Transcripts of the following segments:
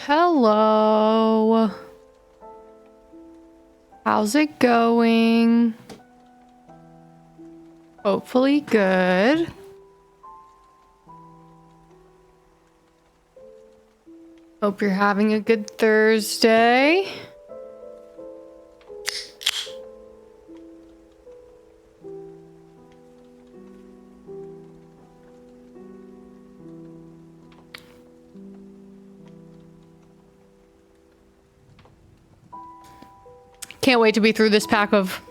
Hello. How's it going? Hopefully good. Hope you're having a good Thursday. Can't wait to be through this pack of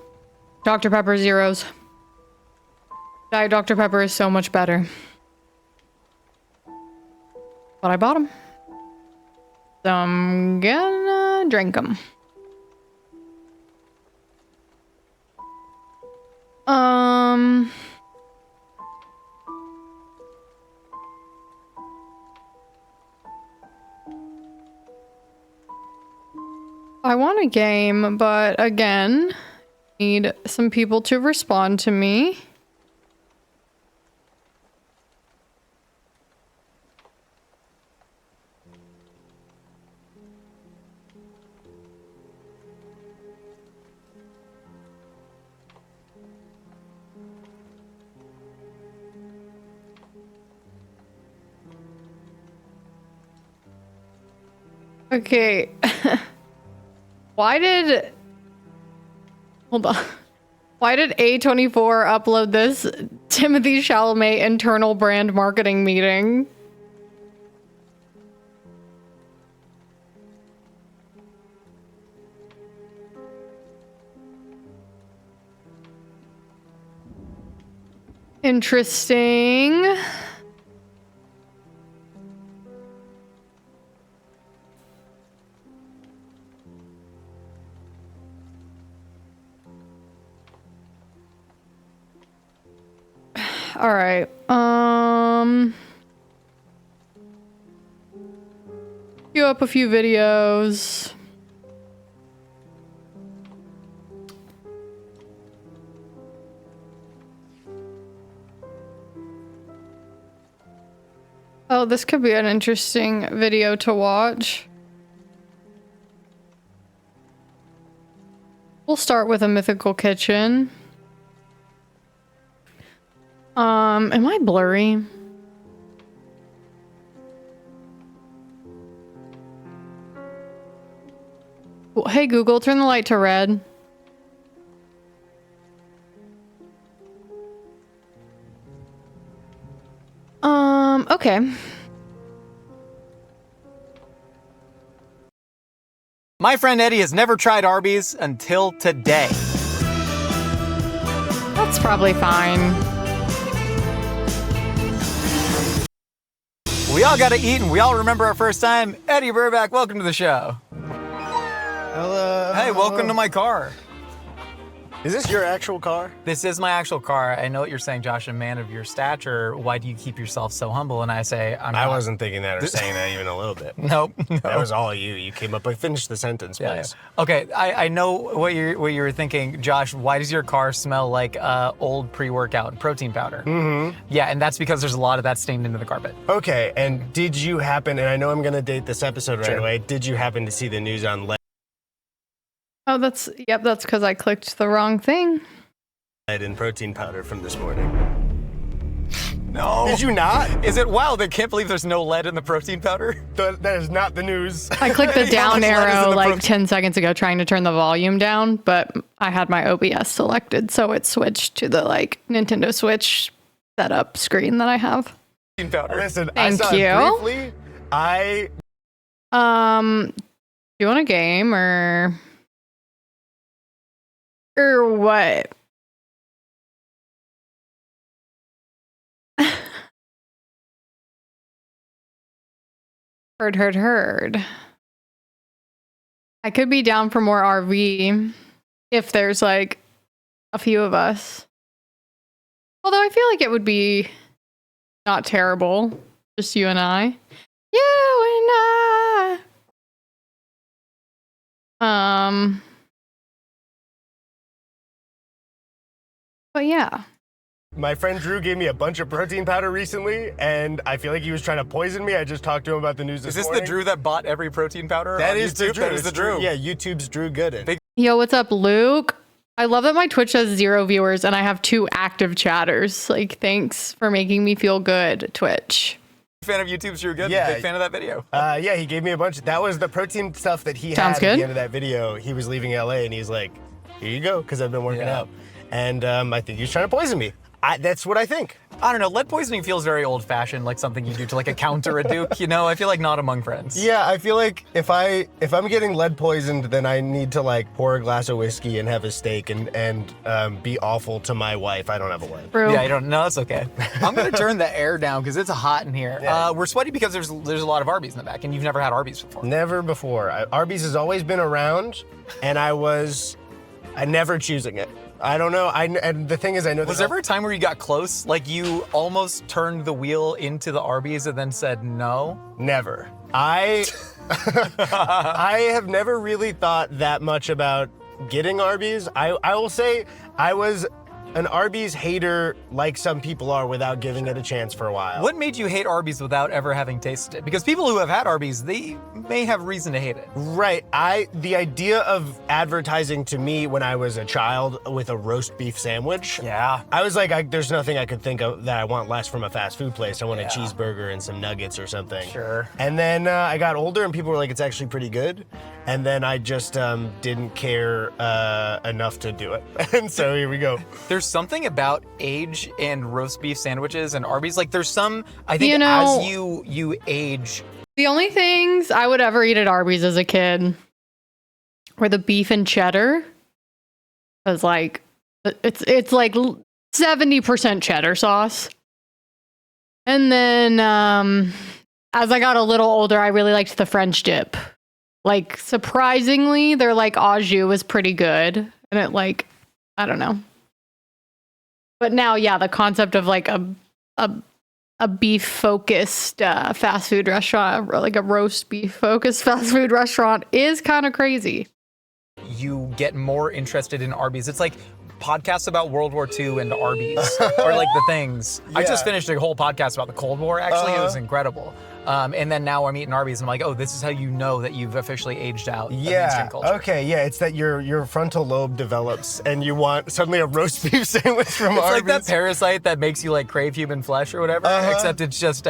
Dr. Pepper Zeros. Diet Dr. Pepper is so much better. But I bought them. So I'm gonna drink them. I want a game, but again, need some people to respond to me. Okay. Hold on. Why did A24 upload this Timothy Chalamet internal brand marketing meeting? Interesting. All right. Queue up a few videos. Oh, this could be an interesting video to watch. We'll start with a mythical kitchen. Am I blurry? Oh, hey Google, turn the light to red. Okay. My friend Eddie has never tried Arby's until today. That's probably fine. We all gotta eat and we all remember our first time. Eddie Burback, welcome to the show. Hello. Hey, welcome to my car. Is this your actual car? This is my actual car. I know what you're saying, Josh, a man of your stature. Why do you keep yourself so humble? And I say, I'm not. I wasn't thinking that or saying that even a little bit. Nope. No. That was all you. You came up. Finish the sentence, Yeah, please. yeah. Okay, I know what you were thinking, Josh. Why does your car smell like old pre-workout and protein powder? Mm-hmm. Yeah, and that's because there's a lot of that stained into the carpet. Okay, and did you happen, and I know I'm going to date this episode right away, did you happen to see the news on lead Oh, that's because I clicked the wrong thing. in protein powder from this morning? No. Did you not? Is it wild? I can't believe there's no lead in the protein powder. That is not the news. I clicked the How down much lead is in arrow the like 10 seconds ago trying to turn the volume down, but I had my OBS selected, so it switched to the like Nintendo Switch setup screen that I have. Protein powder. Listen, I Thank saw you. it briefly. Do you want a game or what? Heard. I could be down for more RV if there's like a few of us. Although I feel like it would be not terrible. Just you and I. You and I. But yeah. My friend Drew gave me a bunch of protein powder recently, and I feel like he was trying to poison me. I just talked to him about the news Is this this morning. the Drew that bought every protein powder? That on is the YouTube? Drew. That is the It's Drew. Yeah, YouTube's Drew Gooden. Yo, what's up, Luke? I love that my Twitch has 0 viewers and I have 2 active chatters. Like, thanks for making me feel good, Twitch. Fan of YouTube's Drew Good. Yeah. Big fan of that video. Yeah, he gave me a bunch. That was the protein stuff that he Sounds had at good. the end of that video. He was leaving LA, and he's like, here you go, because I've been working Yeah. out. And I think he was trying to poison me. That's what I think. I don't know. Lead poisoning feels very old-fashioned, like something you do to like a count or a duke. You know, I feel like not among friends. Yeah, I feel like if I'm getting lead poisoned, then I need to like pour a glass of whiskey and have a steak and be awful to my wife. I don't have a wife. Bro. Yeah, I don't know. That's okay. I'm gonna turn the air down because it's hot in here. Yeah. We're sweaty because there's a lot of Arby's in the back, and you've never had Arby's before. Never before. Arby's has always been around, and I never choosing it. I don't know. And the thing is, I know. Was there ever a time where you got close, like you almost turned the wheel into the Arby's and then said no? Never. I have never really thought that much about getting Arby's. I will say I was an Arby's hater like some people are without giving it a chance for a while. What made you hate Arby's without ever having tasted it? Because people who have had Arby's, they may have reason to hate it. Right. The idea of advertising to me when I was a child with a roast beef sandwich. Yeah. I was like, there's nothing I could think of that I want less from a fast food place. I want Yeah. a cheeseburger and some nuggets or something. Sure. And then I got older and people were like, it's actually pretty good. And then I just didn't care enough to do it. And so here we go. There's something about age and roast beef sandwiches and Arby's. Like there's some, I think You know- as you age, The only things I would ever eat at Arby's as a kid were the beef and cheddar. Cause like it's like 70% cheddar sauce. And then as I got a little older, I really liked the French dip. Like surprisingly, their like au jus was pretty good. And it like, I don't know. But now, yeah, the concept of like a beef focused fast food restaurant, or like a roast beef focused fast food restaurant, is kind of crazy. you get more interested in Arby's. It's like podcasts about World War II and Arby's, or like the things. I just Yeah. finished a whole podcast about the Cold War, actually. It was incredible. And then now I'm eating Arby's, and I'm like, oh, this is how you know that you've officially aged out of mainstream Yeah. culture. Okay. Yeah. It's that your frontal lobe develops, and you want suddenly a roast beef sandwich from It's Arby's. like that parasite that makes you like crave human flesh or whatever, except it's just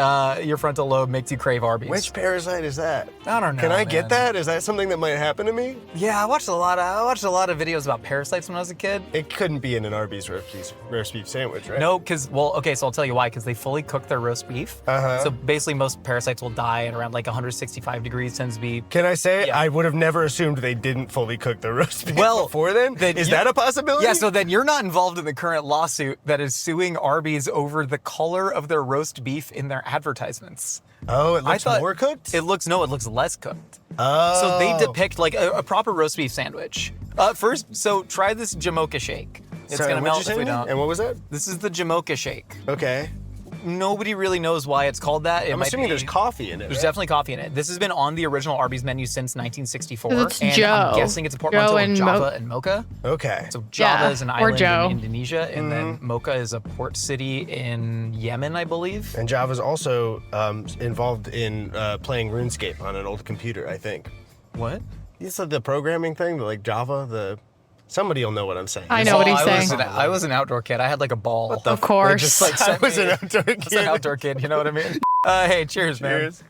your frontal lobe makes you crave Arby's. Which parasite is that? I don't know. Can I man. get that? Is that something that might happen to me? Yeah, I watched a lot of videos about parasites when I was a kid. It couldn't be in an Arby's roast beef sandwich, right? No, because, well, okay, so I'll tell you why, because they fully cook their roast beef. So basically most parasites will die at around like 165 degrees, tends to be. Can I say Yeah. I would have never assumed they didn't fully cook the roast beef Well, before then? Is that a possibility? Yeah, so then you're not involved in the current lawsuit that is suing Arby's over the color of their roast beef in their advertisements. Oh, it looks thought- more cooked? It looks less cooked. Oh. So they depict like a proper roast beef sandwich. First, so try this Jamocha shake. It's Sorry, gonna what'd melt you if we say? don't. And what was that? This is the Jamocha shake. Okay. Nobody really knows why it's called that. I'm assuming there's coffee in it. There's right? definitely coffee in it. This has been on the original Arby's menu since 1964. 'Cause it's and Joe. I'm guessing it's a portmanteau Joe of and Java and Mocha. Okay. So Java Yeah, is an or island Joe. in Indonesia, and then Mocha is a port city in Yemen, I believe. And Java's also involved in playing RuneScape on an old computer, I think. What? It's like the programming thing, like Java, somebody will know what I'm saying. I know what he's saying. I was an outdoor kid. I had like a ball. What the Of course. They just like I sent was me- an outdoor I was kid. an outdoor kid. You know what I mean? Hey, cheers, man. Cheers.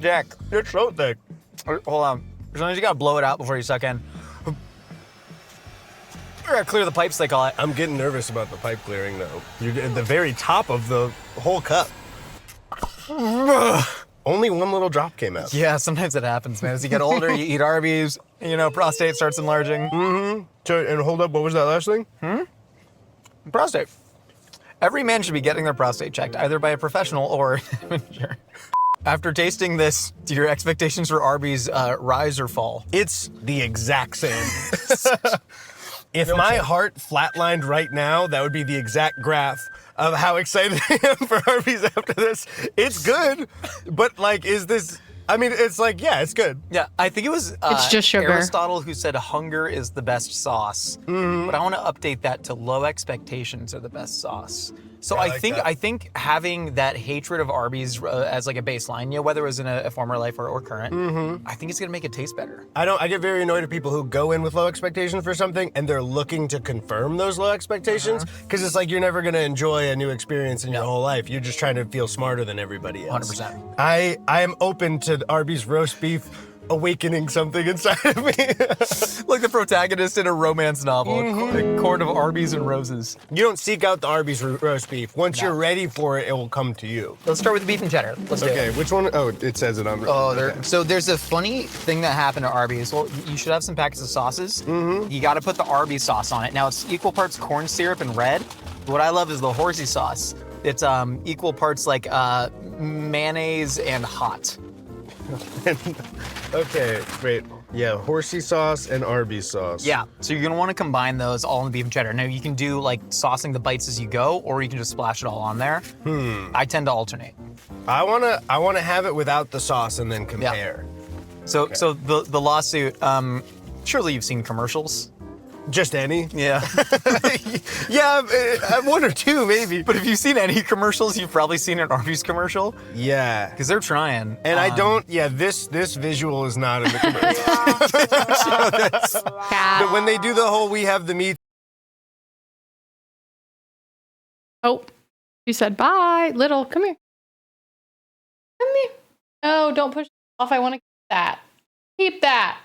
Jack, Your throat thick. hold on. Sometimes you gotta blow it out before you suck in. You gotta clear the pipes, they call it. I'm getting nervous about the pipe clearing, though. You're at the very top of the whole cup. Only one little drop came out. Yeah, sometimes it happens, man. As you get older, you eat Arby's, prostate starts enlarging. So, and hold up, what was that last thing? Prostate. Every man should be getting their prostate checked, either by a professional or After tasting this, do your expectations for Arby's rise or fall? It's the exact same. If my heart flatlined right now, that would be the exact graph of how excited I am for Arby's after this. It's good, but like, it's like, yeah, it's good. Yeah, I think it was It's just sugar. Aristotle who said hunger is the best sauce. But I want to update that to low expectations are the best sauce. So Yeah, I I like think that. I think having that hatred of Arby's as like a baseline, whether it was in a former life or current, I think it's gonna make it taste better. I get very annoyed at people who go in with low expectations for something and they're looking to confirm those low expectations because it's like you're never gonna enjoy a new experience in your whole life. You're just trying to feel smarter than everybody else. 100%. I am open to Arby's roast beef awakening something inside of me. Like the protagonist in a romance novel, A Court of Arby's and Roses. You don't seek out the Arby's roast beef. Once you're ready for it, it will come to you. Let's start with the beef and cheddar. Let's do it. Okay, which one? Oh, it says it on. So there's a funny thing that happened at Arby's. Well, you should have some packets of sauces. You got to put the Arby's sauce on it. Now it's equal parts corn syrup and red. What I love is the horsey sauce. It's equal parts like mayonnaise and hot. Okay, wait. Yeah, horsey sauce and Arby's sauce. Yeah, so you're gonna want to combine those all in the beef and cheddar. Now you can do like saucing the bites as you go, or you can just splash it all on there. I tend to alternate. I wanna have it without the sauce and then compare. So the lawsuit. Surely you've seen commercials. Just any? Yeah. Yeah, one or two maybe. But if you've seen any commercials, you've probably seen an Arby's commercial Yeah. because they're trying. And I don't. Yeah, this visual is not in the commercial. But when they do the whole "we have the meat," Oh, you said bye. Little, come here. Come here. No, don't push it off. I want to keep that. Keep that.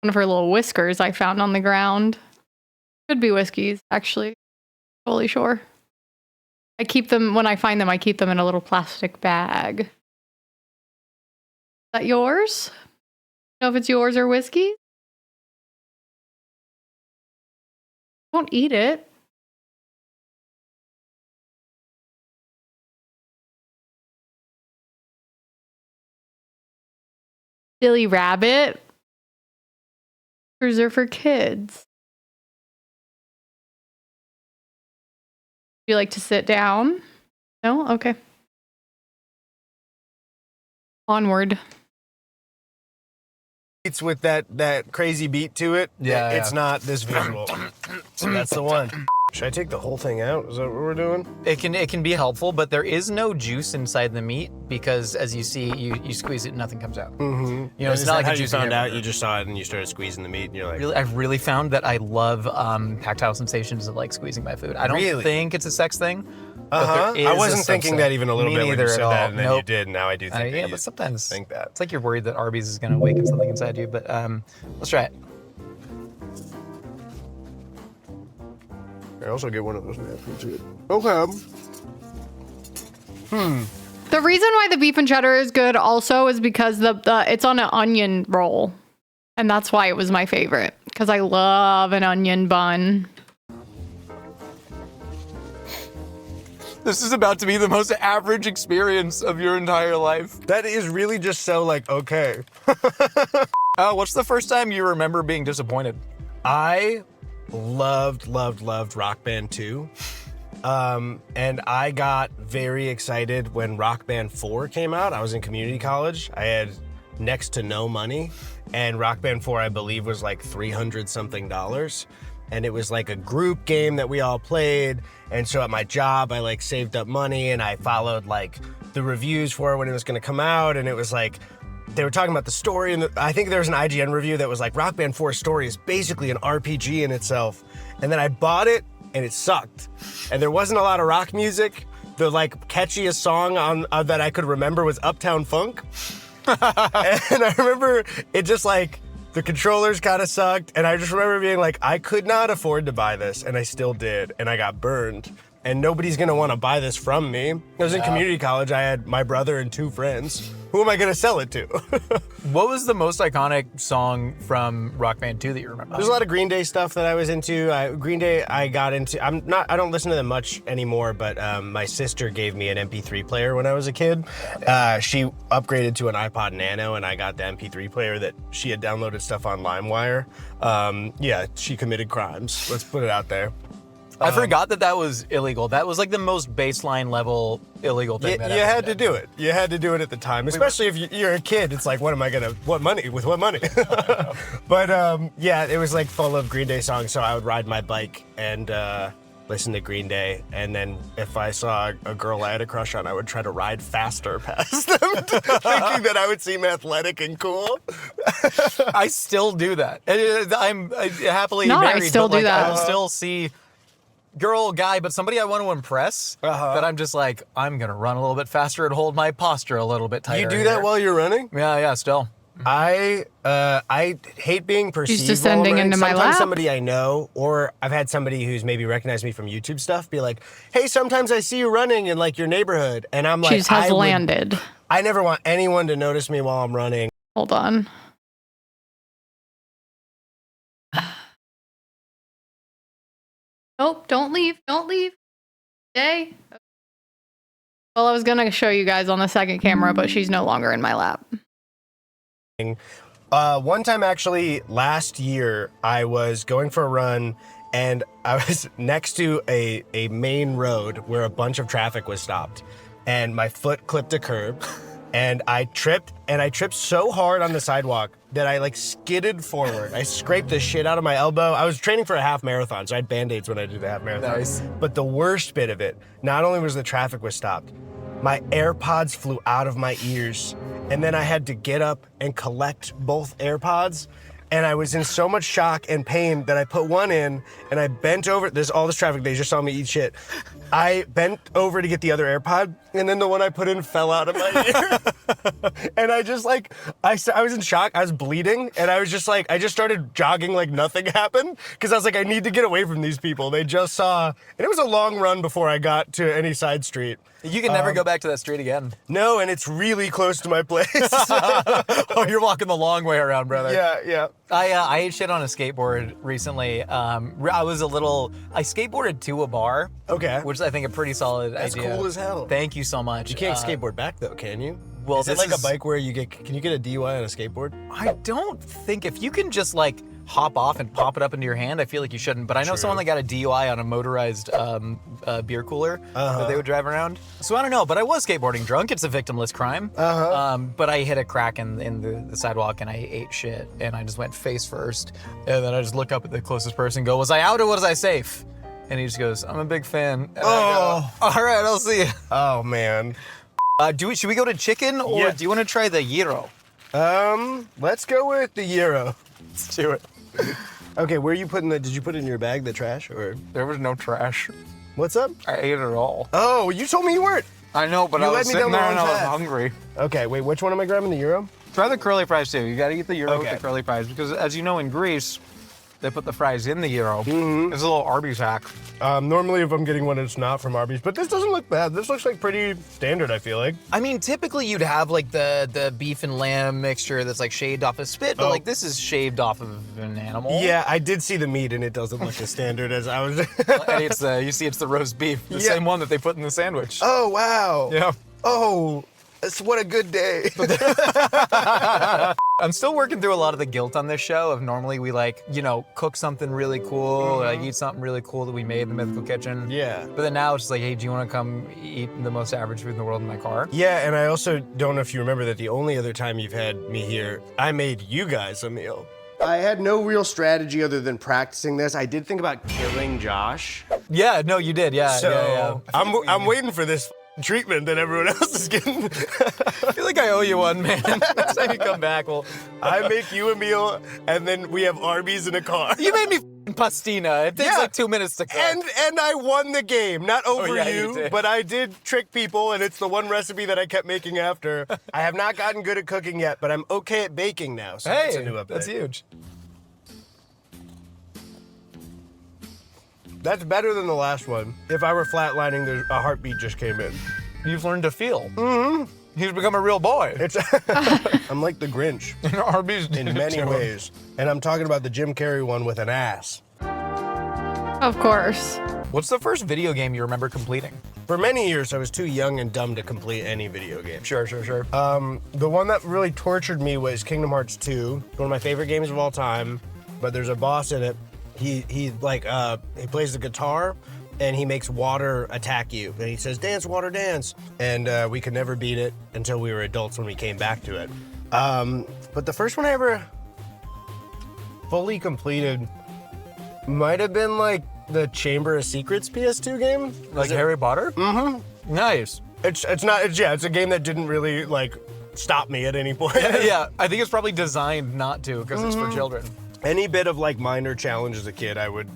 One of her little whiskers I found on the ground. Could be whiskeys, actually. Totally sure. I keep them, when I find them, I keep them in a little plastic bag. Is that yours? Know if it's yours or whiskey? Don't eat it. Silly rabbit. Whiskers are for kids. You like to sit down? No? Okay. Onward. it's with that crazy beat to it. Yeah, It's yeah. not this visual. So that's the one. Should I take the whole thing out? Is that what we're doing? It can be helpful, but there is no juice inside the meat because, as you see, you squeeze it and nothing comes out. Mm-hmm. You know, it's not like how a you juice found out. hamburger. You just saw it and you started squeezing the meat, and you're like, Really, I've really found that I love tactile sensations of like squeezing my food. I don't Really? think it's a sex thing. uh-huh. But there I is wasn't a thinking subset. that even a little Me bit when neither you at said all. that, and then you Nope. did. Now I do think that Yeah, you but sometimes think that. it's like you're worried that Arby's is gonna awaken something inside you. But let's try it. I also get one of those napkins too. Okay. The reason why the beef and cheddar is good also is because the it's on an onion roll. And that's why it was my favorite. Because I love an onion bun. This is about to be the most average experience of your entire life. That is really just so like, okay. What's the first time you remember being disappointed? I loved Rock Band 2. And I got very excited when Rock Band 4 came out. I was in community college. I had next to no money. And Rock Band 4, I believe, was like $300 something. And it was like a group game that we all played. And so at my job, I like saved up money and I followed like the reviews for it when it was gonna come out. And it was like, they were talking about the story. And I think there was an IGN review that was like, Rock Band 4 story is basically an RPG in itself. And then I bought it and it sucked. And there wasn't a lot of rock music. The like catchiest song on that I could remember was Uptown Funk. And I remember it just like, the controllers kind of sucked, and I just remember being like, I could not afford to buy this, and I still did, and I got burned. And nobody's gonna wanna buy this from me. I was in community college, I had my brother and 2 friends. Who am I gonna sell it to? What was the most iconic song from Rock Band 2 that you remember? There's a lot of Green Day stuff that I was into. Green Day, I got into, I don't listen to them much anymore, but my sister gave me an MP3 player when I was a kid. She upgraded to an iPod Nano and I got the MP3 player that she had downloaded stuff on LimeWire. Yeah, she committed crimes. Let's put it out there. I forgot that was illegal. That was like the most baseline level illegal thing. You had to do it. You had to do it at the time, especially if you're a kid. It's like, what money? With what money? But yeah, it was like full of Green Day songs. So I would ride my bike and listen to Green Day. And then if I saw a girl I had a crush on, I would try to ride faster past them, thinking that I would seem athletic and cool. I still do that. I'm happily No, married. I still but do like, that. I will still see girl, guy, but somebody I want to impress, that I'm just like, I'm going to run a little bit faster and hold my posture a little bit tighter. You do that while you're running? Yeah, still. I hate being perceived. She's descending while I'm running. into my Sometimes lap. somebody I know, or I've had somebody who's maybe recognized me from YouTube stuff, be like, "Hey, sometimes I see you running in like your neighborhood," and I'm like, She has landed. I never want anyone to notice me while I'm running. Hold on. Nope, don't leave. Don't leave. Stay. Well, I was going to show you guys on the second camera, but she's no longer in my lap. One time, actually, last year, I was going for a run, and I was next to a main road where a bunch of traffic was stopped, and my foot clipped a curb, and I tripped so hard on the sidewalk that I like skidded forward. I scraped the shit out of my elbow. I was training for a half marathon, so I had Band-Aids when I did the half marathon. Nice. But the worst bit of it, not only was the traffic was stopped, my AirPods flew out of my ears, and then I had to get up and collect both AirPods. And I was in so much shock and pain that I put one in and I bent over. There's all this traffic. They just saw me eat shit. I bent over to get the other AirPod, and then the one I put in fell out of my ear. And I just like, I was in shock. I was bleeding, and I was just like, I just started jogging like nothing happened because I was like, I need to get away from these people. They just saw, and it was a long run before I got to any side street. You can never go back to that street again. No, and it's really close to my place. Oh, you're walking the long way around, brother. Yeah. I ate shit on a skateboard recently. I skateboarded to a bar. Okay. Which is, I think, a pretty solid That's idea. cool as hell. Thank you so much. You can't skateboard back though, can you? Well, is it this like a bike where can you get a DUI on a skateboard? I don't think, if you can just like hop off and pop it up into your hand, I feel like you shouldn't. But I know someone that got a DUI on a motorized beer cooler that they would drive around. So I don't know, but I was skateboarding drunk. It's a victimless crime. But I hit a crack in the sidewalk and I ate shit and I just went face first. And then I just look up at the closest person and go, was I out or was I safe? And he just goes, I'm a big fan. And I go, all right, I'll see you. Oh man. Should we go to chicken or do you want to try the gyro? Let's go with the gyro. Let's do it. Okay, where are you putting did you put it in your bag, the trash, or? There was no trash. What's up? I ate it all. Oh, you told me you weren't. I know, but You I led was me sitting down the there wrong and I was path. hungry. Okay, wait, which one am I grabbing, the gyro? Try the curly fries too. You gotta eat the gyro with Okay. the curly fries because as you know in Greece, they put the fries in the gyro. It's a little Arby's hack. Normally, if I'm getting one, it's not from Arby's, but this doesn't look bad. This looks like pretty standard, I feel like. I mean, typically you'd have like the beef and lamb mixture that's like shaved off a spit, but like this is shaved off of an animal. Yeah, I did see the meat, and it doesn't look as standard as I was. And it's you see, it's the roast beef, the same one that they put in the sandwich. Oh, wow. Yeah. Oh, what a good day. I'm still working through a lot of the guilt on this show of normally we like, you know, cook something really cool, or like eat something really cool that we made in the Mythical Kitchen. Yeah. But then now it's just like, hey, do you want to come eat the most average food in the world in my car? Yeah, and I also don't know if you remember that the only other time you've had me here, I made you guys a meal. I had no real strategy other than practicing this. I did think about killing Josh. Yeah, no, you did. Yeah. So yeah. I'm waiting for this treatment that everyone else is getting. I feel like I owe you one, man. Next time you come back, I make you a meal, and then we have Arby's in a car. You made me pastina. It takes like 2 minutes to cook. And I won the game, not over you you, did. but I did trick people, and it's the one recipe that I kept making after. I have not gotten good at cooking yet, but I'm okay at baking now, so that's a new update. That's huge. That's better than the last one. If I were flatlining, a heartbeat just came in. You've learned to feel. Mm-hmm. He's become a real boy. I'm like the Grinch Arby's in many ways. And I'm talking about the Jim Carrey one with an ass. Of course. What's the first video game you remember completing? For many years, I was too young and dumb to complete any video game. Sure. The one that really tortured me was Kingdom Hearts 2, one of my favorite games of all time, but there's a boss in it. He plays the guitar and he makes water attack you. And he says, dance, water, dance. And we could never beat it until we were adults when we came back to it. But the first one I ever fully completed might have been like the Chamber of Secrets PS2 game. Like Harry Potter? Mm-hmm. Nice. It's a game that didn't really like stop me at any point. Yeah, I think it's probably designed not to because it's for children. Any bit of like minor challenge as a kid, I would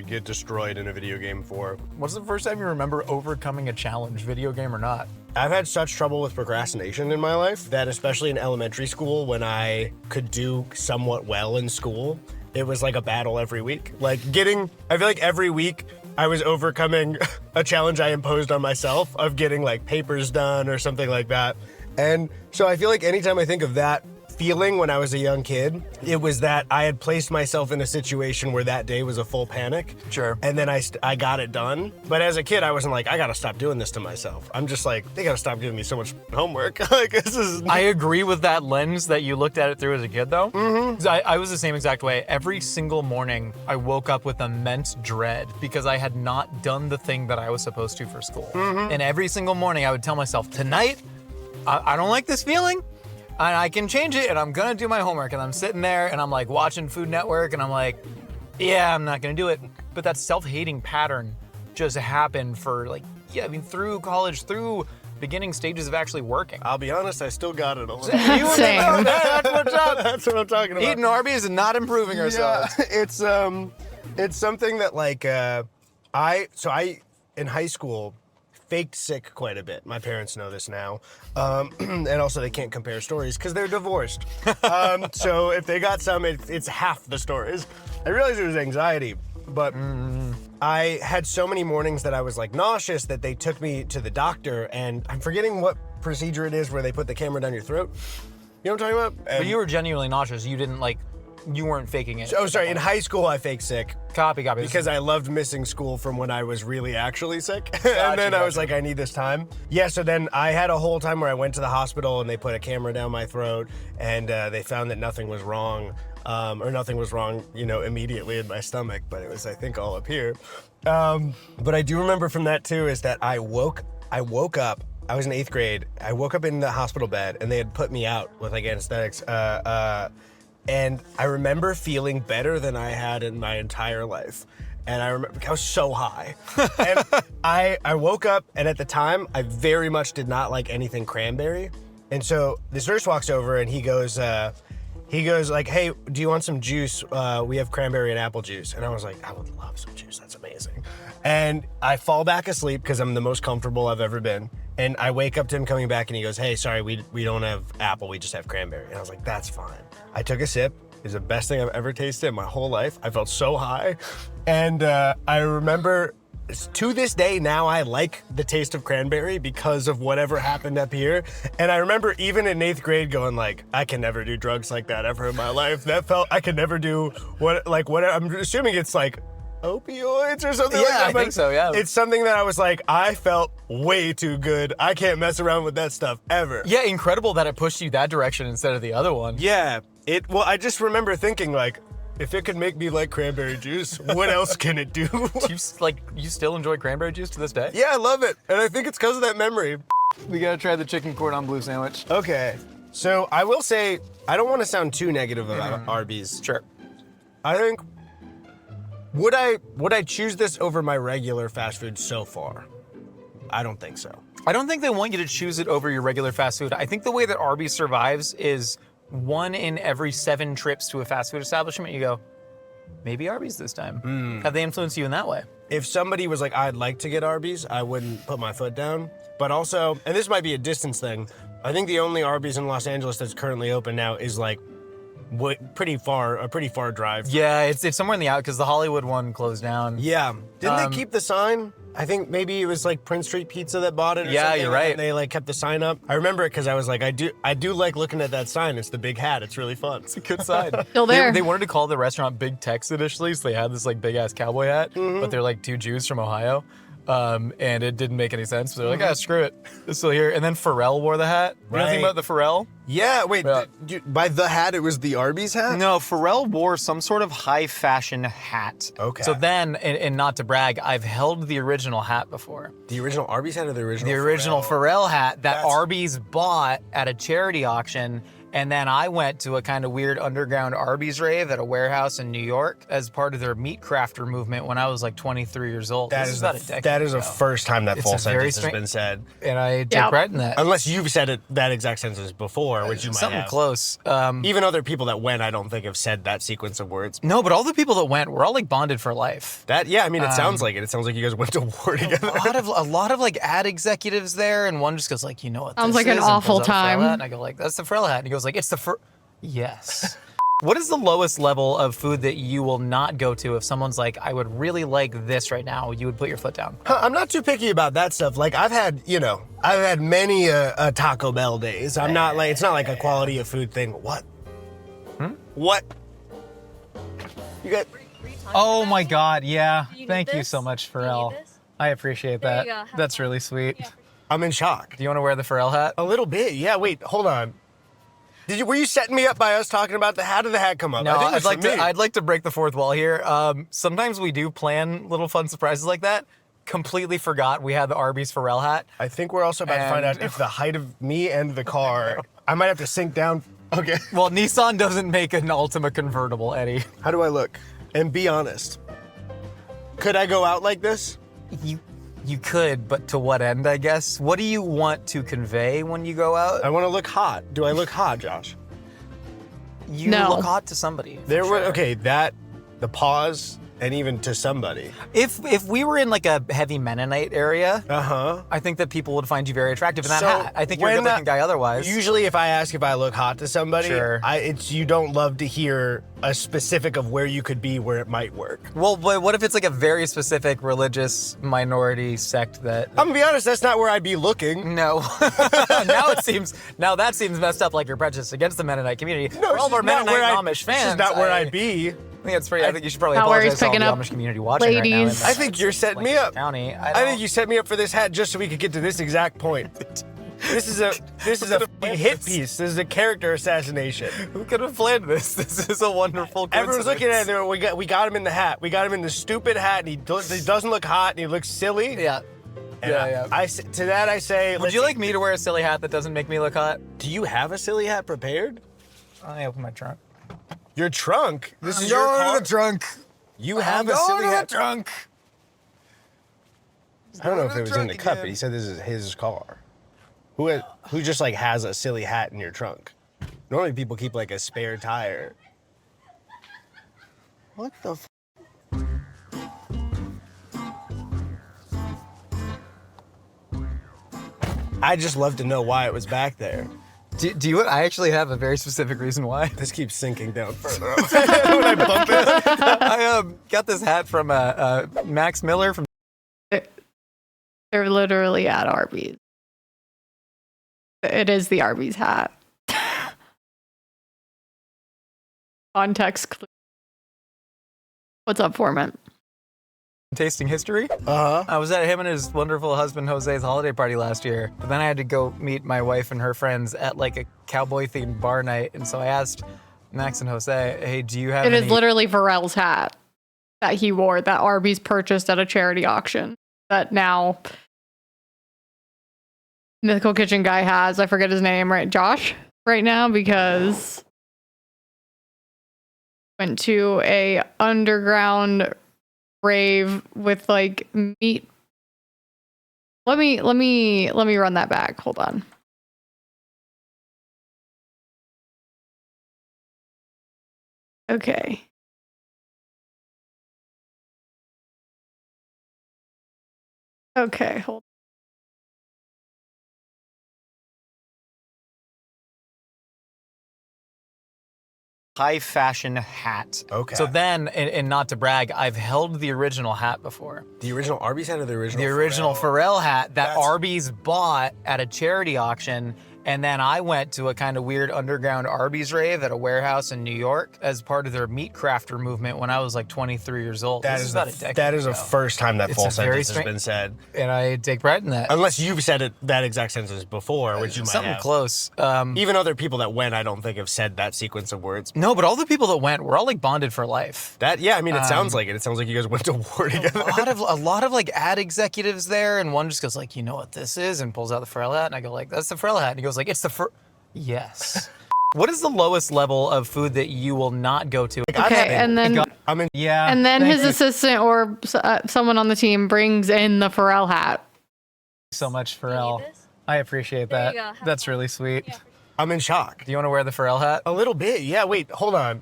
get destroyed in a video game for. What's the first time you remember overcoming a challenge, video game or not? I've had such trouble with procrastination in my life that especially in elementary school when I could do somewhat well in school, it was like a battle every week. I feel like every week I was overcoming a challenge I imposed on myself of getting like papers done or something like that. And so I feel like anytime I think of that feeling when I was a young kid, it was that I had placed myself in a situation where that day was a full panic. Sure. And then I got it done. But as a kid, I wasn't like, I gotta stop doing this to myself. I'm just like, they gotta stop giving me so much homework. I agree with that lens that you looked at it through as a kid, though. Mm-hmm. I was the same exact way. Every single morning, I woke up with immense dread because I had not done the thing that I was supposed to for school. Mm-hmm. And every single morning, I would tell myself, tonight, I don't like this feeling. And I can change it, and I'm gonna do my homework. And I'm sitting there, and I'm like watching Food Network, and I'm like, yeah, I'm not gonna do it. But that self-hating pattern just happened for through college, through beginning stages of actually working. I'll be honest, I still got it all. Same. That's what's up. That's what I'm talking about. Eating Arby's and not improving ourselves. Yeah, it's something that I in high school faked sick quite a bit. My parents know this now. And also they can't compare stories because they're divorced. So if they got some, it's half the stories. I realized it was anxiety, but I had so many mornings that I was like nauseous that they took me to the doctor, and I'm forgetting what procedure it is where they put the camera down your throat. You know what I'm talking about? But you were genuinely nauseous. You weren't faking it. Oh, sorry. In high school, I faked sick. Copy. Because I loved missing school from when I was really actually sick. And then I was like, I need this time. Yeah, so then I had a whole time where I went to the hospital and they put a camera down my throat and they found that nothing was wrong. Or nothing was wrong, immediately in my stomach, but it was, I think, all up here. But I do remember from that too is that I woke up. I was in 8th grade. I woke up in the hospital bed and they had put me out with like anesthetics. And I remember feeling better than I had in my entire life. And I remember I was so high. And I woke up, and at the time, I very much did not like anything cranberry. And so this nurse walks over and he goes like, hey, do you want some juice? We have cranberry and apple juice. And I was like, I would love some juice. That's amazing. And I fall back asleep because I'm the most comfortable I've ever been. And I wake up to him coming back and he goes, hey, sorry, we don't have apple, we just have cranberry. And I was like, that's fine. I took a sip is the best thing I've ever tasted in my whole life. I felt so high. And I remember, to this day now, I like the taste of cranberry because of whatever happened up here. And I remember even in 8th grade going like, I can never do drugs like that ever in my life. That felt, I could never do what I'm assuming it's like opioids or something like that. I think so, yeah. It's something that I was like, I felt way too good. I can't mess around with that stuff ever. Yeah, incredible that it pushed you that direction instead of the other one. Yeah, well, I just remember thinking like, if it could make me like cranberry juice, what else can it do? You still enjoy cranberry juice to this day? Yeah, I love it. And I think it's because of that memory. We gotta try the chicken cordon bleu sandwich. Okay, so I will say, I don't want to sound too negative about Arby's. Sure. I think, would I choose this over my regular fast food so far? I don't think so. I don't think they want you to choose it over your regular fast food. I think the way that Arby's survives is 1 in every 7 trips to a fast food establishment, you go, maybe Arby's this time. Have they influenced you in that way? If somebody was like, I'd like to get Arby's, I wouldn't put my foot down. But also, and this might be a distance thing, I think the only Arby's in Los Angeles that's currently open now is like a pretty far drive. Yeah, it's somewhere in the out because the Hollywood one closed down. Yeah. Didn't they keep the sign? I think maybe it was like Prince Street Pizza that bought it or Yeah, something. you're right. And they like kept the sign up. I remember it because I was like, I do like looking at that sign. It's the big hat. It's really fun. It's a good sign. Still there. They wanted to call the restaurant Big Tex initially, so they had this like big ass cowboy hat, but they're like 2 Jews from Ohio. And it didn't make any sense. So they're like, ah, screw it. It's still here. And then Pharrell wore the hat. You know anything Right. about the Pharrell? Yeah, wait, Yeah. by the hat, it was the Arby's hat? No, Pharrell wore some sort of high fashion hat. Okay. So then, and not to brag, I've held the original hat before. The original Arby's hat or the original The original Pharrell hat that That's- Arby's bought at a charity auction. And then I went to a kind of weird underground Arby's rave at a warehouse in New York as part of their meat crafter movement when I was like 23 years old. That This is about a decade that is ago. the first time that It's full a very sentence has been said. And I take Yeah. pride in that. Unless you've said it that exact sentence before, which you might Something have. close. Even other people that went, I don't think have said that sequence of words. No, but all the people that went were all like bonded for life. That I mean, it sounds like it. It sounds like you guys went to war together. A lot of like ad executives there, and one just goes like, you know what? Sounds this like an is? And awful pulls out a Pharrell time. hat, and I go like, that's the Pharrell hat, and he goes like, it's the Yes. What is the lowest level of food that you will not go to if someone's like, I would really like this right now? You would put your foot down. I'm not too picky about that stuff. Like I've had many Taco Bell days. I'm not like, it's not like a quality of food thing. What? What? You got? Oh my God, yeah. Do you need Thank you this? so much, Do you need Pharrell. this? I appreciate There that. you go. Have That's fun. really sweet. Yeah. I'm in shock. Do you want to wear the Pharrell hat? A little bit. Yeah. Wait. Hold on. Were you setting me up by us talking about the? How did the hat come up? No, I think it was for me. I'd like to break the fourth wall here. Sometimes we do plan little fun surprises like that. Completely forgot we had the Arby's Pharrell hat. I think we're also about to find out if the height of me and the car. I might have to sink down. Okay. Well, Nissan doesn't make an Altima convertible, Eddie. How do I look? And be honest. Could I go out like this? You could, but to what end, I guess? What do you want to convey when you go out? I want to look hot. Do I look hot, Josh? You No. look hot to somebody. for There were sure. the pause, and even to somebody. If we were in like a heavy Mennonite area, Uh-huh. I think that people would find you very attractive in that So, hat. I think you're a when good-looking guy otherwise. Usually if I ask if I look hot to somebody, Sure. you don't love to hear a specific of where you could be where it might work. Well, but what if it's like a very specific religious minority sect that? I'm gonna be honest, that's not where I'd be looking. No. now that seems messed up, like you're prejudiced against the Mennonite community. No, For all of this our is not Mennonite where and Amish fans. This is not where I I'd be. think it's pretty. I think you should probably Not where he's apologize to all picking the up Amish community watching right now. ladies. in, I think you're setting me Lancaster up. County. I think you set me up for this hat just so we could get to this exact point. This is a fucking hit piece. This is a character assassination. Who could have planned this? This is a wonderful coincidence. Everyone's looking at it. We got him in the hat. We got him in the stupid hat, and he doesn't look hot, and he looks silly. Yeah. And Yeah. To that I say, Would you like me to wear a silly hat that doesn't make me look hot? Do you have a silly hat prepared? I open my trunk. Your trunk. This is your car. trunk. You have a silly hat. trunk. I don't know if Going it to was in the the trunk cut, again. but he said this is his car. Who just like has a silly hat in your trunk? Normally people keep like a spare tire. What the? I'd just love to know why it was back there. Do you? I actually have a very specific reason why. This keeps sinking down further when I bump it. I got this hat from Max Miller from. They're literally at Arby's. It is the Arby's hat. Context clue. What's up, Foreman? Tasting history. I was at him and his wonderful husband Jose's holiday party last year, but then I had to go meet my wife and her friends at like a cowboy themed bar night, and so I asked Max and Jose, "Hey, do you have?" It is literally Varel's hat that he wore that Arby's purchased at a charity auction that now Mythical Kitchen guy has. I forget his name, right? Josh, right now, because went to a underground rave with like meat. Let me run that back. Hold on. Okay. Okay, hold. high fashion hat. Okay. So then, and not to brag, I've held the original hat before. The original Arby's hat or the original? The original Pharrell hat that That's- Arby's bought at a charity auction. And then I went to a kind of weird underground Arby's rave at a warehouse in New York as part of their meat crafter movement when I was like 23 years old. That This is about a decade that is ago. the first time that It's full a very sentence has been said. And I take pride in that. Unless you've said it that exact sentence before, which you might Something have. close. Even other people that went, I don't think have said that sequence of words. No, but all the people that went were all like bonded for life. That I mean, it sounds like it. It sounds like you guys went to war together. A lot of like ad executives there, and one just goes like, "You know what this is?" and pulls out the Pharrell hat, and I go like, "That's the Pharrell hat," and he goes like, "It's the Yes. What is the lowest level of food that you will not go to? Okay, and then I'm in. Yeah. and then thank his you assistant or someone on the team brings in the Pharrell hat. so much, Pharrell. I appreciate There that. you go. Have That's fun. really sweet. Yeah. I'm in shock. Do you want to wear the Pharrell hat? A little bit. Yeah. Wait. Hold on.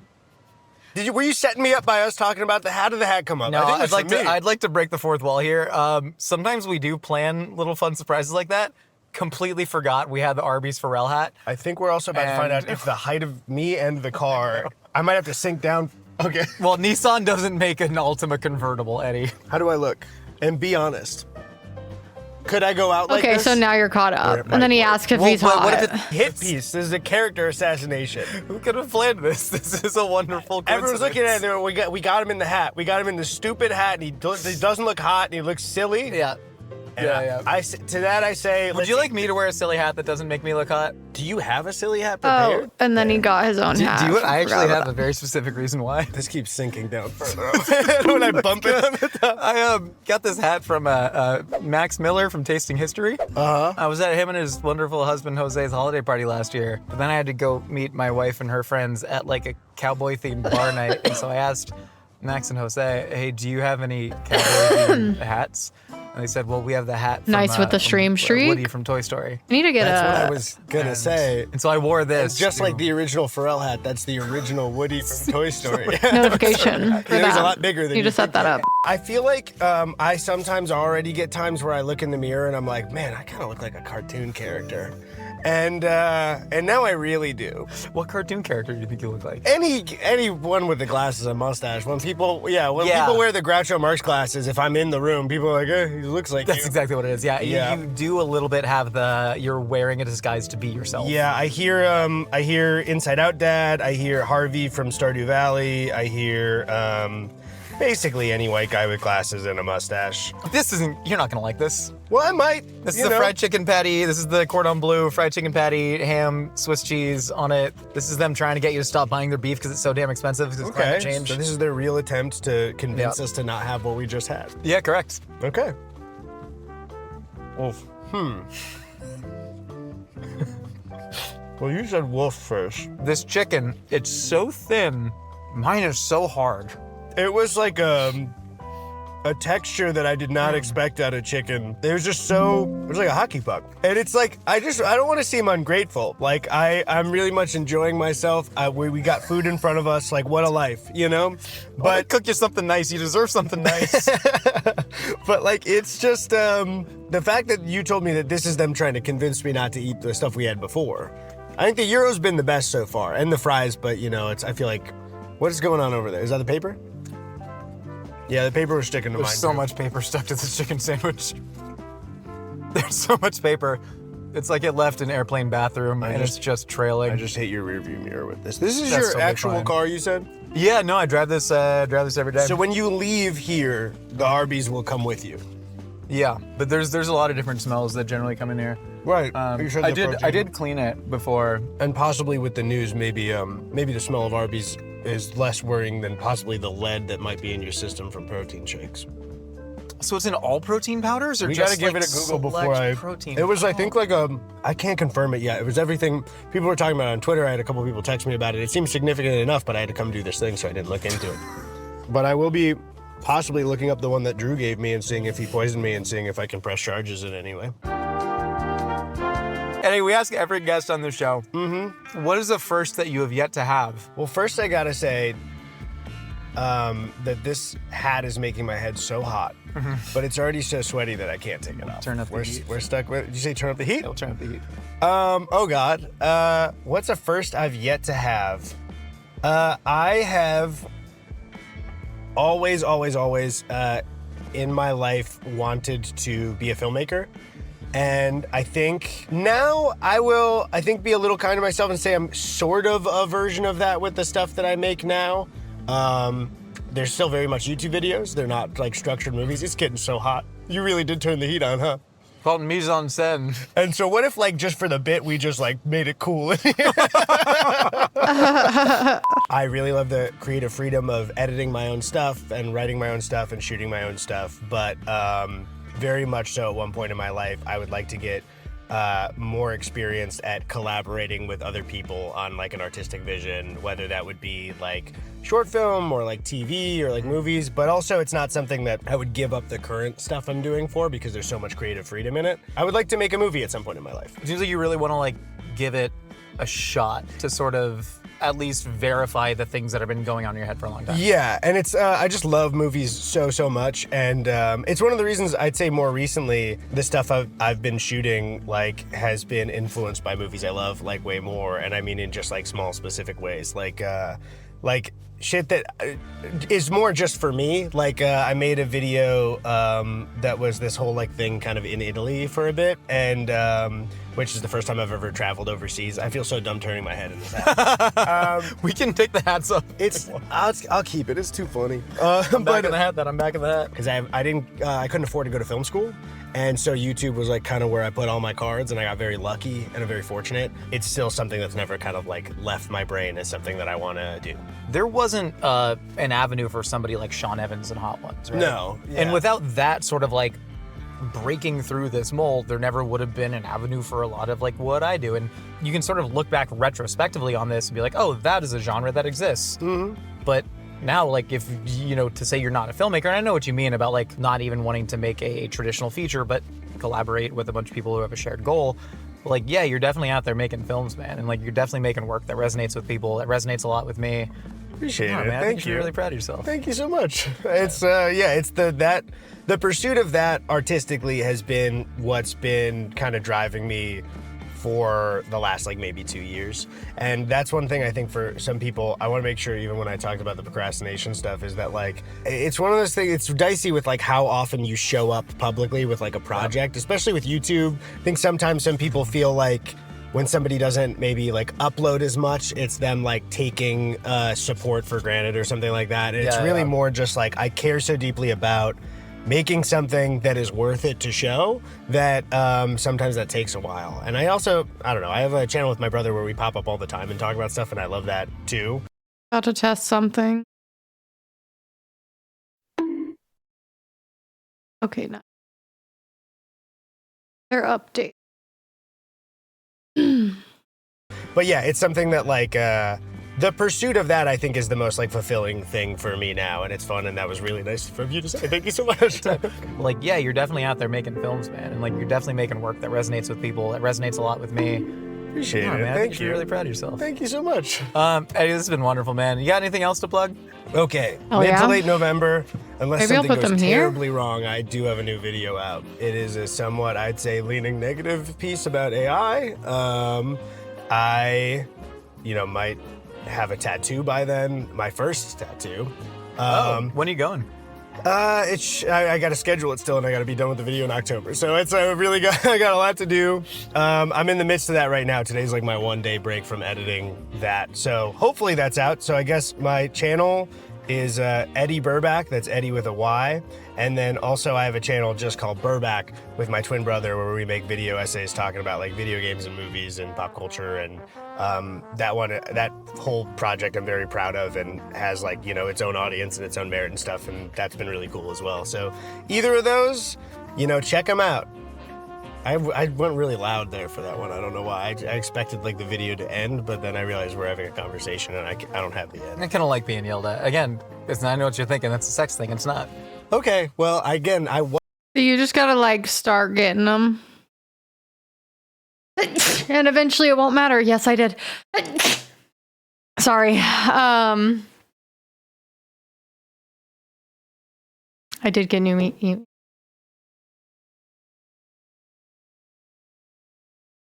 Were you setting me up by us talking about how did the hat come up? No, I think it I'd was like for to. me. I'd like to break the fourth wall here. Sometimes we do plan little fun surprises like that. Completely forgot we had the Arby's Pharrell hat. I think we're also about to find out And- if the height of me and the car. I might have to sink down. Okay. Well, Nissan doesn't make an Altima convertible, Eddie. How do I look? And be honest. Could I go out like Okay, this? so now you're caught Or up. it And then he might work. asks if Well, he's but hot. what if Hit piece. This is a character assassination. Who could have planned this? This is a wonderful coincidence. Everyone's looking at it. And we got him in the hat. We got him in the stupid hat, and he doesn't look hot, and he looks silly. Yeah. And Yeah. to that I say, Would you like me to wear a silly hat that doesn't make me look hot? Do you have a silly hat Oh, prepared? and then he got his own hat. I actually Forgot have about a very specific reason why. This keeps sinking down further when I bump it. I got this hat from Max Miller from Tasting History. I was at him and his wonderful husband Jose's holiday party last year, but then I had to go meet my wife and her friends at like a cowboy themed bar night, and so I asked Max and Jose, "Hey, do you have any cowboy themed hats?" And they said, "Well, we have the hat from, Nice with the from, stream streak. Woody from Toy Story." I need to get That's what I a. was gonna say. And so I wore this. It's just to- like the original Pharrell hat. That's the original Woody from Toy Story. Notification for Yeah, he's that. a lot bigger than you you just set think. that up. I feel like I sometimes already get times where I look in the mirror and I'm like, man, I kind of look like a cartoon character, and now I really do. What cartoon character do you think you look like? Anyone with the glasses and mustache. When people Yeah. people wear the Groucho Marx glasses, if I'm in the room, people are like, he looks like That's you. exactly what it is. Yeah, Yeah. You do a little bit have you're wearing a disguise to be yourself. Yeah, I hear Inside Out Dad. I hear Harvey from Stardew Valley. I hear basically any white guy with glasses and a mustache. You're not gonna like this. Well, I might. This is you the know. fried chicken patty. This is the cordon bleu fried chicken patty, ham, Swiss cheese on it. This is them trying to get you to stop buying their beef because it's so damn expensive because it's Okay, climate change. so this is their real attempt to convince Yeah. us to not have what we just had. Yeah, correct. Okay. Wolf. Well, you said wolf first. This chicken, it's so thin. Mine is so hard. It was like a texture that I did not expect out of chicken. It was just so, it was like a hockey puck. And it's like, I don't want to seem ungrateful. Like, I'm really much enjoying myself. We got food in front of us. Like, what a life, you know? But But, cook you something nice. You deserve something nice. but like, it's just, the fact that you told me that this is them trying to convince me not to eat the stuff we had before. I think the gyro's been the best so far, and the fries. But you know, I feel like, what is going on over there? Is that the paper? Yeah, the paper was sticking to mine. There's so too. much paper stuck to this chicken sandwich. There's so much paper. It's like it left an airplane bathroom and it's just trailing. I just hate your rearview mirror with this. This is That's your totally actual fine. car, you said? Yeah, no, I drive this every day. So when you leave here, the Arby's will come with you. Yeah, but there's a lot of different smells that generally come in here. Right. I did clean it before. And possibly with the news, maybe the smell of Arby's is less worrying than possibly the lead that might be in your system from protein shakes. So it's in all protein powders, or We just gotta give like it a Google before select protein? It was, I think, like I can't confirm it yet. It was everything people were talking about on Twitter. I had a couple people text me about it. It seemed significant enough, but I had to come do this thing, so I didn't look into it. But I will be possibly looking up the one that Drew gave me and seeing if he poisoned me and seeing if I can press charges in any way. Eddie, we ask every guest on the show. Mm-hmm. What is the first that you have yet to have? Well, first I gotta say that this hat is making my head so hot, but it's already so sweaty that I can't take it off. Turn up the heat. We're stuck with. Did you say turn up the heat? It'll turn up the heat. Oh God. What's a first I've yet to have? I have always in my life wanted to be a filmmaker. And I think now I think be a little kind to myself and say I'm sort of a version of that with the stuff that I make now. They're still very much YouTube videos. They're not like structured movies. It's getting so hot. You really did turn the heat on, huh? Called mise en scène. And so what if like just for the bit we just like made it cool? I really love the creative freedom of editing my own stuff and writing my own stuff and shooting my own stuff. But very much so at one point in my life, I would like to get more experienced at collaborating with other people on like an artistic vision, whether that would be like short film or like TV or like movies, but also it's not something that I would give up the current stuff I'm doing for because there's so much creative freedom in it. I would like to make a movie at some point in my life. It seems like you really want to like give it a shot to sort of at least verify the things that have been going on in your head for a long time. Yeah, and it's I just love movies so much, and it's one of the reasons I'd say more recently the stuff I've been shooting like has been influenced by movies I love like way more, and I mean in just like small specific ways, like shit that is more just for me. Like I made a video that was this whole like thing kind of in Italy for a bit, and which is the first time I've ever traveled overseas. I feel so dumb turning my head in this hat. We can take the hats off. I'll keep it. It's too funny. I'm back in the hat. I'm back in the hat. Because I couldn't afford to go to film school, and so YouTube was like kind of where I put all my cards, and I got very lucky and I'm very fortunate. It's still something that's never kind of like left my brain as something that I want to do. There wasn't an avenue for somebody like Sean Evans and Hot Ones, right? No. And Yeah. without that sort of like breaking through this mold, there never would have been an avenue for a lot of like what I do. And you can sort of look back retrospectively on this and be like, oh, that is a genre that exists. Mm-hmm. But now, like, if, you know, to say you're not a filmmaker, and I know what you mean about like not even wanting to make a traditional feature, but collaborate with a bunch of people who have a shared goal. Like, yeah, you're definitely out there making films, man. And like, you're definitely making work that resonates with people. That resonates a lot with me. Appreciate Oh, it. man, I think Thank you should you. be really proud of yourself. Thank you so much. It's it's the pursuit of that artistically has been what's been kind of driving me for the last like maybe 2 years. And that's one thing I think for some people, I want to make sure even when I talked about the procrastination stuff is that like, it's one of those things, it's dicey with like how often you show up publicly with like a project, especially with YouTube. I think sometimes some people feel like when somebody doesn't maybe like upload as much, it's them like taking support for granted or something like that. And it's Yeah, really yeah. more just like, I care so deeply about making something that is worth it to show that sometimes that takes a while. And I don't know, I have a channel with my brother where we pop up all the time and talk about stuff, and I love that too. About to test something. Okay, now. Their update. But yeah, it's something that like, the pursuit of that I think is the most like fulfilling thing for me now, and it's fun, and that was really nice of you to say. Thank you so much. Like, yeah, you're definitely out there making films, man. And like, you're definitely making work that resonates with people, that resonates a lot with me. Appreciate Yeah, it. man, I think Thank you should be you. really proud of yourself. Thank you so much. Eddie, this has been wonderful, man. You got anything else to plug? Okay, Oh, mid to yeah? late November, unless Maybe I'll something put goes them here? terribly wrong, I do have a new video out. It is a somewhat, I'd say, leaning negative piece about AI. I, might have a tattoo by then, my first tattoo. When are you going? I got to schedule it still, and I got to be done with the video in October. So it's really I got a lot to do. I'm in the midst of that right now. Today's like my 1-day break from editing that. So hopefully that's out. So I guess my channel is Eddie Burback. That's Eddie with a Y. And then also I have a channel just called Burback with my twin brother, where we make video essays talking about like video games and movies and pop culture. And that whole project I'm very proud of, and has like, its own audience and its own merit and stuff. And that's been really cool as well. So either of those, check them out. I went really loud there for that one. I don't know why. I expected like the video to end, but then I realized we're having a conversation and I don't have the end. I kind of like being yelled at. Again, I know what you're thinking. That's a sex thing. It's not. Okay, well, again, You just gotta like start getting them. And eventually it won't matter. Yes, I did. Sorry. I did get new meat.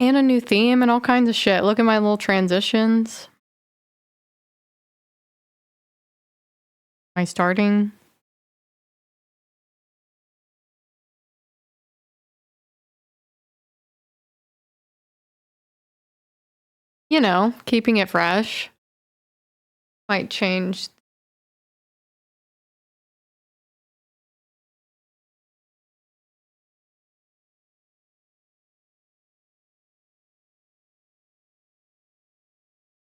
And a new theme and all kinds of shit. Look at my little transitions. My starting. Keeping it fresh. Might change.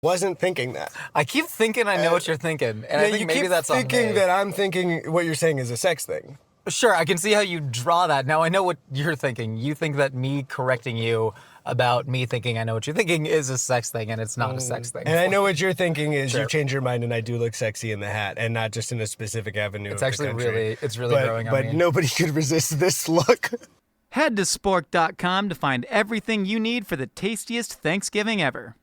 wasn't thinking that. I keep thinking I know what you're thinking, and I think maybe that's on me. Thinking that I'm thinking what you're saying is a sex thing. Sure, I can see how you draw that. Now I know what you're thinking. You think that me correcting you about me thinking I know what you're thinking is a sex thing, and it's not a sex thing. And I know what you're thinking is you change your mind, and I do look sexy in the hat, and not just in a specific avenue. It's of actually the country. it's really growing on me. But nobody could resist this look. Head to spork.com to find everything you need for the tastiest Thanksgiving ever.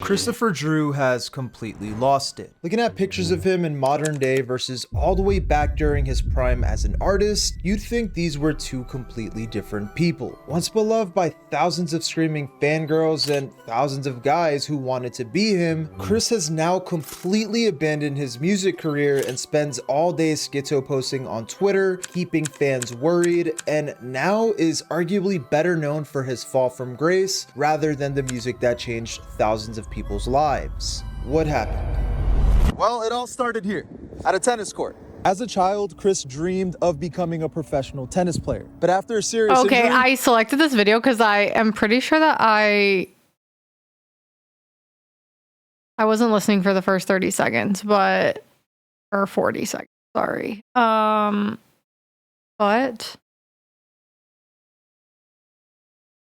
Christopher Drew has completely lost it. Looking at pictures of him in modern day versus all the way back during his prime as an artist, you'd think these were two completely different people. Once beloved by thousands of screaming fangirls and thousands of guys who wanted to be him, Chris has now completely abandoned his music career and spends all day schizo posting on Twitter, keeping fans worried, and now is arguably better known for his fall from grace rather than the music that changed thousands of people's lives. What happened? Well, it all started here, at a tennis court. As a child, Chris dreamed of becoming a professional tennis player. But after a serious injury, injury... I selected this video because I am pretty sure that I wasn't listening for the first 30 seconds, but... Or 40 seconds, sorry. But...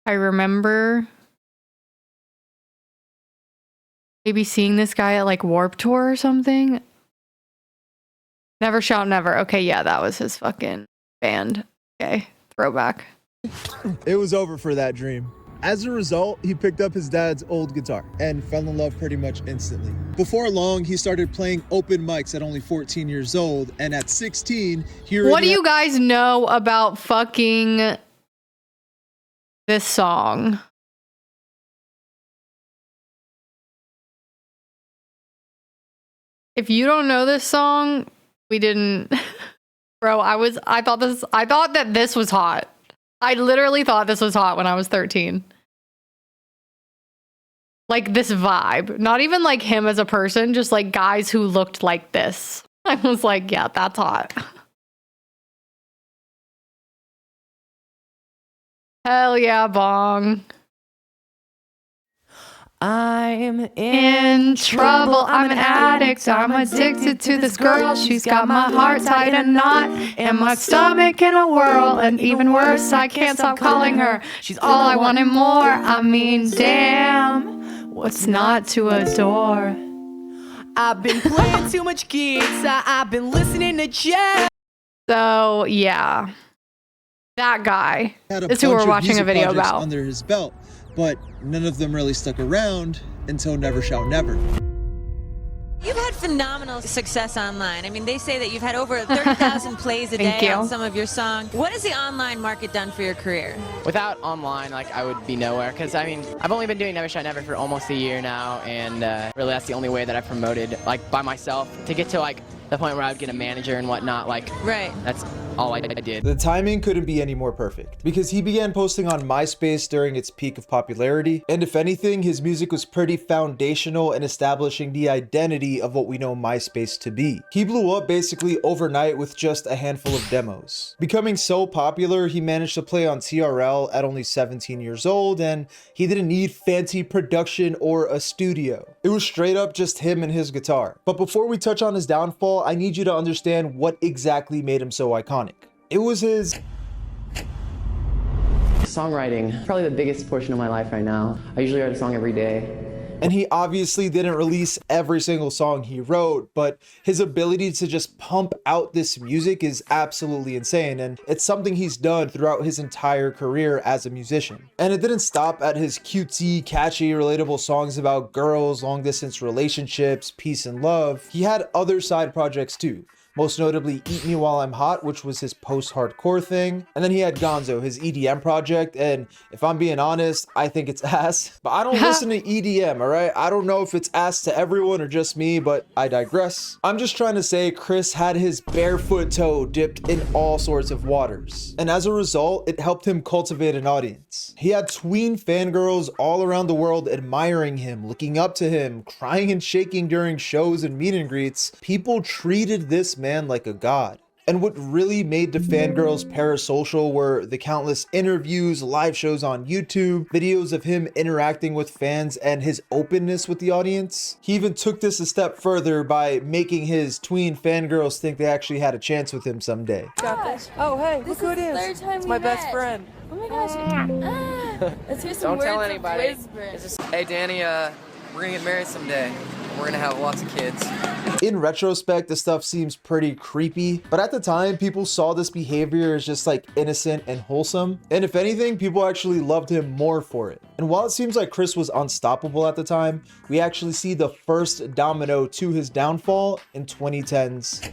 I remember... maybe seeing this guy at like Warp Tour or something. Never Shout Never. Okay, yeah, that was his fucking band. Okay, throwback. It was over for that dream. As a result, he picked up his dad's old guitar and fell in love pretty much instantly. Before long, he started playing open mics at only 14 years old, and at 16, what do you guys know about fucking this song? If you don't know this song, we didn't. Bro, I thought that this was hot. I literally thought this was hot when I was 13. Like this vibe. Not even like him as a person, just like guys who looked like this. I was like, yeah, that's hot. Hell yeah, bong. I'm in trouble, I'm an addict, I'm addicted to this girl. She's got my heart tied in a knot and my stomach in a whirl. And even worse, I can't stop calling her. She's all I want and more. I mean, damn, what's not to adore? I've been playing too much gigs, I've been listening to jazz. So, yeah. That guy is who we're watching a video about. Under his belt. But none of them really stuck around until Never Shout Never. You've had phenomenal success online. I mean, they say that you've had over 30,000 plays a Thank day you. on some of your songs. What has the online market done for your career? Without online, like, I would be nowhere, because I mean, I've only been doing Never Shot Never for almost a year now, and really that's the only way that I've promoted, like, by myself. To get to like the point where I would get a manager and whatnot, like, Right. that's all I did. The timing couldn't be any more perfect, because he began posting on MySpace during its peak of popularity, and if anything, his music was pretty foundational in establishing the identity of what we know MySpace to be. He blew up basically overnight with just a handful of demos. Becoming so popular, he managed to play on TRL at only 17 years old, and he didn't need fancy production or a studio. It was straight up just him and his guitar. But before we touch on his downfall, I need you to understand what exactly made him so iconic. It was his Songwriting, probably the biggest portion of my life right now. I usually write a song every day. and he obviously didn't release every single song he wrote, but his ability to just pump out this music is absolutely insane, and it's something he's done throughout his entire career as a musician. And it didn't stop at his cutesy, catchy, relatable songs about girls, long distance relationships, peace and love. He had other side projects too. Most notably Eat Me While I'm Hot, which was his post-hardcore thing. And then he had Gonzo, his EDM project, and if I'm being honest, I think it's ass. But I don't listen to EDM, alright? I don't know if it's ass to everyone or just me, but I digress. I'm just trying to say Chris had his barefoot toe dipped in all sorts of waters. And as a result, it helped him cultivate an audience. He had tween fangirls all around the world admiring him, looking up to him, crying and shaking during shows and meet and greets. People treated this man like a god. And what really made the fangirls parasocial were the countless interviews, live shows on YouTube, videos of him interacting with fans, and his openness with the audience. He even took this a step further by making his tween fangirls think they actually had a chance with him someday. Got this. Oh, hey, This look who it is the is. third time It's we my best met. friend. Oh my gosh. Let's hear some Don't words tell of anybody. wisdom. It's just, hey Danny, we're gonna get married someday. We're gonna have lots of kids. In retrospect, this stuff seems pretty creepy, but at the time, people saw this behavior as just like innocent and wholesome. And if anything, people actually loved him more for it. And while it seems like Chris was unstoppable at the time, we actually see the first domino to his downfall in 2010s.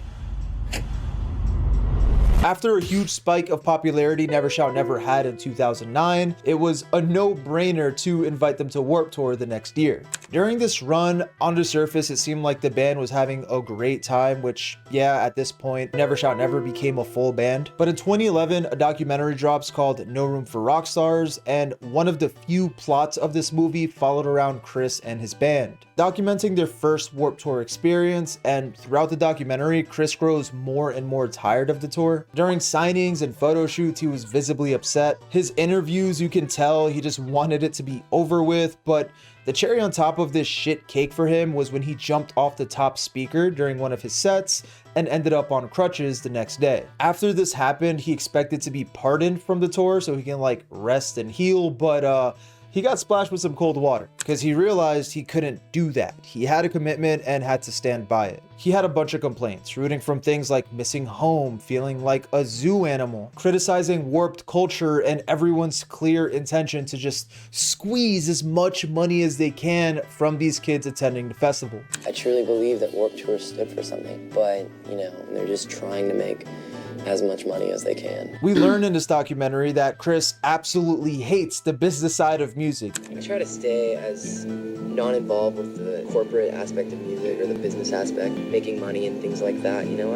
After a huge spike of popularity Never Shout Never had in 2009, it was a no-brainer to invite them to Warped Tour the next year. During this run, on the surface, it seemed like the band was having a great time, which, yeah, at this point, Never Shout Never became a full band. But in 2011, a documentary drops called No Room for Rock Stars, and one of the few plots of this movie followed around Chris and his band, documenting their first Warped Tour experience. And throughout the documentary, Chris grows more and more tired of the tour. During signings and photo shoots, he was visibly upset. His interviews, you can tell he just wanted it to be over with, but the cherry on top of this shit cake for him was when he jumped off the top speaker during one of his sets and ended up on crutches the next day. After this happened, he expected to be pardoned from the tour so he can like rest and heal, but he got splashed with some cold water because he realized he couldn't do that. He had a commitment and had to stand by it. He had a bunch of complaints, rooting from things like missing home, feeling like a zoo animal, criticizing warped culture and everyone's clear intention to just squeeze as much money as they can from these kids attending the festival. I truly believe that Warped Tour stood for something, but, you know, they're just trying to make as much money as they can. We learn in this documentary that Chris absolutely hates the business side of music. I try to stay as non-involved with the corporate aspect of music or the business aspect, making money and things like that. You know,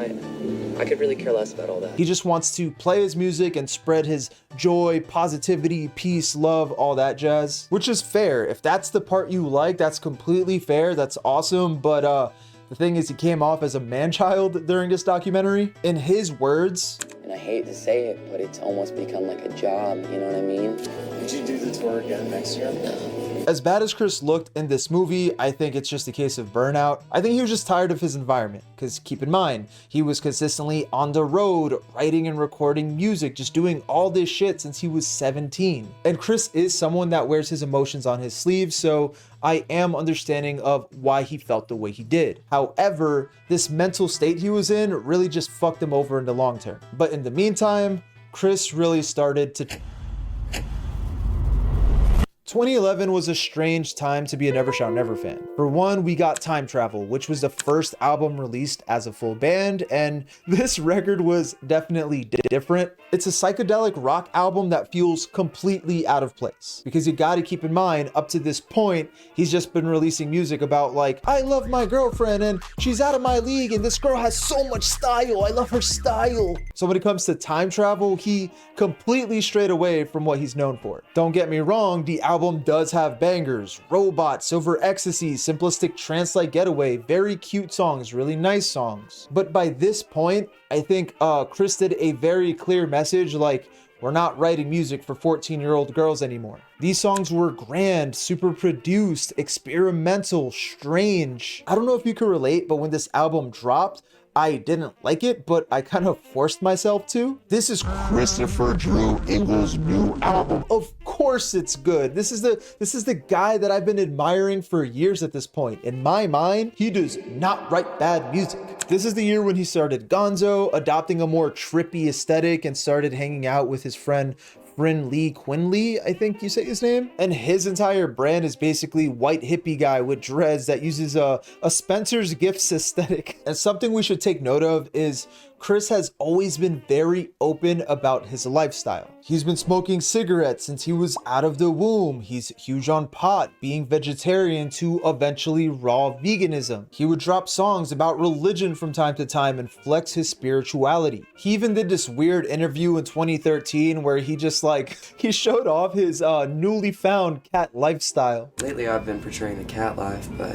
I could really care less about all that. He just wants to play his music and spread his joy, positivity, peace, love, all that jazz, which is fair. If that's the part you like, that's completely fair. That's awesome. But the thing is, he came off as a man-child during this documentary. In his words, and I hate to say it, but it's almost become like a job, you know what I mean? Would you do the tour again next year? as bad as Chris looked in this movie, I think it's just a case of burnout. I think he was just tired of his environment, because keep in mind, he was consistently on the road, writing and recording music, just doing all this shit since he was 17. And Chris is someone that wears his emotions on his sleeve, so I am understanding of why he felt the way he did. However, this mental state he was in really just fucked him over in the long term. But in the meantime, Chris really started to 2011 was a strange time to be a Never Shout Never fan. For one, we got Time Travel, which was the first album released as a full band, and this record was definitely different. It's a psychedelic rock album that feels completely out of place. Because you gotta keep in mind, up to this point, he's just been releasing music about like, I love my girlfriend and she's out of my league and this girl has so much style, I love her style. So when it comes to Time Travel, he completely strayed away from what he's known for. Don't get me wrong, the album does have bangers, Robot, Silver Ecstasy, Simplistic Trance-like Getaway, very cute songs, really nice songs. But by this point, I think Chris did a very clear message like, we're not writing music for 14-year-old girls anymore. These songs were grand, super produced, experimental, strange. I don't know if you can relate, but when this album dropped, I didn't like it, but I kind of forced myself to. This is Christopher Drew Ingles' new album. Of course it's good. This is the guy that I've been admiring for years at this point. In my mind, he does not write bad music. This is the year when he started Gonzo, adopting a more trippy aesthetic and started hanging out with his friend Lee Quinley, I think you say his name. And his entire brand is basically white hippie guy with dreads that uses a Spencer's Gifts aesthetic. And something we should take note of is Chris has always been very open about his lifestyle. He's been smoking cigarettes since he was out of the womb. He's huge on pot, being vegetarian to eventually raw veganism. He would drop songs about religion from time to time and flex his spirituality. He even did this weird interview in 2013 where he just he showed off his newly found cat lifestyle. Lately I've been portraying the cat life, but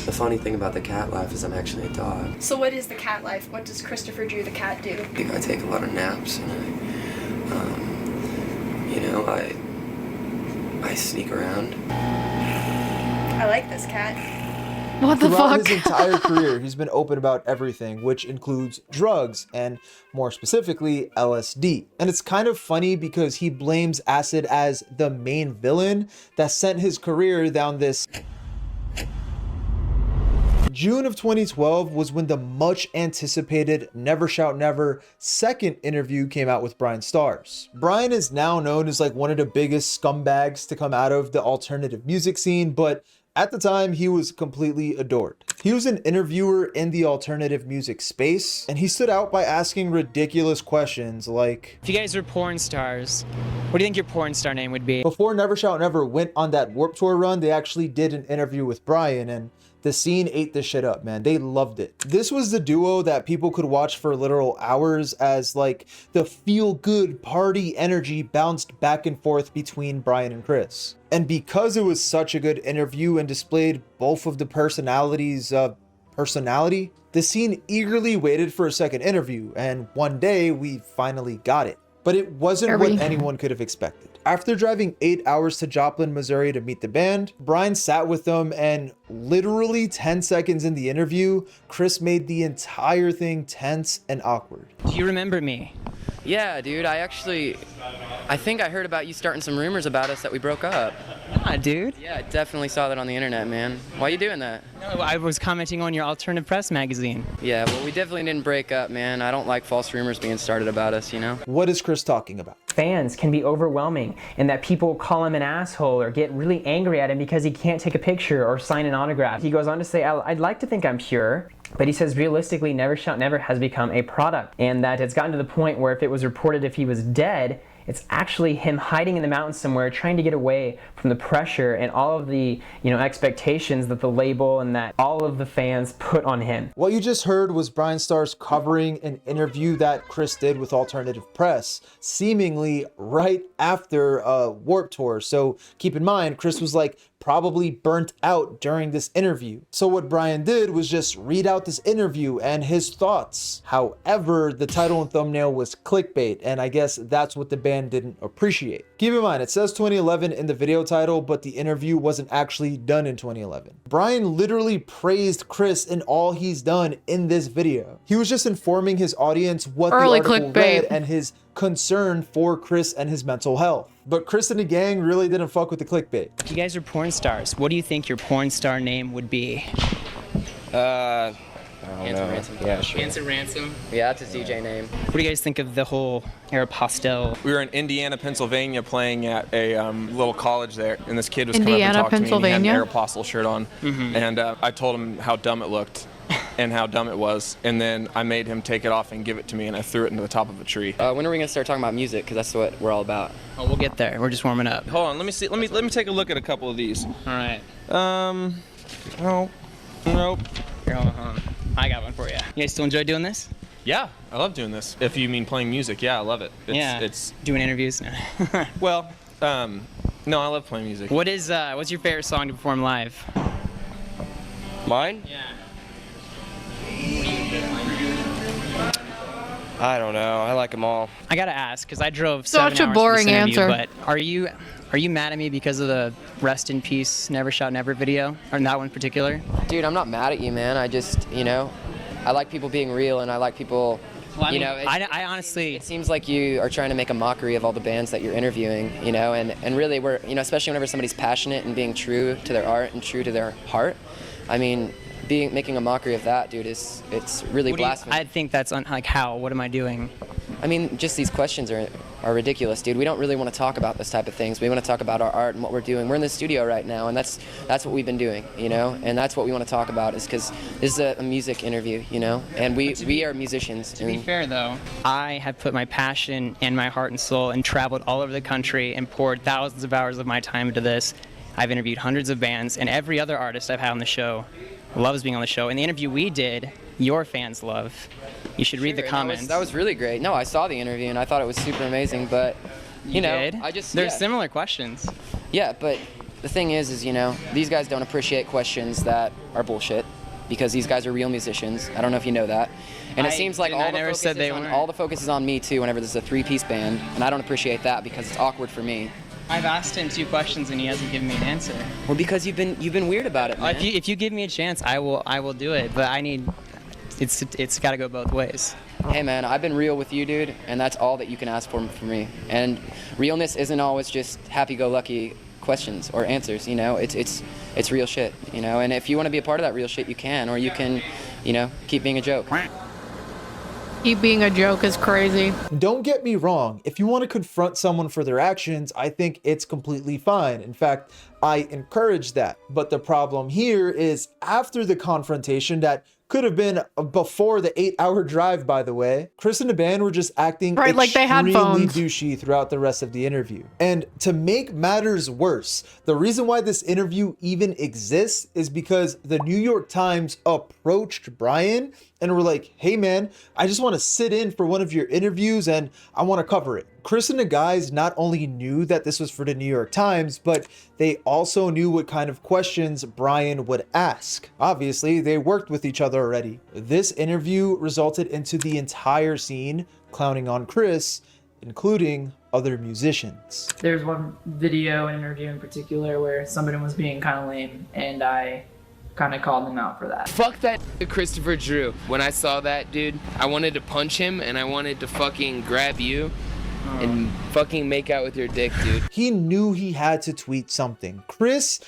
the funny thing about the cat life is I'm actually a dog. So what is the cat life? What does Christopher Drew the cat do? I take a lot of naps and I sneak around. I like this cat. What the Throughout fuck? his entire career, he's been open about everything, which includes drugs and more specifically LSD. And it's kind of funny because he blames acid as the main villain that sent his career down this. June of 2012 was when the much anticipated Never Shout Never second interview came out with Brian Stars. Brian is now known as like one of the biggest scumbags to come out of the alternative music scene, but at the time, he was completely adored. He was an interviewer in the alternative music space, and he stood out by asking ridiculous questions like, if you guys were porn stars, what do you think your porn star name would be? Before Never Shout Never went on that Warped Tour run, they actually did an interview with Brian, and the scene ate this shit up, man. They loved it. This was the duo that people could watch for literal hours as like the feel-good party energy bounced back and forth between Brian and Chris. And because it was such a good interview and displayed both of the personalities' personality, the scene eagerly waited for a second interview, and one day we finally got it. But it wasn't what anyone could have expected. After driving 8 hours to Joplin, Missouri to meet the band, Brian sat with them, and literally 10 seconds in the interview, Chris made the entire thing tense and awkward. Do you remember me? Yeah, dude, I think I heard about you starting some rumors about us that we broke up. Yeah, dude. Yeah, I definitely saw that on the internet, man. Why are you doing that? No, I was commenting on your Alternative Press magazine. Yeah, well, we definitely didn't break up, man. I don't like false rumors being started about us, you know? What is Chris talking about? Fans can be overwhelming, and that people call him an asshole or get really angry at him because he can't take a picture or sign an autograph. He goes on to say, I'd like to think I'm pure, but he says realistically Never Shout Never has become a product, and that it's gotten to the point where if it was reported if he was dead, it's actually him hiding in the mountains somewhere trying to get away from the pressure and all of the expectations that the label and that all of the fans put on him. What you just heard was Brian Stars covering an interview that Chris did with Alternative Press, seemingly right after Warped Tour. So keep in mind, Chris was like probably burnt out during this interview. So what Brian did was just read out this interview and his thoughts. However, the title and thumbnail was clickbait, and I guess that's what the band didn't appreciate. Keep in mind, it says 2011 in the video title, but the interview wasn't actually done in 2011. Brian literally praised Chris in all he's done in this video. He was just informing his audience what Early the article clickbait. read and his concern for Chris and his mental health. But Chris and the gang really didn't fuck with the clickbait. If you guys are porn stars, what do you think your porn star name would be? Handsome Ransom. Yeah, sure. Handsome Ransom. Yeah, that's his DJ name. What do you guys think of the whole Aeropostale? We were in Indiana, Pennsylvania, playing at a little college there, and this kid was coming up and Indiana, talking to me, and he had Pennsylvania? an Aeropostale shirt on, and I told him how dumb it looked and how dumb it was, and then I made him take it off and give it to me, and I threw it into the top of a tree. When are we gonna start talking about music? Because that's what we're all about. Oh, we'll get there. We're just warming up. Hold on, let me see. Let me take a look at a couple of these. All right. No, nope. Here, hold on. I got one for you. You guys still enjoy doing this? Yeah, I love doing this. If you mean playing music, yeah, I love it. It's doing interviews. well, no, I love playing music. What's your favorite song to perform live? Mine? Yeah. I don't know. I like them all. I gotta ask because I drove Such 7 a hours boring for this interview, answer. But are you mad at me because of the Rest in Peace Never Shout Never video, or that one in particular? Dude, I'm not mad at you, man. I just, I like people being real, and I like people. Well, I mean, I honestly. It seems like you are trying to make a mockery of all the bands that you're interviewing, and really we're, especially whenever somebody's passionate and being true to their art and true to their heart. I mean, making a mockery of that, dude, it's really blasphemous. I think that's how. What am I doing? I mean, just these questions are ridiculous, dude. We don't really want to talk about this type of things. We want to talk about our art and what we're doing. We're in the studio right now, and that's what we've been doing, and that's what we want to talk about. Is because this is a music interview, and we are musicians. To be fair, though, I have put my passion and my heart and soul and traveled all over the country and poured thousands of hours of my time into this. I've interviewed hundreds of bands, and every other artist I've had on the show loves being on the show. And the interview we did, your fans love. You should read the comments. That was really great. No, I saw the interview and I thought it was super amazing, but you know, did? There's similar questions. Yeah, but the thing is these guys don't appreciate questions that are bullshit because these guys are real musicians. I don't know if you know that. And it seems like all the focus is on me too whenever this is a 3-piece band, and I don't appreciate that because it's awkward for me. I've asked him 2 questions and he hasn't given me an answer. Well, because you've been weird about it, man. If you give me a chance, I will do it. But it's got to go both ways. Hey man, I've been real with you, dude, and that's all that you can ask for from me. And realness isn't always just happy-go-lucky questions or answers. It's real shit. And if you want to be a part of that real shit, you can, or you can, keep being a joke. Keep being a joke is crazy. Don't get me wrong, if you want to confront someone for their actions, I think it's completely fine. In fact, I encourage that. But the problem here is after the confrontation that could have been before the 8-hour drive, by the way, Chris and the band were just acting like they had extremely phones. douchey throughout the rest of the interview. And to make matters worse, the reason why this interview even exists is because the New York Times approached Brian and were like, hey man, I just want to sit in for one of your interviews and I want to cover it. Chris and the guys not only knew that this was for the New York Times, but they also knew what kind of questions Brian would ask. Obviously, they worked with each other already. This interview resulted into the entire scene clowning on Chris, including other musicians. There's one video interview in particular where somebody was being kind of lame, and I kind of called him out for that. Fuck that Christopher Drew. When I saw that dude, I wanted to punch him and I wanted to fucking grab you and fucking make out with your dick, dude. He knew he had to tweet something. Chris,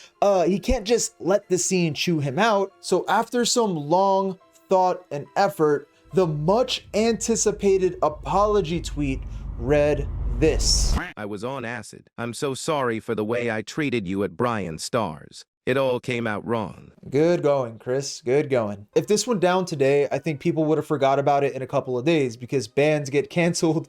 he can't just let the scene chew him out. So after some long thought and effort, the much anticipated apology tweet read this. I was on acid. I'm so sorry for the way I treated you at Brian Stars. It all came out wrong. Good going, Chris. Good going. If this went down today, I think people would have forgot about it in a couple of days because bands get canceled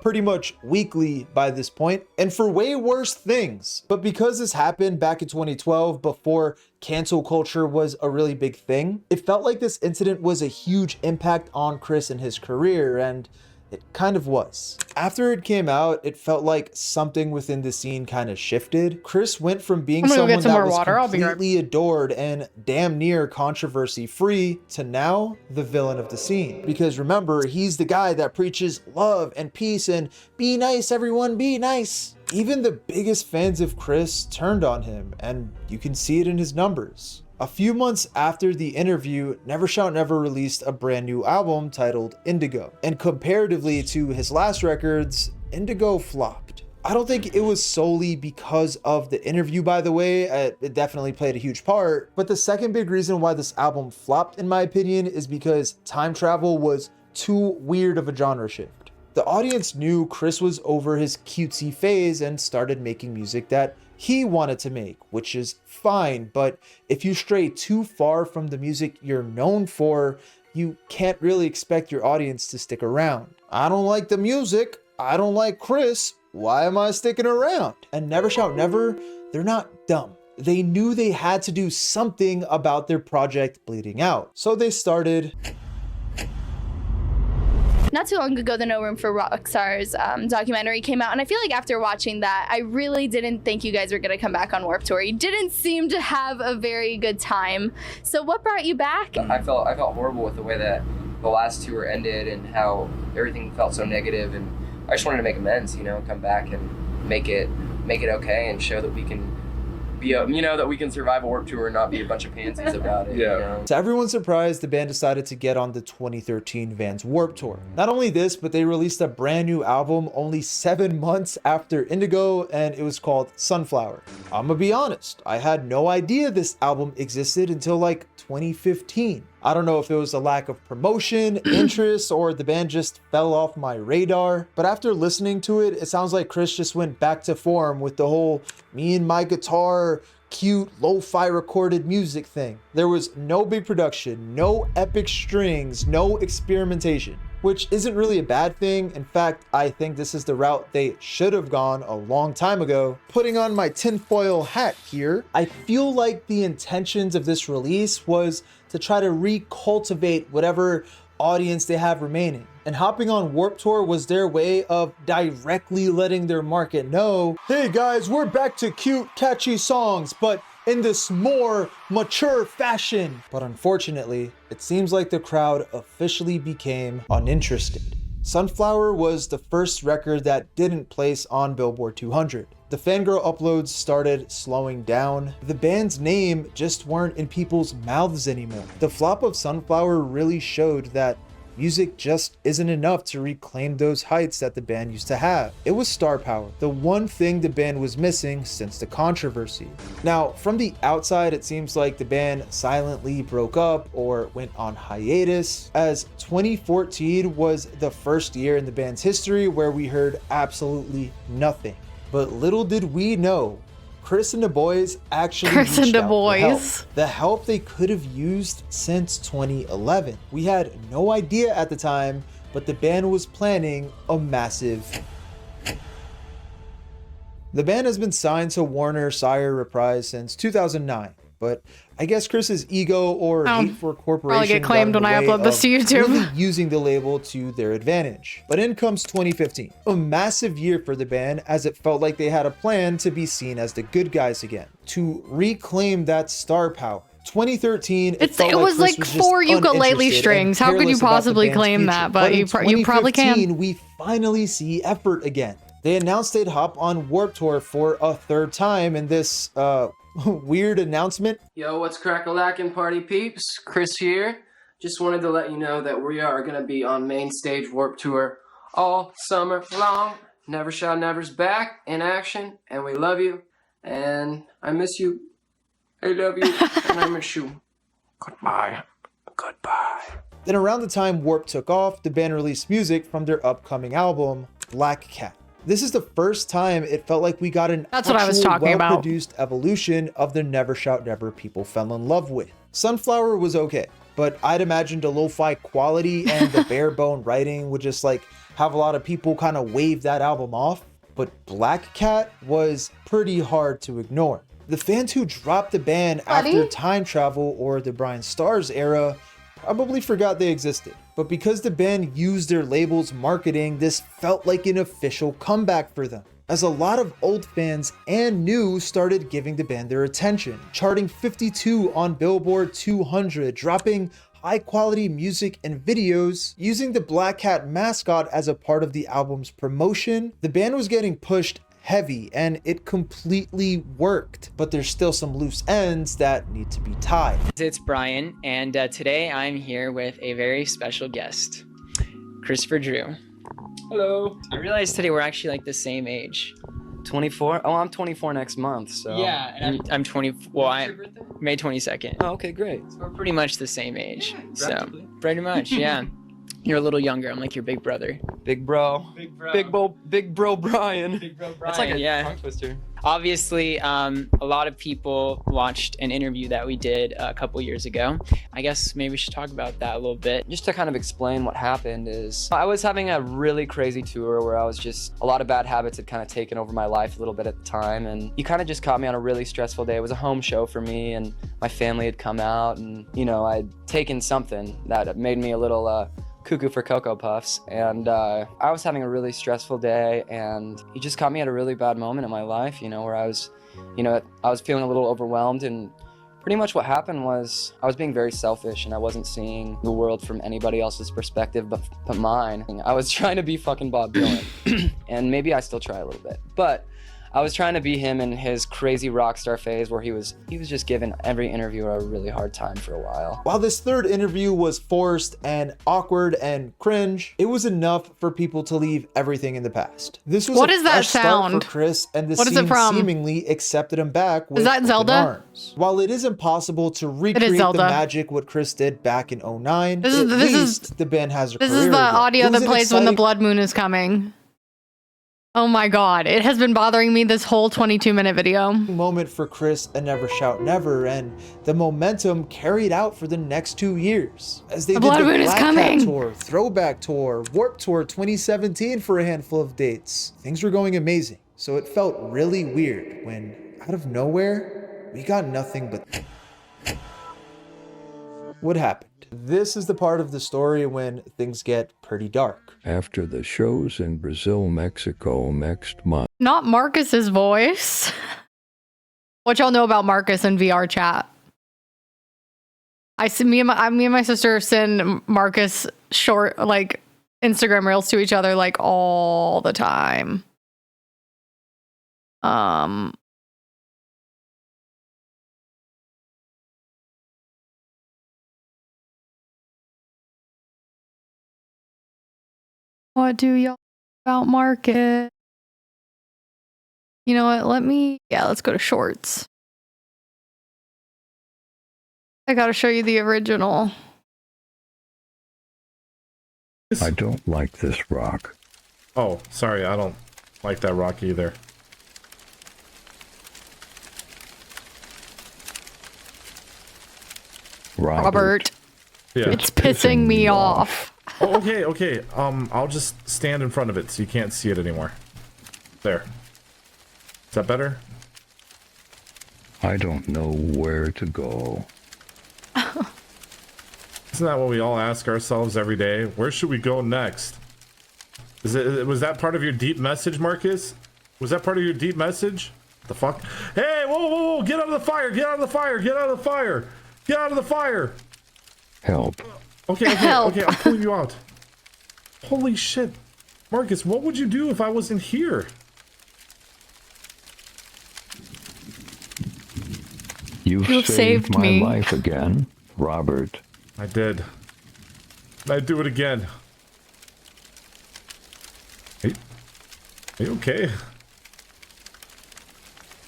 pretty much weekly by this point, and for way worse things. But because this happened back in 2012, before cancel culture was a really big thing, it felt like this incident was a huge impact on Chris and his career, and it kind of was. After it came out, it felt like something within the scene kind of shifted. Chris went from being someone that was completely adored and damn near controversy free to now the villain of the scene. Because remember, he's the guy that preaches love and peace and be nice, everyone, be nice. Even the biggest fans of Chris turned on him, and you can see it in his numbers. A few months after the interview, Never Shout Never released a brand new album titled Indigo. And comparatively to his last records, Indigo flopped. I don't think it was solely because of the interview, by the way. It definitely played a huge part. But the second big reason why this album flopped, in my opinion, is because time travel was too weird of a genre shift. The audience knew Chris was over his cutesy phase and started making music that he wanted to make, which is fine. But if you stray too far from the music you're known for, you can't really expect your audience to stick around. I don't like the music. I don't like Chris. Why am I sticking around? And Never Shout Never, they're not dumb. They knew they had to do something about their project bleeding out. So they started. Not too long ago, the No Room for Rockstars documentary came out, and I feel like after watching that, I really didn't think you guys were gonna come back on Warped Tour. You didn't seem to have a very good time. So what brought you back? I felt horrible with the way that the last tour ended and how everything felt so negative, and I just wanted to make amends, you know, come back and make it okay and show that we can be, you know, that we can survive a Warped Tour and not be a bunch of pansies about it. Yeah. You know? To everyone's surprise, the band decided to get on the 2013 Vans Warped Tour. Not only this, but they released a brand new album only 7 months after Indigo, and it was called Sunflower. I'm gonna be honest, I had no idea this album existed until like 2015. I don't know if it was a lack of promotion, interest, or the band just fell off my radar. But after listening to it, it sounds like Chris just went back to form with the whole me and my guitar, cute, lo-fi recorded music thing. There was no big production, no epic strings, no experimentation, which isn't really a bad thing. In fact, I think this is the route they should have gone a long time ago. Putting on my tinfoil hat here, I feel like the intentions of this release was to try to recultivate whatever audience they have remaining. And hopping on Warped Tour was their way of directly letting their market know, hey guys, we're back to cute, catchy songs, but in this more mature fashion. But unfortunately, it seems like the crowd officially became uninterested. Sunflower was the first record that didn't place on Billboard 200. The fangirl uploads started slowing down. The band's name just weren't in people's mouths anymore. The flop of Sunflower really showed that music just isn't enough to reclaim those heights that the band used to have. It was star power, the one thing the band was missing since the controversy. Now, from the outside, it seems like the band silently broke up or went on hiatus, as 2014 was the first year in the band's history where we heard absolutely nothing. But little did we know, Chris and the boys actually reached out for help. The help they could have used since 2011. We had no idea at the time, but the band was planning a massive. The band has been signed to Warner Sire Reprise since 2009, but I guess Chris's ego or hate for corporation I'll get claimed when I upload this to YouTube. Really using the label to their advantage. But in comes 2015, a massive year for the band, as it felt like they had a plan to be seen as the good guys again, to reclaim that star power. 2013, it was like 4 ukulele strings. How could you possibly claim that? But you probably can. We finally see effort again. They announced they'd hop on Warped Tour for a 3rd time in this weird announcement. Yo, what's crack-a-lackin' party peeps? Chris here. Just wanted to let you know that we are going to be on main stage Warped Tour all summer long. Never Shout Never's back in action, and we love you, and I miss you. I love you, and I miss you. Goodbye. Goodbye. Then around the time Warped took off, the band released music from their upcoming album, Black Cat. This is the first time it felt like we got an well-produced evolution of the Never Shout Never people fell in love with. Sunflower was okay, but I'd imagined a lo-fi quality and the bare bone writing would just like have a lot of people kind of wave that album off. But Black Cat was pretty hard to ignore. The fans who dropped the band after Time Travel or the Brian Stars era probably forgot they existed. But because the band used their label's marketing, this felt like an official comeback for them, as a lot of old fans and new started giving the band their attention, charting 52 on Billboard 200, dropping high quality music and videos, using the Black Cat mascot as a part of the album's promotion. The band was getting pushed heavy and it completely worked, but there's still some loose ends that need to be tied. It's Brian, and today I'm here with a very special guest, Christopher Drew. Hello. I realized today we're actually like the same age. 24? Oh, I'm 24 next month, so. Yeah, and I'm 20. Well, I'm May 22nd. Oh, okay, great. So we're pretty much the same age. So pretty much, yeah. You're a little younger. I'm like your big brother. Big bro. Big bro Brian. That's like a tongue twister. Obviously, a lot of people watched an interview that we did a couple years ago. I guess maybe we should talk about that a little bit. Just to kind of explain what happened is I was having a really crazy tour where I was just, a lot of bad habits had kind of taken over my life a little bit at the time, and you kind of just caught me on a really stressful day. It was a home show for me, and my family had come out, and you know, I'd taken something that made me a little cuckoo for Cocoa Puffs, and I was having a really stressful day, and he just caught me at a really bad moment in my life, you know, where I was feeling a little overwhelmed, and pretty much what happened was I was being very selfish, and I wasn't seeing the world from anybody else's perspective but mine. I was trying to be fucking Bob Dylan, and maybe I still try a little bit, but I was trying to be him in his crazy rock star phase where he was just giving every interviewer a really hard time for a while. While this third interview was forced and awkward and cringe, it was enough for people to leave everything in the past. This was What a is that fresh start sound? for Chris, and the What is it scene from? seemingly accepted him back with Is that open Zelda? arms. While it is impossible to recreate the Zelda. magic what Chris did back in 09, This is- at this least is- the band has a This career is the again. audio It was that an plays when the exciting- blood moon is coming. Oh my god, it has been bothering me this whole 22-minute video. Moment for Chris and Never Shout Never, and the momentum carried out for the next 2 years as they The did Blood the Moon is Black Cat coming. Tour, Throwback Tour, Warp Tour 2017 for a handful of dates. Things were going amazing, so it felt really weird when, out of nowhere, we got nothing but what happened. This is the part of the story when things get pretty dark. After the shows in Brazil, Mexico next month. Not Marcus's voice. What y'all know about Marcus in VR chat? I see me and my sister send Marcus short like Instagram reels to each other like all the time. What do y'all about Marcus? You know what? Let's go to shorts. I gotta show you the original. I don't like this rock. Oh, sorry, I don't like that rock either. Robert. Yeah. It's pissing me off. Oh, okay. I'll just stand in front of it so you can't see it anymore. There. Is that better? I don't know where to go. Isn't that what we all ask ourselves every day? Where should we go next? Was that part of your deep message, Marcus? Was that part of your deep message? The fuck? Hey, whoa, get out of the fire, get out of the fire, get out of the fire, get out of the fire. Help. Okay, Help. I'm pulling you out. Holy shit. Marcus, what would you do if I wasn't here? You've saved my me. life again, Robert. I did. I'd do it again. Hey, are you okay?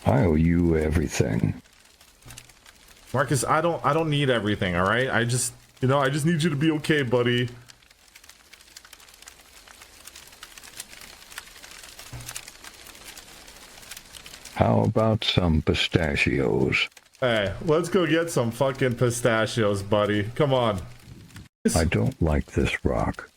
I owe you everything. Marcus, I don't need everything, all right? I just need you to be okay, buddy. How about some pistachios? Hey, let's go get some fucking pistachios, buddy. Come on. I don't like this rock.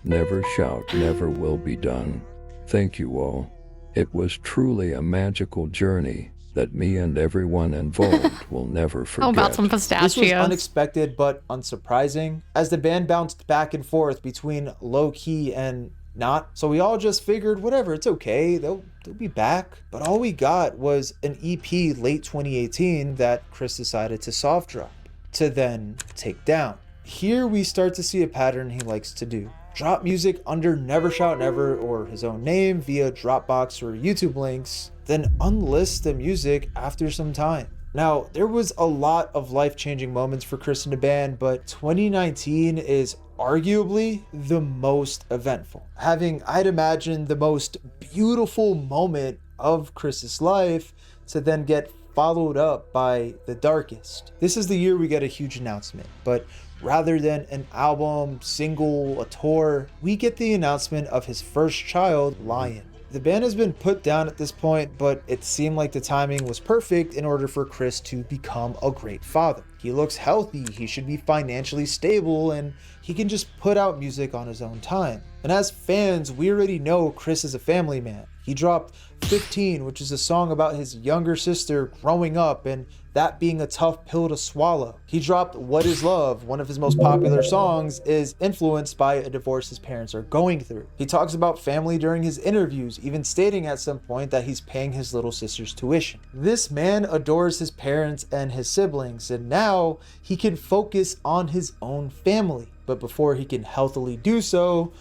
Never shout, never will be done. Thank you all. It was truly a magical journey that me and everyone involved will never forget. How about some This was pistachios? unexpected but unsurprising, as the band bounced back and forth between low-key and not. So we all just figured, whatever, it's okay, they'll be back. But all we got was an EP late 2018 that Chris decided to soft drop, to then take down. Here we start to see a pattern he likes to do. Drop music under Never Shout Never or his own name via Dropbox or YouTube links, then unlist the music after some time. Now, there was a lot of life-changing moments for Chris and the band, but 2019 is arguably the most eventful, having, I'd imagine, the most beautiful moment of Chris's life to then get followed up by the darkest. This is the year we get a huge announcement, but rather than an album, single, a tour, we get the announcement of his first child, Lion. The band has been put down at this point, but it seemed like the timing was perfect in order for Chris to become a great father. He looks healthy, he should be financially stable, and he can just put out music on his own time. And as fans, we already know Chris is a family man. He dropped 15, which is a song about his younger sister growing up and that being a tough pill to swallow. He dropped What Is Love, one of his most popular songs, is influenced by a divorce his parents are going through. He talks about family during his interviews, even stating at some point that he's paying his little sister's tuition. This man adores his parents and his siblings, and now he can focus on his own family. But before he can healthily do so,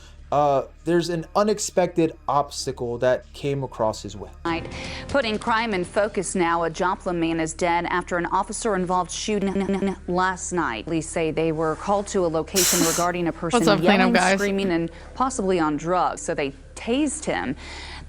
there's an unexpected obstacle that came across his way. Putting crime in focus now, a Joplin man is dead after an officer-involved shooting last night. Police say they were called to a location regarding a person yelling, screaming, and possibly on drugs, so they tased him.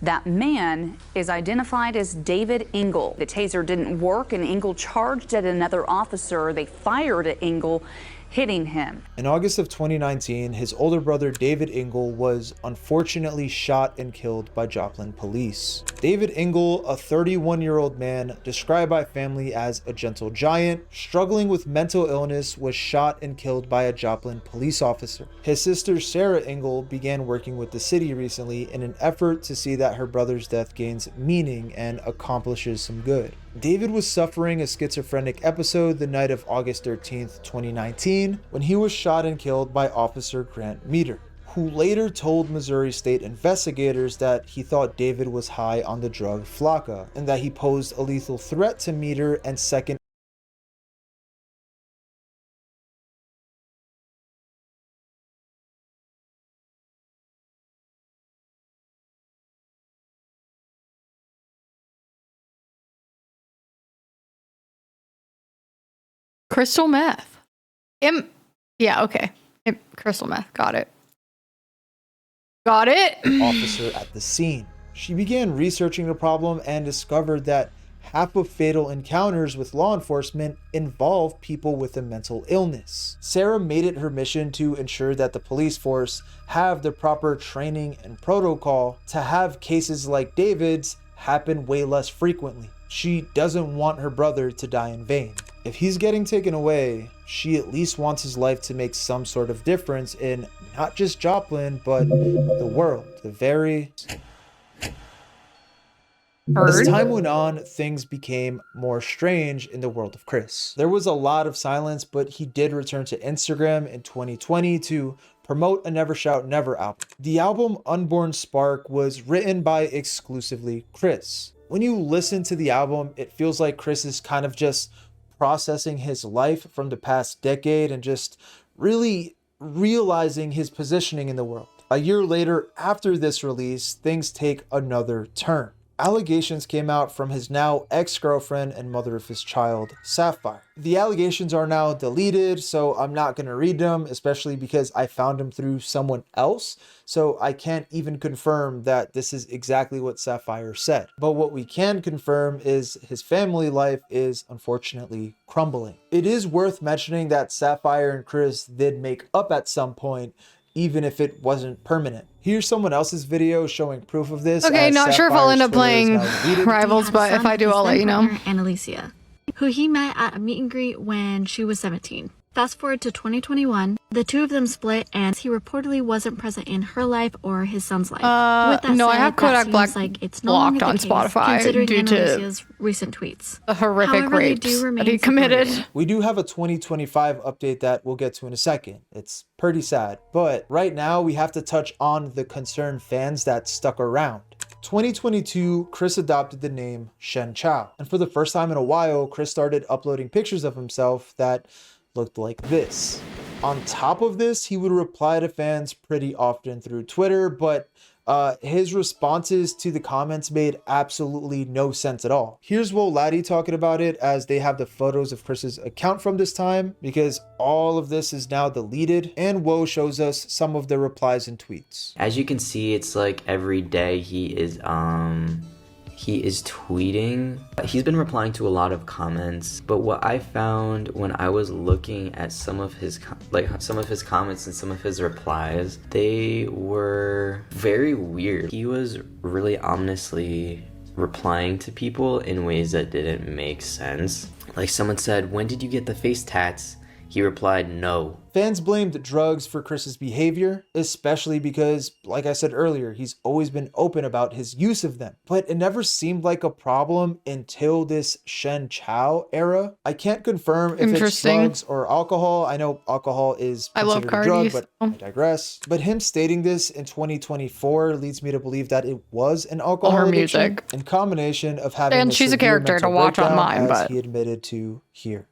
That man is identified as David Engel. The taser didn't work, and Engel charged at another officer. They fired at Engel, hitting him. In August of 2019, his older brother David Engel was unfortunately shot and killed by Joplin police. David Engel, a 31-year-old man described by family as a gentle giant, struggling with mental illness, was shot and killed by a Joplin police officer. His sister Sarah Engel began working with the city recently in an effort to see that her brother's death gains meaning and accomplishes some good. David was suffering a schizophrenic episode the night of August 13th, 2019, when he was shot and killed by Officer Grant Meter, who later told Missouri state investigators that he thought David was high on the drug Flocka and that he posed a lethal threat to Meter and second Crystal meth. Yeah, okay. Crystal meth. Got it. Got it. officer at the scene. She began researching the problem and discovered that half of fatal encounters with law enforcement involve people with a mental illness. Sarah made it her mission to ensure that the police force have the proper training and protocol to have cases like David's happen way less frequently. She doesn't want her brother to die in vain. If he's getting taken away, she at least wants his life to make some sort of difference in not just Joplin, but the world. As time went on, things became more strange in the world of Chris. There was a lot of silence, but he did return to Instagram in 2020 to promote a Never Shout Never album. The album Unborn Spark was written by exclusively Chris. When you listen to the album, it feels like Chris is kind of just processing his life from the past decade and just really realizing his positioning in the world. A year later, after this release, things take another turn. Allegations came out from his now ex-girlfriend and mother of his child, Sapphire. The allegations are now deleted, so I'm not going to read them, especially because I found them through someone else, so I can't even confirm that this is exactly what Sapphire said. But what we can confirm is his family life is unfortunately crumbling. It is worth mentioning that Sapphire and Chris did make up at some point, even if it wasn't permanent. Here's someone else's video showing proof of this. Okay, not sure if I'll end up playing Rivals, but if I do, I'll let you know. And Alicia, who he met at a meet and greet when she was 17. Fast forward to 2021, the two of them split, and he reportedly wasn't present in her life or his son's life. No, I have Kodak Black like it's blocked on Spotify due to Alicia's recent tweets. The horrific However, rapes that he committed. We do have a 2025 update that we'll get to in a second. It's pretty sad, but right now we have to touch on the concerned fans that stuck around. 2022, Chris adopted the name Shen Chao, and for the first time in a while, Chris started uploading pictures of himself that looked like this. On top of this, he would reply to fans pretty often through Twitter, but His responses to the comments made absolutely no sense at all. Here's Will Laddie talking about it as they have the photos of Chris's account from this time, because all of this is now deleted, and Woe shows us some of the replies and tweets. As you can see, it's like every day he is tweeting. He's been replying to a lot of comments, but what I found when I was looking at some of his comments and some of his replies, they were very weird. He was really ominously replying to people in ways that didn't make sense. Like someone said, "When did you get the face tats?" He replied, "No." Fans blamed drugs for Chris's behavior, especially because, like I said earlier, he's always been open about his use of them. But it never seemed like a problem until this Shen Chao era. I can't confirm if it's drugs or alcohol. I know alcohol is considered a drug, but I digress. But him stating this in 2024 leads me to believe that it was an alcohol addiction, music. in combination of having And she's a character to watch on mine, but he admitted to here.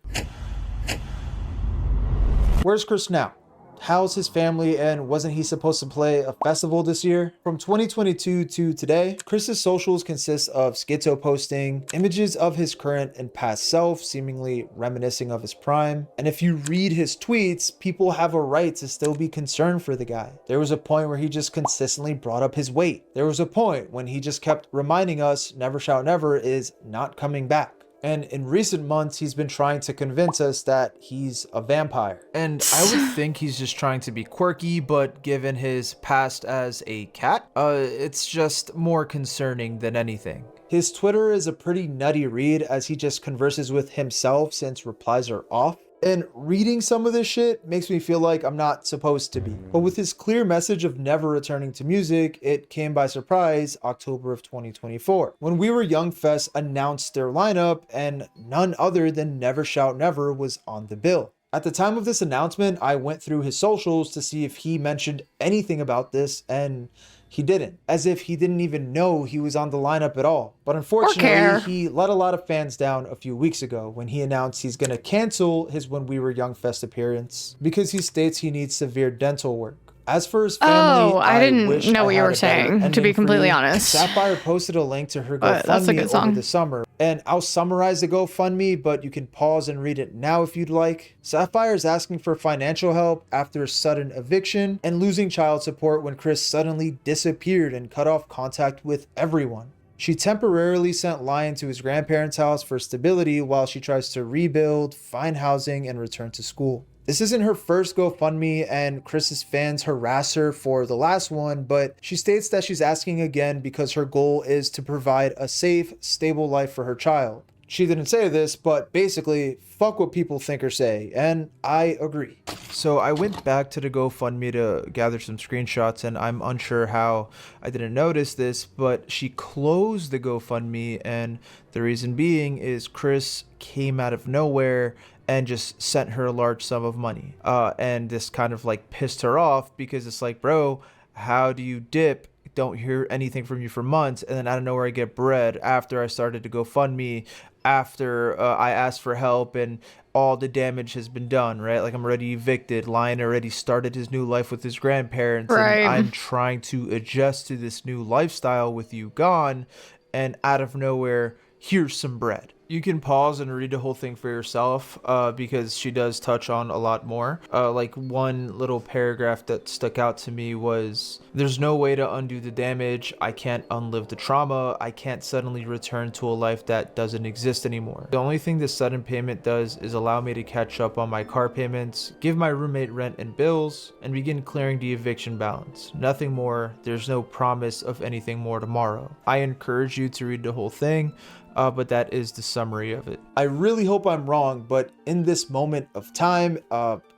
Where's Chris now? How's his family, and wasn't he supposed to play a festival this year? From 2022 to today, Chris's socials consist of schizo posting, images of his current and past self, seemingly reminiscing of his prime. And if you read his tweets, people have a right to still be concerned for the guy. There was a point where he just consistently brought up his weight. There was a point when he just kept reminding us Never Shout Never is not coming back. And in recent months, he's been trying to convince us that he's a vampire. And I would think he's just trying to be quirky, but given his past as a cat, it's just more concerning than anything. His Twitter is a pretty nutty read as he just converses with himself since replies are off. And reading some of this shit makes me feel like I'm not supposed to be. But with his clear message of never returning to music, it came by surprise October of 2024, when We Were Young Fest announced their lineup and none other than Never Shout Never was on the bill. At the time of this announcement, I went through his socials to see if he mentioned anything about this, and he didn't, as if he didn't even know he was on the lineup at all. But unfortunately, he let a lot of fans down a few weeks ago when he announced he's gonna cancel his When We Were Young Fest appearance because he states he needs severe dental work. As for his family, I didn't know what you were saying, to be completely honest. Sapphire posted a link to her GoFundMe over the summer, and I'll summarize the GoFundMe, but you can pause and read it now if you'd like. Sapphire is asking for financial help after a sudden eviction and losing child support when Chris suddenly disappeared and cut off contact with everyone. She temporarily sent Lion to his grandparents' house for stability while she tries to rebuild, find housing, and return to school. This isn't her first GoFundMe, and Chris's fans harass her for the last one, but she states that she's asking again because her goal is to provide a safe, stable life for her child. She didn't say this, but basically, fuck what people think or say, and I agree. So I went back to the GoFundMe to gather some screenshots, and I'm unsure how I didn't notice this, but she closed the GoFundMe, and the reason being is Chris came out of nowhere and just sent her a large sum of money. And this kind of like pissed her off because it's like, bro, how do you dip? Don't hear anything from you for months, and then out of nowhere I get bread after I started to GoFundMe, after I asked for help and all the damage has been done, right? Like I'm already evicted. Lion already started his new life with his grandparents, right. And I'm trying to adjust to this new lifestyle with you gone, and out of nowhere, here's some bread. You can pause and read the whole thing for yourself because she does touch on a lot more. Like one little paragraph that stuck out to me was, there's no way to undo the damage. I can't unlive the trauma. I can't suddenly return to a life that doesn't exist anymore. The only thing this sudden payment does is allow me to catch up on my car payments, give my roommate rent and bills, and begin clearing the eviction balance. Nothing more. There's no promise of anything more tomorrow. I encourage you to read the whole thing. But that is the summary of it. I really hope I'm wrong, but in this moment of time,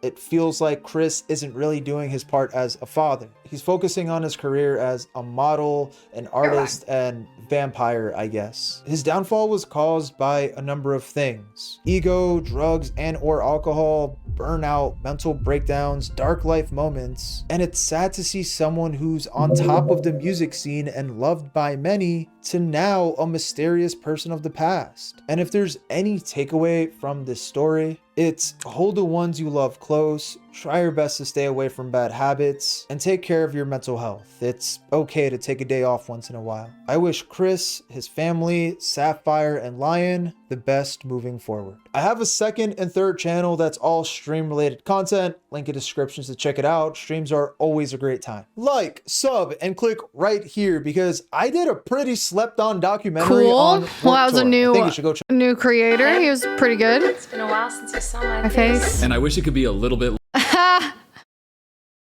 it feels like Chris isn't really doing his part as a father. He's focusing on his career as a model, an artist, and vampire, I guess. His downfall was caused by a number of things: ego, drugs, and or alcohol, burnout, mental breakdowns, dark life moments. And it's sad to see someone who's on top of the music scene and loved by many to now a mysterious person of the past. And if there's any takeaway from this story, It's hold the ones you love close, try your best to stay away from bad habits, and take care of your mental health. It's okay to take a day off once in a while. I wish Chris, his family, Sapphire, and Lion the best moving forward. I have a second and third channel that's all stream related content. Link in descriptions to check it out. Streams are always a great time. Like, sub, and click right here because I did a pretty slept on documentary on Warped Well, that was a Tour. I think you should go check new creator. He was pretty good. It's been a while since you saw my face. And I wish it could be a little bit.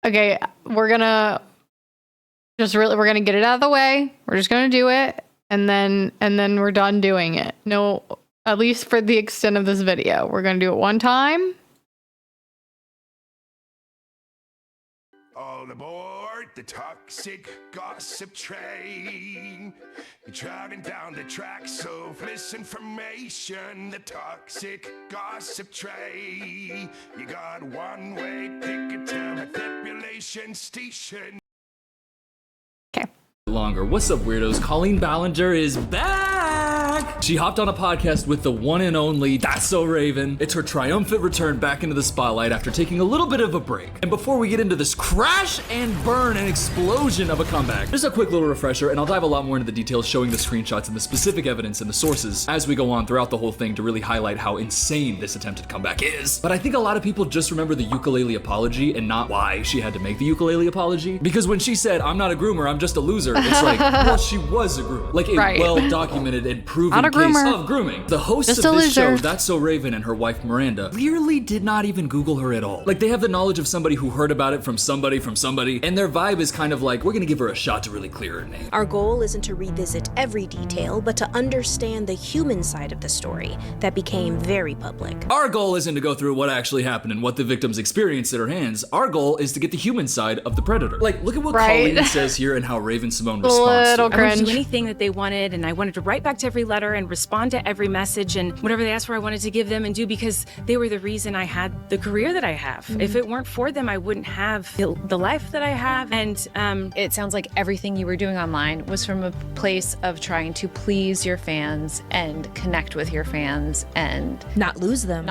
Okay, we're gonna get it out of the way. We're just gonna do it, and then we're done doing it. No, at least for the extent of this video, we're gonna do it one time. All aboard the toxic gossip train. You're driving down the tracks of misinformation. The toxic gossip train. You got one-way ticket to manipulation station. Longer. What's up, weirdos? Colleen Ballinger is back! She hopped on a podcast with the one and only That's So Raven. It's her triumphant return back into the spotlight after taking a little bit of a break. And before we get into this crash and burn and explosion of a comeback, just a quick little refresher, and I'll dive a lot more into the details showing the screenshots and the specific evidence and the sources as we go on throughout the whole thing to really highlight how insane this attempted comeback is. But I think a lot of people just remember the ukulele apology and not why she had to make the ukulele apology. Because when she said, "I'm not a groomer, I'm just a loser," it's like, well, she was a groomer. Like a well-documented and proven case of grooming. The hosts of this show, That's So Raven, and her wife Miranda, clearly did not even Google her at all. Like, they have the knowledge of somebody who heard about it from somebody, and their vibe is kind of like, we're gonna give her a shot to really clear her name. Our goal isn't to revisit every detail, but to understand the human side of the story that became very public. Our goal isn't to go through what actually happened and what the victims experienced at her hands. Our goal is to get the human side of the predator. Like, look at what Colleen says here and how Raven Simone responds to it. I wanted to do anything that they wanted, and I wanted to write back to every letter and respond to every message, and whatever they asked for, I wanted to give them and do, because they were the reason I had the career that I have. If it weren't for them, I wouldn't have the life that I have. And it sounds like everything you were doing online was from a place of trying to please your fans and connect with your fans and not lose them.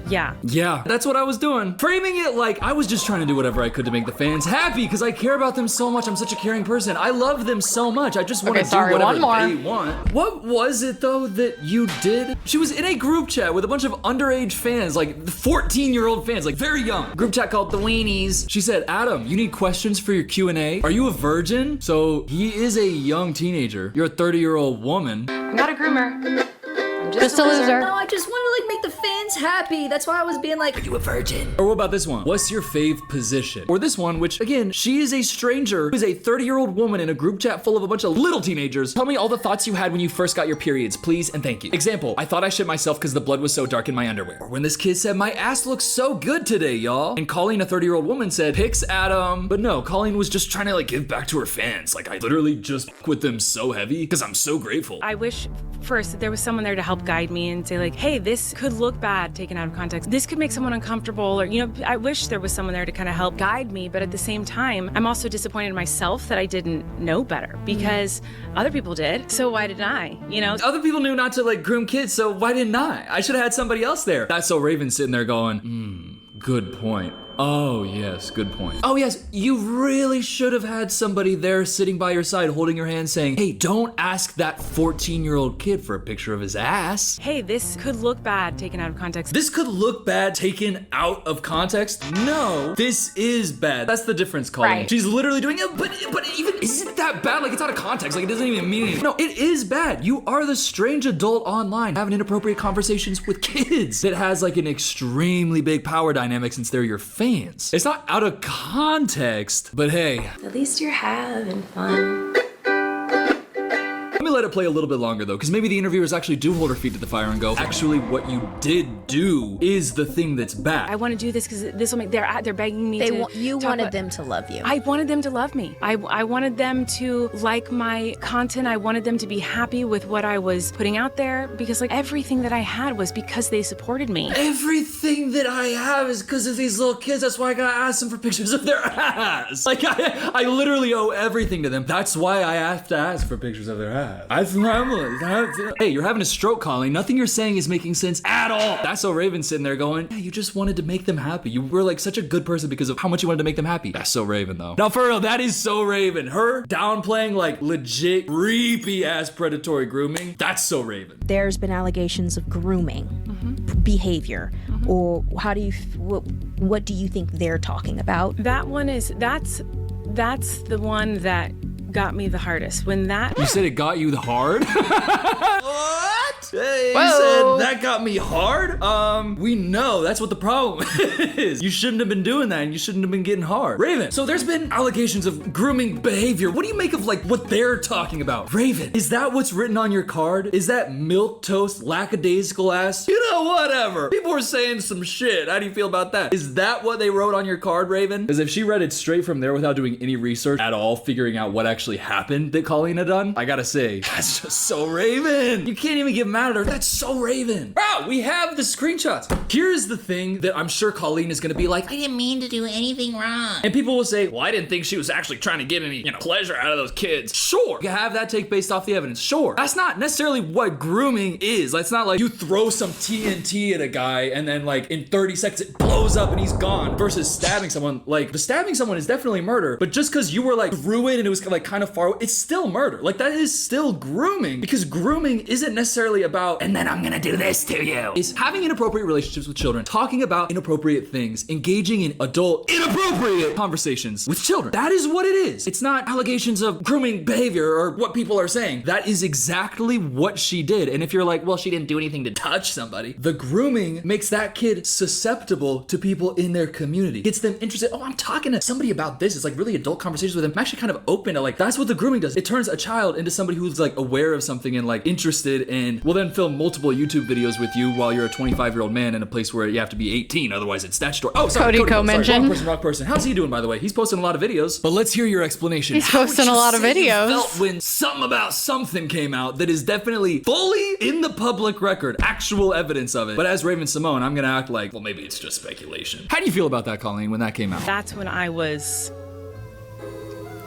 Yeah, that's what I was doing. Framing it like I was just trying to do whatever I could to make the fans happy because I care about them so much. I'm such a caring person. I love them so much. I just want to do whatever they want. What was it though that you did? She was in a group chat with a bunch of underage fans, like 14-year-old fans, like very young. Group chat called The Weenies. She said, "Adam, you need questions for your Q&A? Are you a virgin?" So he is a young teenager. You're a 30-year-old woman. I'm not a groomer. I'm just a loser. No, I just want to make the fans happy. That's why I was being like, "Are you a virgin?" Or what about this one? What's your fave position? Or this one, which again, she is a stranger who is a 30-year-old woman in a group chat full of a bunch of little teenagers. Tell me all the thoughts you had when you first got your periods, please and thank you. Example, I thought I shit myself because the blood was so dark in my underwear. Or when this kid said, "My ass looks so good today, y'all." And Colleen, a 30-year-old woman, said, "Pics, Adam." But no, Colleen was just trying to give back to her fans. Like, I literally just with them so heavy because I'm so grateful. I wish first that there was someone there to help guide me and say like, "Hey, this could look bad taken out of context. This could make someone uncomfortable," or, I wish there was someone there to kind of help guide me. But at the same time, I'm also disappointed in myself that I didn't know better because other people did. So why didn't I? Other people knew not to groom kids, so why didn't I? I should have had somebody else there. That's So Raven sitting there going, good point. Oh, yes, good point. Oh, yes, you really should have had somebody there sitting by your side holding your hand saying, "Hey, don't ask that 14-year-old kid for a picture of his ass." Hey, this could look bad taken out of context. This could look bad taken out of context? No, this is bad. That's the difference, Colleen. Right. She's literally doing it, but even isn't that bad? It's out of context. It doesn't even mean anything. No, it is bad. You are the strange adult online having inappropriate conversations with kids that has an extremely big power dynamic since they're your fans. It's not out of context, but hey. At least you're having fun. Let me let it play a little bit longer though, because maybe the interviewers actually do hold her feet to the fire and go, actually what you did do is the thing that's bad. I want to do this because this will make, they're begging me You wanted them to love you. I wanted them to love me. I wanted them to like my content. I wanted them to be happy with what I was putting out there because everything that I had was because they supported me. Everything that I have is because of these little kids. That's why I gotta ask them for pictures of their ass. I literally owe everything to them. That's why I have to ask for pictures of their ass. Hey, you're having a stroke, Colleen. Nothing you're saying is making sense at all. That's so Raven sitting there going, yeah, you just wanted to make them happy. You were like such a good person because of how much you wanted to make them happy. That's so Raven, though. Now, for real, that is so Raven. Her downplaying like legit creepy ass predatory grooming. That's so Raven. There's been allegations of grooming behavior, or how do you? What do you think they're talking about? That one is that's the one that got me the hardest. When that You said it got you the hard? What? Hey, you Whoa. said that got me hard? We know that's what the problem is. You shouldn't have been doing that and you shouldn't have been getting hard. Raven, so there's been allegations of grooming behavior. What do you make of like what they're talking about? Raven, is that what's written on your card? Is that milquetoast lackadaisical ass? You know, whatever. People are saying some shit. How do you feel about that? Is that what they wrote on your card, Raven? Because if she read it straight from there without doing any research at all, figuring out what actually happened that Colleen had done, I gotta say, that's just so Raven. You can't even get mad at her. That's so Raven. Bro, we have the screenshots. Here's the thing that I'm sure Colleen is gonna be like, I didn't mean to do anything wrong. And people will say, well, I didn't think she was actually trying to get any, pleasure out of those kids. Sure, you have that take based off the evidence. Sure. That's not necessarily what grooming is. That's not like you throw some TNT at a guy and then like in 30 seconds it blows up and he's gone versus stabbing someone. Like the stabbing someone is definitely murder, but just because you were like through it and it was like kind of far away, it's still murder. Like that is still grooming, because grooming isn't necessarily about, and then I'm gonna do this to you. It's having inappropriate relationships with children, talking about inappropriate things, engaging in adult inappropriate conversations with children. That is what it is. It's not allegations of grooming behavior or what people are saying. That is exactly what she did. And if you're like, well, she didn't do anything to touch somebody, the grooming makes that kid susceptible to people in their community, gets them interested. Oh, I'm talking to somebody about this. It's like really adult conversations with them. I'm actually kind of open to like, that's what the grooming does. It turns a child into somebody who's like aware of something and like interested, and will then film multiple YouTube videos with you while you're a 25-year-old man in a place where you have to be 18, otherwise it's statutory. Oh, sorry, Cody mentioned. Wrong person. How's he doing, by the way? He's posting a lot of videos, but let's hear your explanation. He's posting a lot of videos. You felt when something about something came out that is definitely fully in the public record, actual evidence of it. But as Raven Simone, I'm gonna act like, well, maybe it's just speculation. How do you feel about that, Colleen, when that came out? That's when I was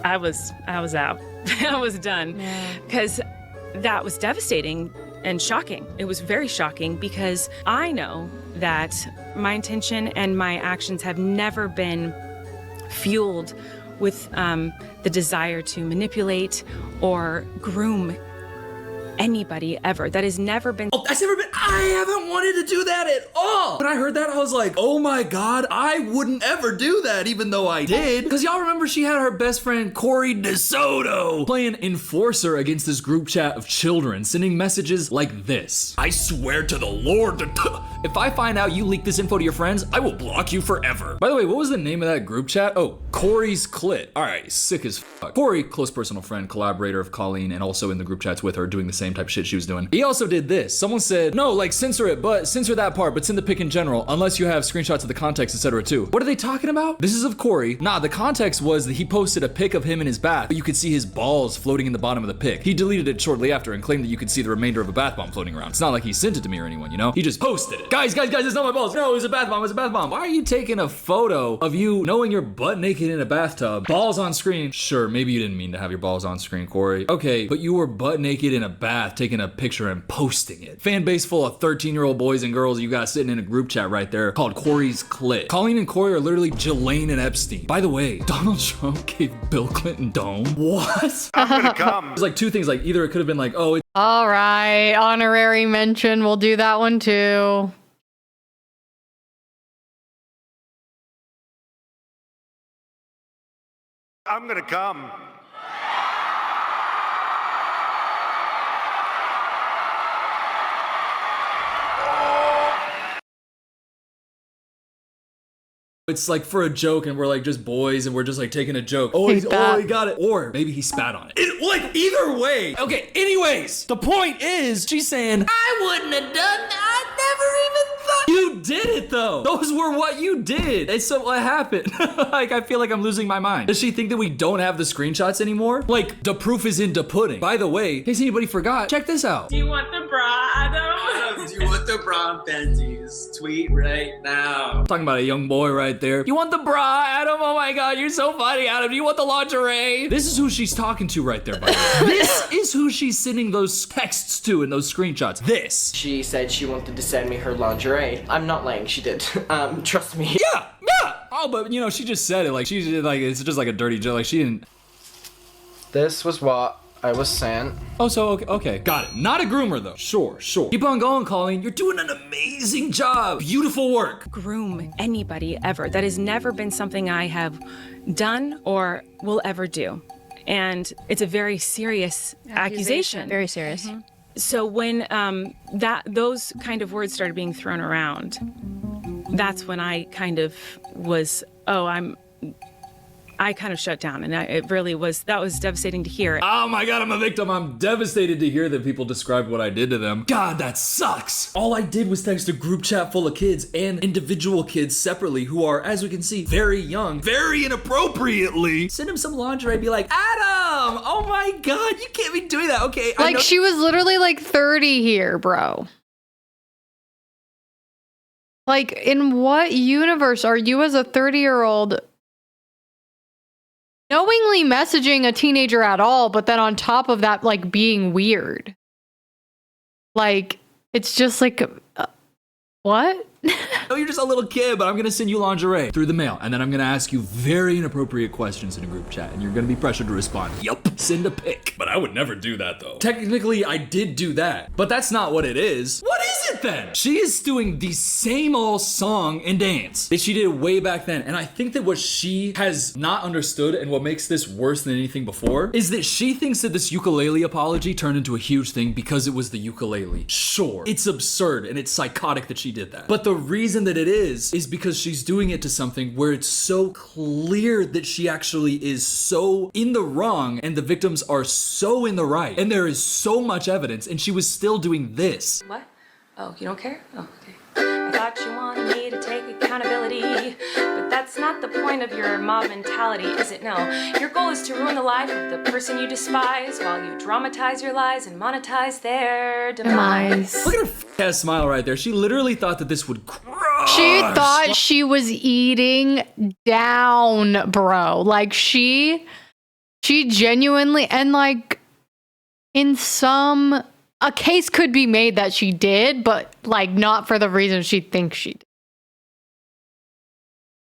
out. I was done. Because that was devastating and shocking. It was very shocking because I know that my intention and my actions have never been fueled with the desire to manipulate or groom anybody ever. That has never been. Oh, that's never been. I haven't wanted to do that at all. When I heard that, I was like, oh my God, I wouldn't ever do that, even though I did. Because y'all remember she had her best friend, Corey DeSoto, playing enforcer against this group chat of children, sending messages like this. I swear to the Lord, if I find out you leak this info to your friends, I will block you forever. By the way, what was the name of that group chat? Oh, Corey's Clit. All right, sick as fuck. Corey, close personal friend, collaborator of Colleen, and also in the group chats with her, doing the same type of shit she was doing. He also did this. Someone said, no, like censor it, but censor that part, but send the pic in general, unless you have screenshots of the context, etc. too. What are they talking about? This is of Corey. Nah, the context was that he posted a pic of him in his bath, but you could see his balls floating in the bottom of the pic. He deleted it shortly after and claimed that you could see the remainder of a bath bomb floating around. It's not like he sent it to me or anyone, you know? He just posted it. Guys, it's not my balls. No, it was a bath bomb. It was a bath bomb. Why are you taking a photo of you knowing you're butt naked in a bathtub, balls on screen? Sure, maybe you didn't mean to have your balls on screen, Corey. Okay, but you were butt naked in a bath taking a picture and posting it. Fan base full of 13-year-old boys and girls you got sitting in a group chat right there called Corey's Clit. Colleen and Corey are literally Jelaine and Epstein. By the way, Donald Trump gave Bill Clinton dome. What? I'm gonna come. There's like two things. Like either it could have been like, oh, all right, honorary mention. We'll do that one too. I'm gonna come. it's like for a joke and we're like just boys and we're just like taking a joke. Oh, he got it. Or maybe he spat on it. Like either way. Okay, anyways, the point is she's saying, I wouldn't have done that. I never even thought. You did it though. Those were what you did. And so what happened? Like I feel like I'm losing my mind. Does she think that we don't have the screenshots anymore? Like the proof is in the pudding. By the way, in case anybody forgot, check this out. Do you want the bra, Adam? Do you want the the bra and panties. Tweet right now. Talking about a young boy right there. You want the bra, Adam? Oh my god, you're so funny, Adam. Do you want the lingerie? This is who she's talking to right there, by the way. This is who she's sending those texts to in those screenshots. This. She said she wanted to send me her lingerie. I'm not lying, she did. Trust me. Yeah. Oh, but you know, she just said it like she's like it's just like a dirty joke. Like she didn't. This was what I was sent. Oh, so okay, got it. Not a groomer though. Sure. Keep on going, Colleen. You're doing an amazing job. Beautiful work. Groom anybody ever. That has never been something I have done or will ever do. And it's a very serious accusation. Very serious. Mm-hmm. So when those kind of words started being thrown around, that's when I kind of was, I kind of shut down, and it really was, that was devastating to hear. Oh my god, I'm a victim. I'm devastated to hear that people describe what I did to them. God, that sucks. All I did was text a group chat full of kids and individual kids separately who are, as we can see, very young, very inappropriately. Send him some lingerie, be like, Adam, oh my god, you can't be doing that. Okay, like she was literally like 30 here, bro. Like, in what universe are you as a 30-year-old knowingly messaging a teenager at all, but then on top of that, like, being weird? Like, it's just like, what? No, you're just a little kid, but I'm gonna send you lingerie through the mail, and then I'm gonna ask you very inappropriate questions in a group chat, and you're gonna be pressured to respond. Yup, send a pic. But I would never do that, though. Technically, I did do that, but that's not what it is. What is it then? She is doing the same old song and dance that she did way back then, and I think that what she has not understood, and what makes this worse than anything before, is that she thinks that this ukulele apology turned into a huge thing because it was the ukulele. Sure, it's absurd, and it's psychotic that she did that. But the reason that it is because she's doing it to something where it's so clear that she actually is so in the wrong and the victims are so in the right, and there is so much evidence, and she was still doing this. What? Oh, you don't care? Oh, okay. I thought you wanted me to take accountability, but that's not the point of your mob mentality, is it? No. Your goal is to ruin the life of the person you despise while you dramatize your lies and monetize their demise. Look at her ass smile right there. She literally thought that this would crush. She thought she was eating down, bro. Like, she genuinely, and like, in some... a case could be made that she did, but like not for the reason she thinks she did.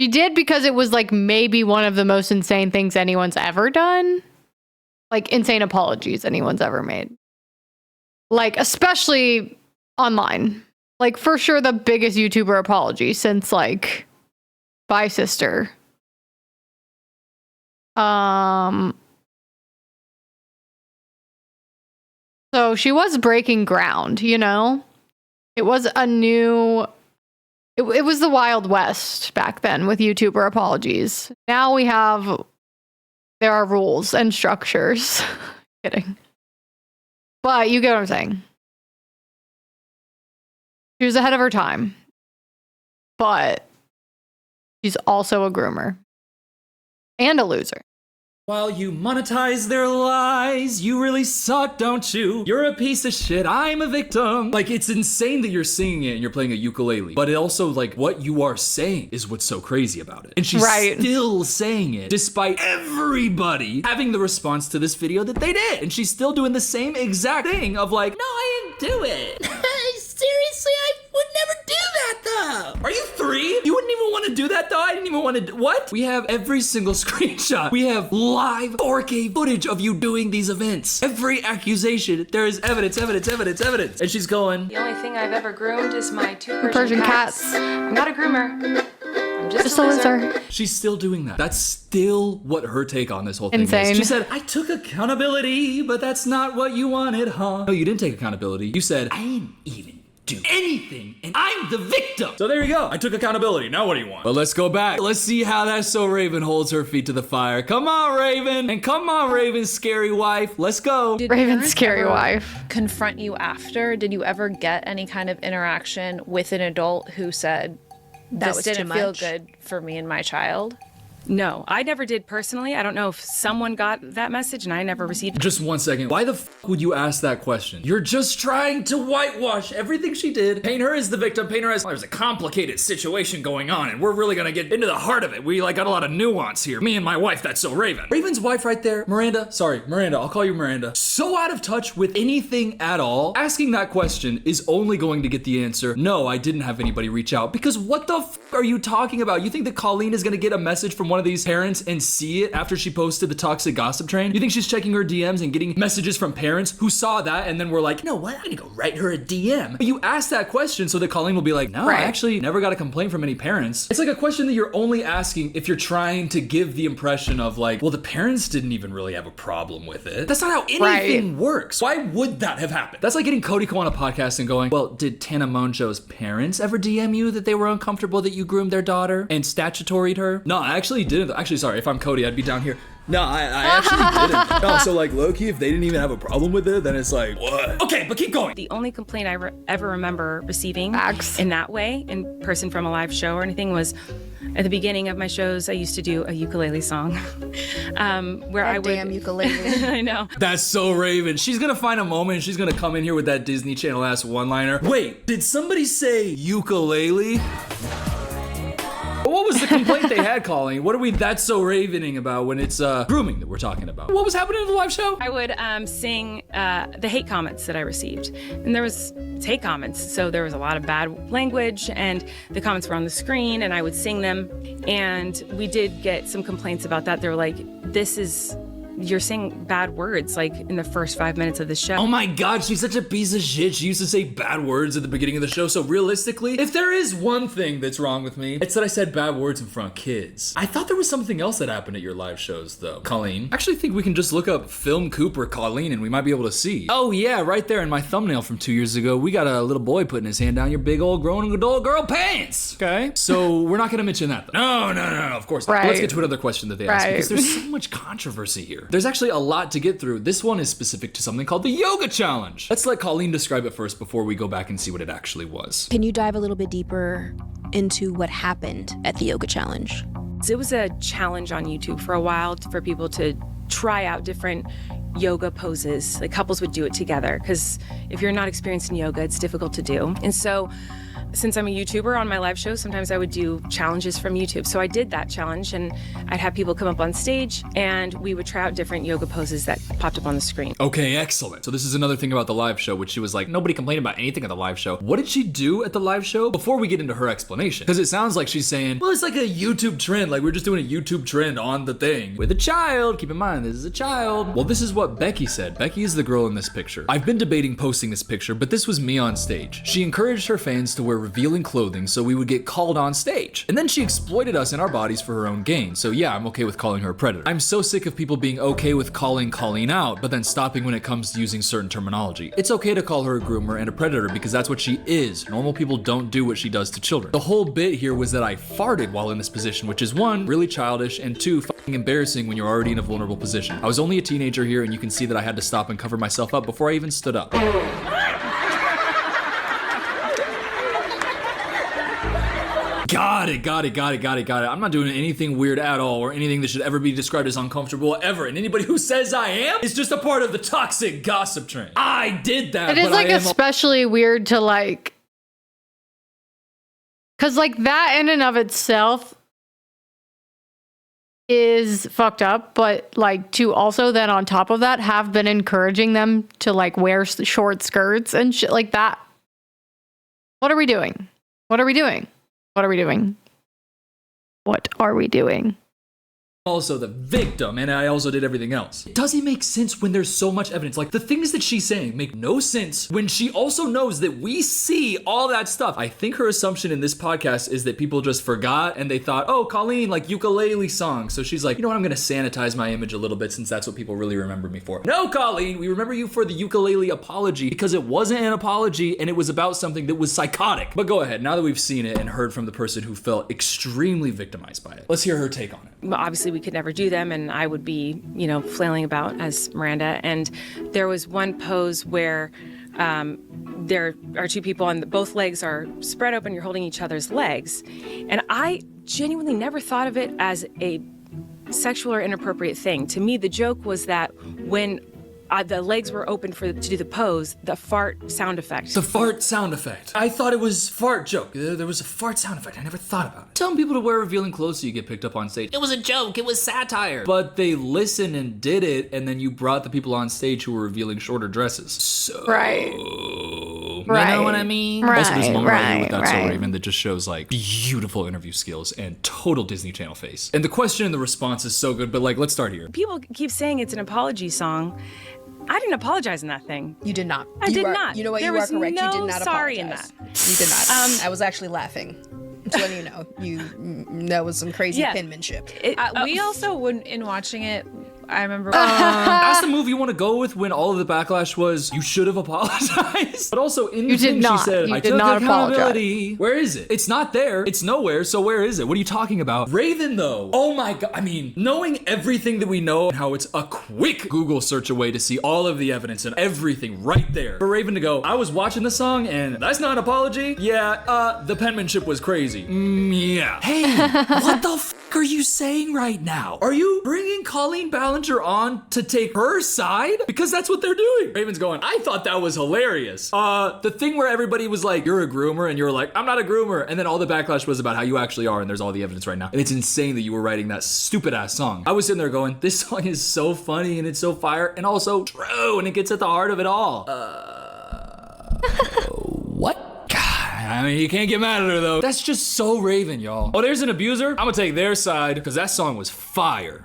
She did because it was like maybe one of the most insane things anyone's ever done. Like insane apologies anyone's ever made. Like especially online. Like for sure the biggest YouTuber apology since like Bye Sister. So she was breaking ground, you know? It was a new... It was the Wild West back then with YouTuber apologies. Now there are rules and structures. Kidding. But you get what I'm saying. She was ahead of her time. But she's also a groomer. And a loser. While you monetize their lies, you really suck, don't you? You're a piece of shit, I'm a victim. Like, it's insane that you're singing it and you're playing a ukulele. But it also, like, what you are saying is what's so crazy about it. And she's still saying it, despite everybody having the response to this video that they did. And she's still doing the same exact thing of like, no, I didn't do it. Seriously, I would never do that, though. Are you 3? You wouldn't even want to do that, though? I didn't even want to what? We have every single screenshot. We have live 4K footage of you doing these events. Every accusation, there is evidence. And she's going, The only thing I've ever groomed is my 2 Persian cats. I'm not a groomer. I'm just a loser. She's still doing that. That's still what her take on this whole thing Insane. is. She said, I took accountability, but that's not what you wanted, huh? No, you didn't take accountability. You said, I didn't even do anything, and I'm the victim. So there you go. I took accountability. Now what do you want? But let's go back. Let's see how that So Raven holds her feet to the fire. Come on, Raven. And come on, Raven's scary wife. Let's go. Did Raven's scary wife confront you after? Did you ever get any kind of interaction with an adult who said, this didn't feel good for me and my child? No, I never did personally. I don't know if someone got that message and I never received it. Just 1 second. Why the f would you ask that question? You're just trying to whitewash everything she did, paint her as the victim, paint her as there's a complicated situation going on, and we're really gonna get into the heart of it. We got a lot of nuance here. Me and my wife, that's so Raven. Raven's wife right there, Miranda, I'll call you Miranda. So out of touch with anything at all. Asking that question is only going to get the answer, no, I didn't have anybody reach out. Because what the f are you talking about? You think that Colleen is gonna get a message from one of these parents and see it after she posted the toxic gossip train? You think she's checking her DMs and getting messages from parents who saw that and then were like, you know what, I'm gonna go write her a DM. But you ask that question so that Colleen will be like, no, I actually never got a complaint from any parents. It's like a question that you're only asking if you're trying to give the impression of like, well, the parents didn't even really have a problem with it. That's not how anything works. Why would that have happened? That's like getting Cody Ko on a podcast and going, well, did Tana Mongeau's parents ever DM you that they were uncomfortable that you groomed their daughter and statutoried her? No, I actually didn't. Actually, sorry, if I'm Cody, I'd be down here. No, I actually didn't. No, so like low-key, if they didn't even have a problem with it, then it's like, what? Okay, but keep going. The only complaint I ever remember receiving in that way, in person from a live show or anything, was at the beginning of my shows, I used to do a ukulele song. Where I would... Damn ukulele. I know. That's so Raven. She's gonna find a moment and she's gonna come in here with that Disney Channel ass one-liner. Wait, did somebody say ukulele? What was the complaint they had, Colleen? What are we that's so ravening about when it's grooming that we're talking about? What was happening in the live show? I would sing the hate comments that I received. And there was hate comments, so there was a lot of bad language, and the comments were on the screen, and I would sing them. And we did get some complaints about that. They were like, you're saying bad words like in the first 5 minutes of the show. Oh my God, she's such a piece of shit. She used to say bad words at the beginning of the show. So realistically, if there is one thing that's wrong with me, it's that I said bad words in front of kids. I thought there was something else that happened at your live shows though, Colleen. I actually think we can just look up Film Cooper Colleen and we might be able to see. Oh yeah, right there in my thumbnail from 2 years ago, we got a little boy putting his hand down your big old grown adult girl pants. Okay, so we're not gonna mention that though. No, of course not. Let's get to another question that they asked because there's so much controversy here. There's actually a lot to get through. This one is specific to something called the Yoga Challenge. Let's let Colleen describe it first before we go back and see what it actually was. Can you dive a little bit deeper into what happened at the Yoga Challenge? It was a challenge on YouTube for a while for people to try out different yoga poses. Like couples would do it together because if you're not experienced in yoga, it's difficult to do. And so since I'm a YouTuber on my live show, sometimes I would do challenges from YouTube. So I did that challenge and I'd have people come up on stage and we would try out different yoga poses that popped up on the screen. Okay, excellent. So this is another thing about the live show, which she was like, nobody complained about anything at the live show. What did she do at the live show? Before we get into her explanation, because it sounds like she's saying, well, it's like a YouTube trend. Like we're just doing a YouTube trend on the thing with a child. Keep in mind, this is a child. Well, this is what Becky said. Becky is the girl in this picture. I've been debating posting this picture, but this was me on stage. She encouraged her fans to wear revealing clothing so we would get called on stage. And then she exploited us in our bodies for her own gain. So yeah, I'm okay with calling her a predator. I'm so sick of people being okay with calling Colleen out, but then stopping when it comes to using certain terminology. It's okay to call her a groomer and a predator because that's what she is. Normal people don't do what she does to children. The whole bit here was that I farted while in this position, which is one, really childish, and two, fucking embarrassing when you're already in a vulnerable position. I was only a teenager here and you can see that I had to stop and cover myself up before I even stood up. Got it. I'm not doing anything weird at all or anything that should ever be described as uncomfortable ever. And anybody who says I am is just a part of the toxic gossip train. I did that. It is like especially weird to like, cause like that in and of itself is fucked up, but like to also then on top of that have been encouraging them to like wear short skirts and shit like that. What are we doing? What are we doing? What are we doing? What are we doing? Also the victim, and I also did everything else. It doesn't make sense when there's so much evidence. Like the things that she's saying make no sense when she also knows that we see all that stuff. I think her assumption in this podcast is that people just forgot and they thought, oh, Colleen, like ukulele song. So she's like, you know what, I'm gonna sanitize my image a little bit since that's what people really remember me for. No, Colleen, we remember you for the ukulele apology because it wasn't an apology and it was about something that was psychotic. But go ahead, now that we've seen it and heard from the person who felt extremely victimized by it, let's hear her take on it. Obviously, we could never do them, and I would be, flailing about as Miranda. And there was one pose where there are two people and both legs are spread open, you're holding each other's legs. And I genuinely never thought of it as a sexual or inappropriate thing. To me, the joke was that when the legs were open to do the pose, the fart sound effect. The fart sound effect. I thought it was fart joke. There was a fart sound effect. I never thought about it. Telling people to wear revealing clothes so you get picked up on stage. It was a joke. It was satire. But they listened and did it, and then you brought the people on stage who were revealing shorter dresses. So... Right. You know what I mean? Also, there's a moment right here with That's So Raven that just shows like beautiful interview skills and total Disney Channel face. And the question and the response is so good, but like, let's start here. People keep saying it's an apology song. I didn't apologize in that thing. You did not. I did not. You know what? There you are was correct. No you did not sorry apologize. in that. You did not. I was actually laughing. Just letting you know. That was some crazy penmanship. We also wouldn't, in watching it, I remember. That's the move you want to go with when all of the backlash was you should have apologized. But also in the thing she said, I took accountability. Where is it? It's not there. It's nowhere. So where is it? What are you talking about? Raven though. Oh my god. I mean, knowing everything that we know and how it's a quick Google search away to see all of the evidence and everything right there. For Raven to go, I was watching the song and that's not an apology. Yeah, the penmanship was crazy. Yeah. Hey, what the fuck are you saying right now? Are you bringing Colleen Ballinger on to take her side? Because that's what they're doing. Raven's going, I thought that was hilarious. The thing where everybody was like, you're a groomer, and you're like, I'm not a groomer. And then all the backlash was about how you actually are, and there's all the evidence right now. And it's insane that you were writing that stupid ass song. I was sitting there going, this song is so funny and it's so fire and also true, and it gets at the heart of it all. What? I mean, you can't get mad at her though. That's just so Raven, y'all. Oh, there's an abuser? I'm gonna take their side because that song was fire.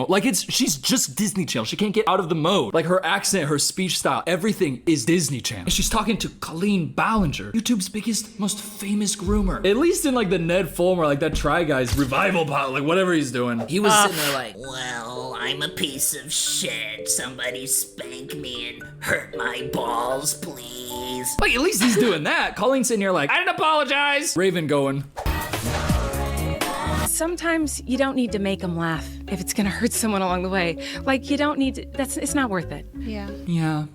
Like she's just Disney Channel. She can't get out of the mode. Like her accent, her speech style, everything is Disney Channel. And she's talking to Colleen Ballinger, YouTube's biggest, most famous groomer. At least in like the Ned Fulmer, like that Try Guys revival pot, like whatever he's doing. He was sitting there like, well, I'm a piece of shit. Somebody spank me and hurt my balls, please. Like at least he's doing that. Colleen's sitting here like, I didn't apologize. Raven going. Sometimes you don't need to make them laugh if it's gonna hurt someone along the way. Like you don't need to, it's not worth it. Yeah.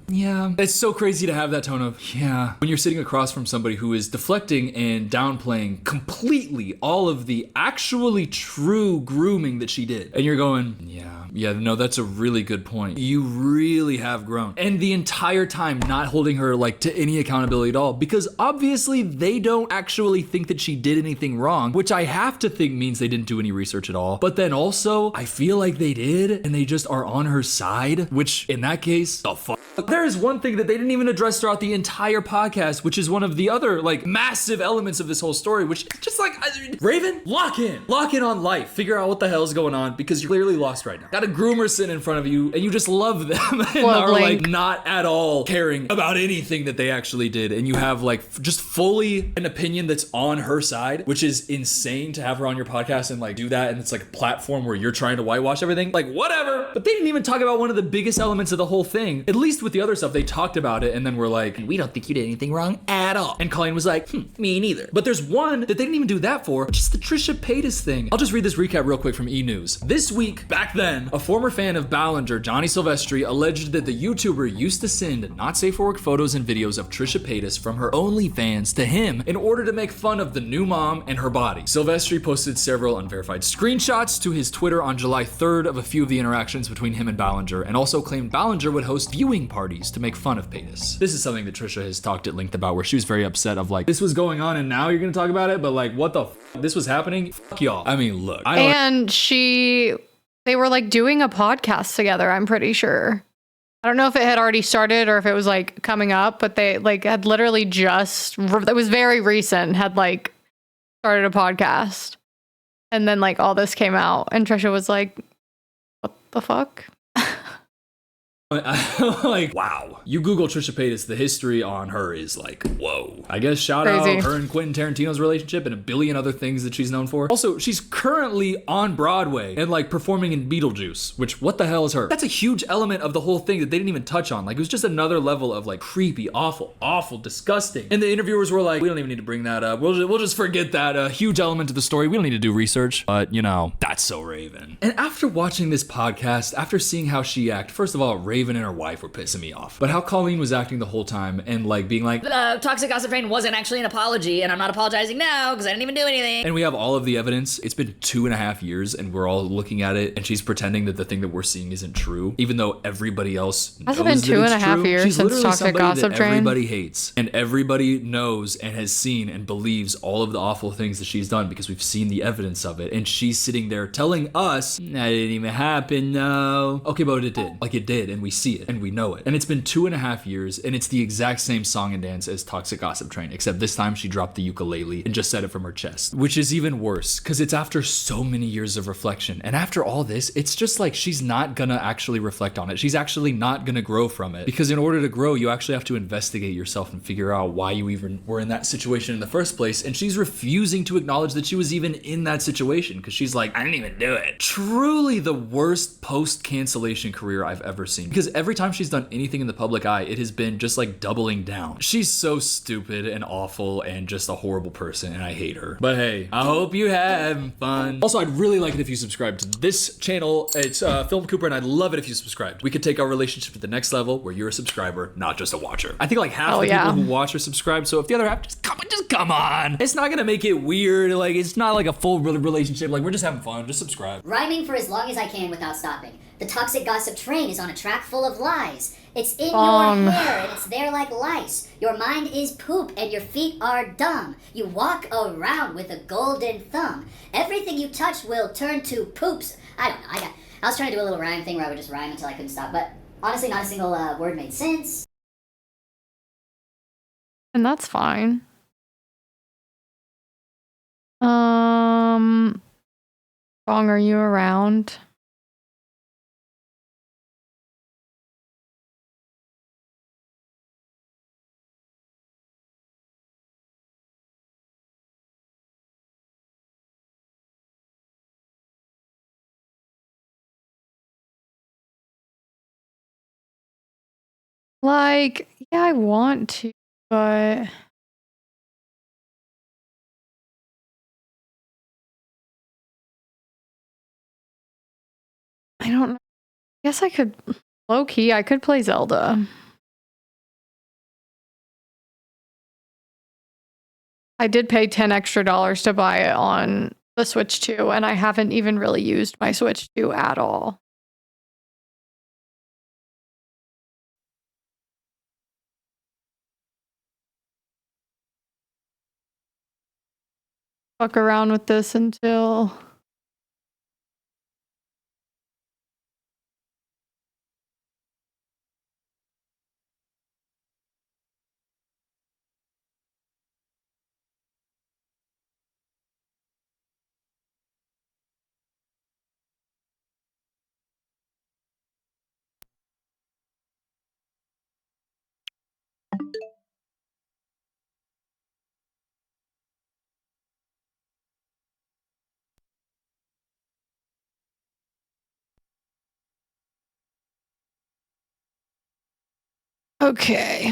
Yeah. It's so crazy to have that tone of, yeah. When you're sitting across from somebody who is deflecting and downplaying completely all of the actually true grooming that she did. And you're going, yeah, no, that's a really good point. You really have grown. And the entire time not holding her like to any accountability at all, because obviously they don't actually think that she did anything wrong, which I have to think means they didn't do any research at all. But then also, I feel like they did, and they just are on her side, which in that case, the fuck. There is one thing that they didn't even address throughout the entire podcast, which is one of the other like massive elements of this whole story, which is just like, Raven, lock in on life. Figure out what the hell is going on because you're clearly lost right now. Got a groomer sitting in front of you and you just love them and are like not at all caring about anything that they actually did. And you have like just fully an opinion that's on her side, which is insane to have her on your podcast and like do that. And it's like a platform where you're trying to whitewash everything. Like whatever. But they didn't even talk about one of the biggest elements of the whole thing. At least with the other stuff, they talked about it and then we're like, we don't think you did anything wrong at all. And Colleen was like, me neither. But there's one that they didn't even do that for, which is the Trisha Paytas thing. I'll just read this recap real quick from E! News. This week, back then, a former fan of Ballinger, Johnny Silvestri, alleged that the YouTuber used to send not safe for work photos and videos of Trisha Paytas from her OnlyFans to him in order to make fun of the new mom and her body. Silvestri posted several unverified screenshots to his Twitter on July 3rd of a few of the interactions between him and Ballinger, and also claimed Ballinger would host viewing parties to make fun of Paytas. This is something that Trisha has talked at length about, where she was very upset of like, this was going on and now you're gonna talk about it, but like, what the f***? This was happening? Fuck y'all. I mean, look. They were like doing a podcast together, I'm pretty sure. I don't know if it had already started or if it was like coming up, but they like had literally just, it was very recent, had like started a podcast. And then like all this came out and Trisha was like, what the fuck? Like, wow. You Google Trisha Paytas, the history on her is like, whoa. I guess shout out her and Quentin Tarantino's relationship and a billion other things that she's known for. Also, she's currently on Broadway and like performing in Beetlejuice, which what the hell is her? That's a huge element of the whole thing that they didn't even touch on. Like it was just another level of like creepy, awful, disgusting. And the interviewers were like, we don't even need to bring that up. We'll just forget that. A huge element of the story. We don't need to do research, but you know, that's so Raven. And after watching this podcast, after seeing how she acted, first of all, Raven Raven and her wife were pissing me off. But how Colleen was acting the whole time and like being like, the toxic gossip train wasn't actually an apology, and I'm not apologizing now because I didn't even do anything. and we have all of the evidence. It's been 2.5 years and we're all looking at it and she's pretending that the thing that we're seeing isn't true, even though everybody else knows Has it been that it's 2.5 true. years She's since literally Toxic somebody Gossip that Train? everybody hates and everybody knows and has seen and believes all of the awful things that she's done because we've seen the evidence of it. And she's sitting there telling us, that didn't even happen, no. Okay, but it did. Like, it did, and we see it, and we know it. And it's been 2.5 years, and it's the exact same song and dance as Toxic Gossip Train, except this time she dropped the ukulele and just said it from her chest, which is even worse, because it's after so many years of reflection. And after all this, it's just like she's not gonna actually reflect on it. She's actually not gonna grow from it, because in order to grow, you actually have to investigate yourself and figure out why you even were in that situation in the first place. And she's refusing to acknowledge that she was even in that situation, because she's like, I didn't even do it. Truly the worst post-cancellation career I've ever seen, because every time she's done anything in the public eye, it has been just like doubling down. She's so stupid and awful and just a horrible person, and I hate her. But hey, I hope you have fun. Also, I'd really like it if you subscribe to this channel. It's Film Cooper, and I'd love it if you subscribed. We could take our relationship to the next level where you're a subscriber, not just a watcher. I think like half the people who watch are subscribed, so if the other half, just come on. It's not gonna make it weird. Like, it's not like a full relationship. Like, we're just having fun. Just subscribe. Rhyming for as long as I can without stopping. The toxic gossip train is on a track full of lies. It's in your hair and it's there like lice. Your mind is poop and your feet are dumb. You walk around with a golden thumb. Everything you touch will turn to poops. I don't know. I was trying to do a little rhyme thing where I would just rhyme until I couldn't stop, but honestly, not a single word made sense. And that's fine. Bong, are you around? Like, yeah, I want to, but I don't know. I guess I could, low key, I could play Zelda. I did pay $10 extra to buy it on the Switch 2, and I haven't even really used my Switch 2 at all. Fuck around with this until okay.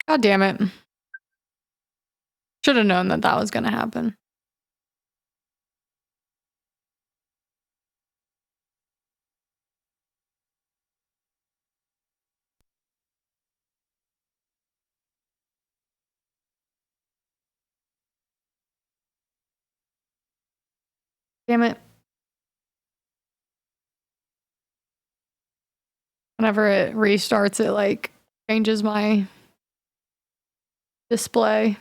God damn it. Should have known that that was going to happen. Damn it. Whenever it restarts, it like changes my display.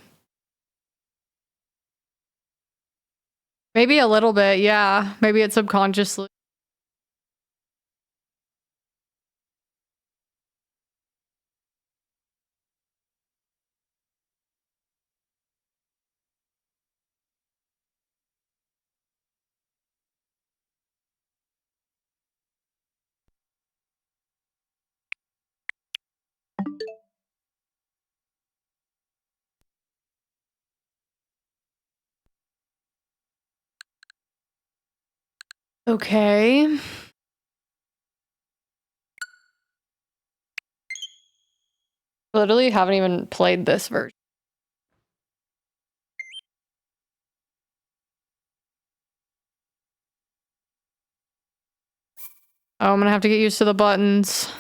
Maybe a little bit, yeah. Maybe it's subconsciously. Okay. Literally haven't even played this version. Oh, I'm gonna have to get used to the buttons.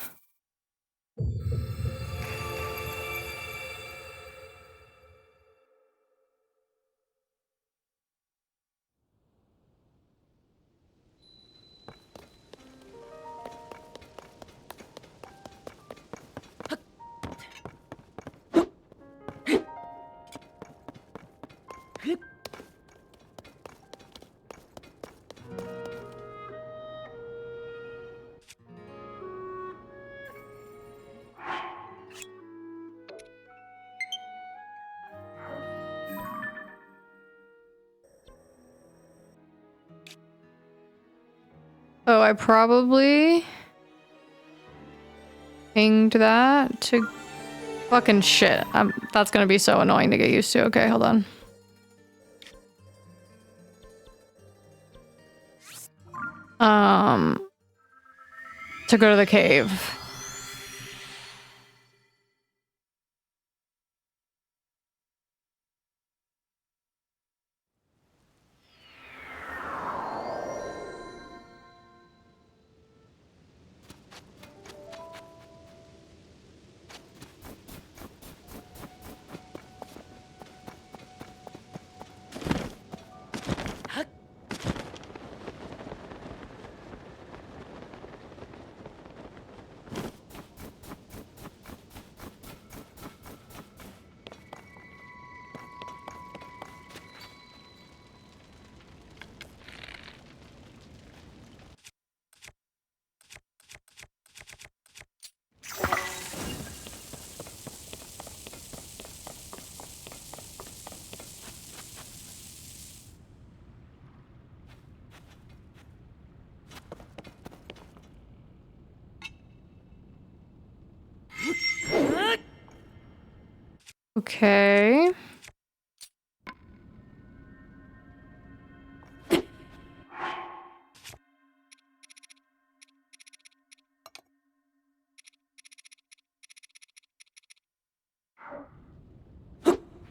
Oh, I probably pinged that to fucking shit. That's gonna be so annoying to get used to. Okay, hold on. To go to the cave. Okay.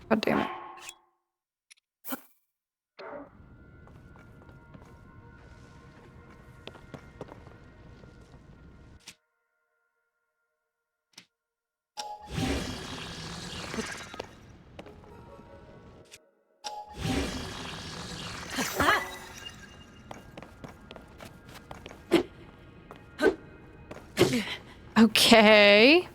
God damn it. Okay.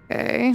Okay.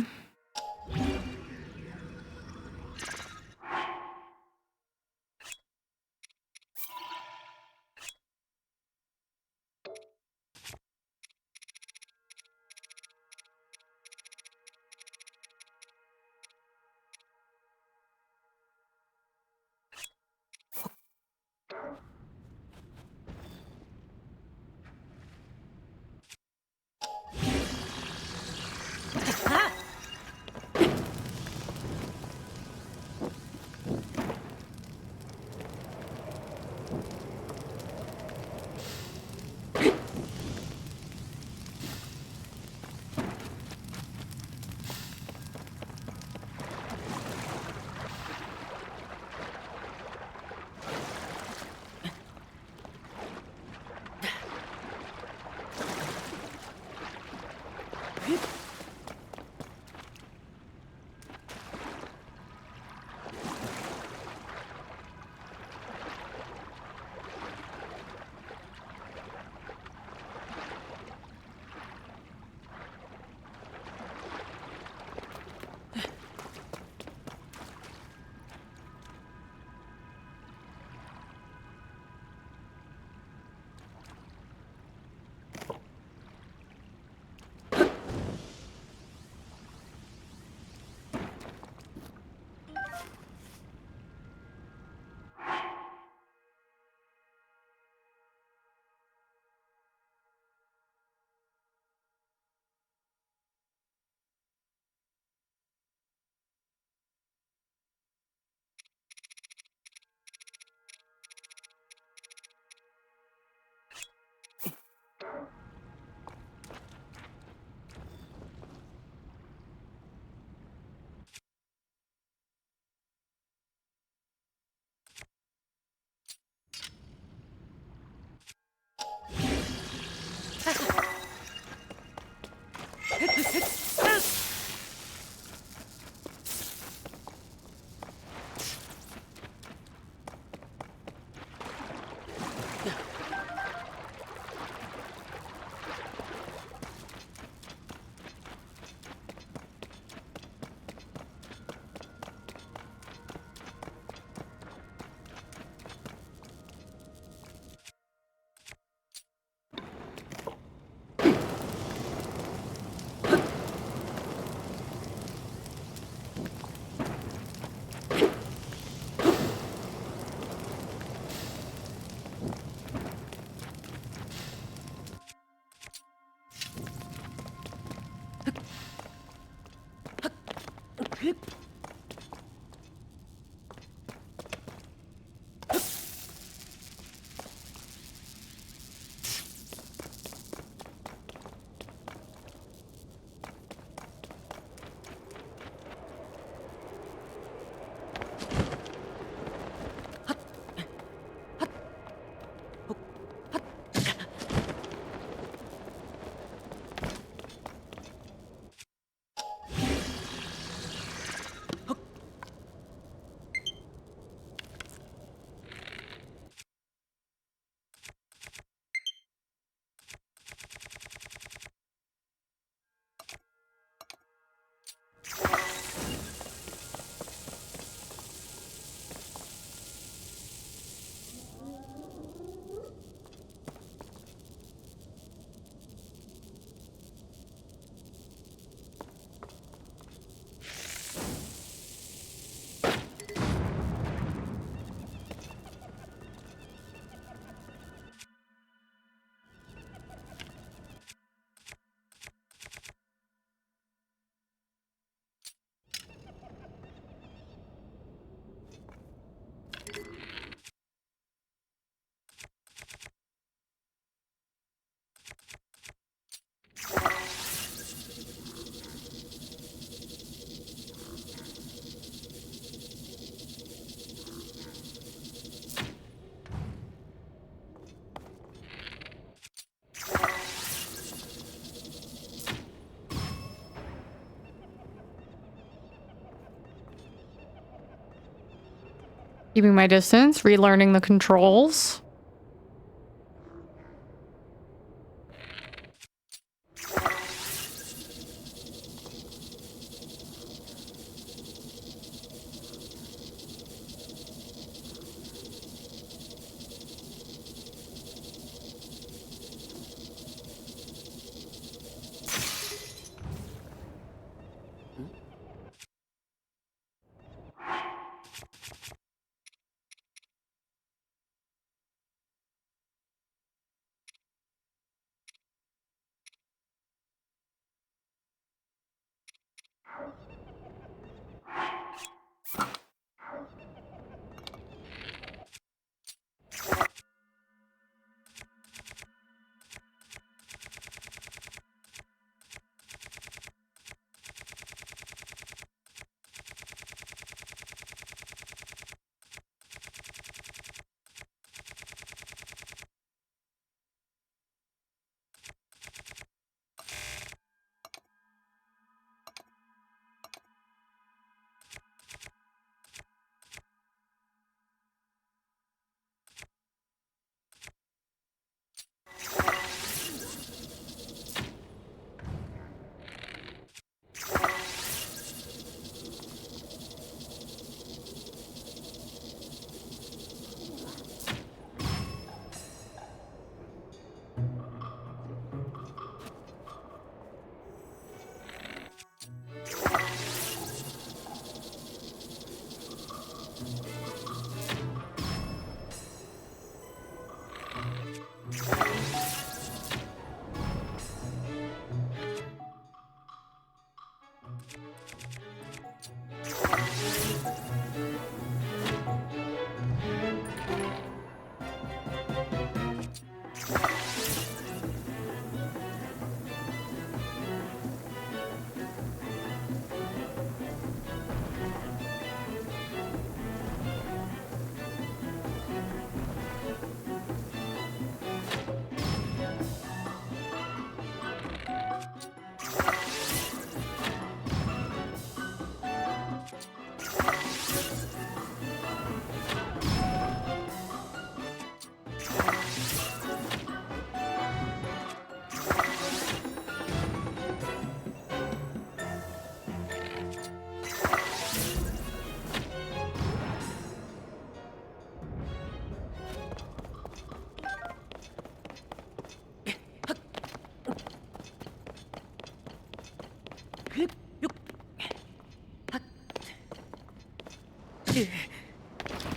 Keeping my distance, relearning the controls.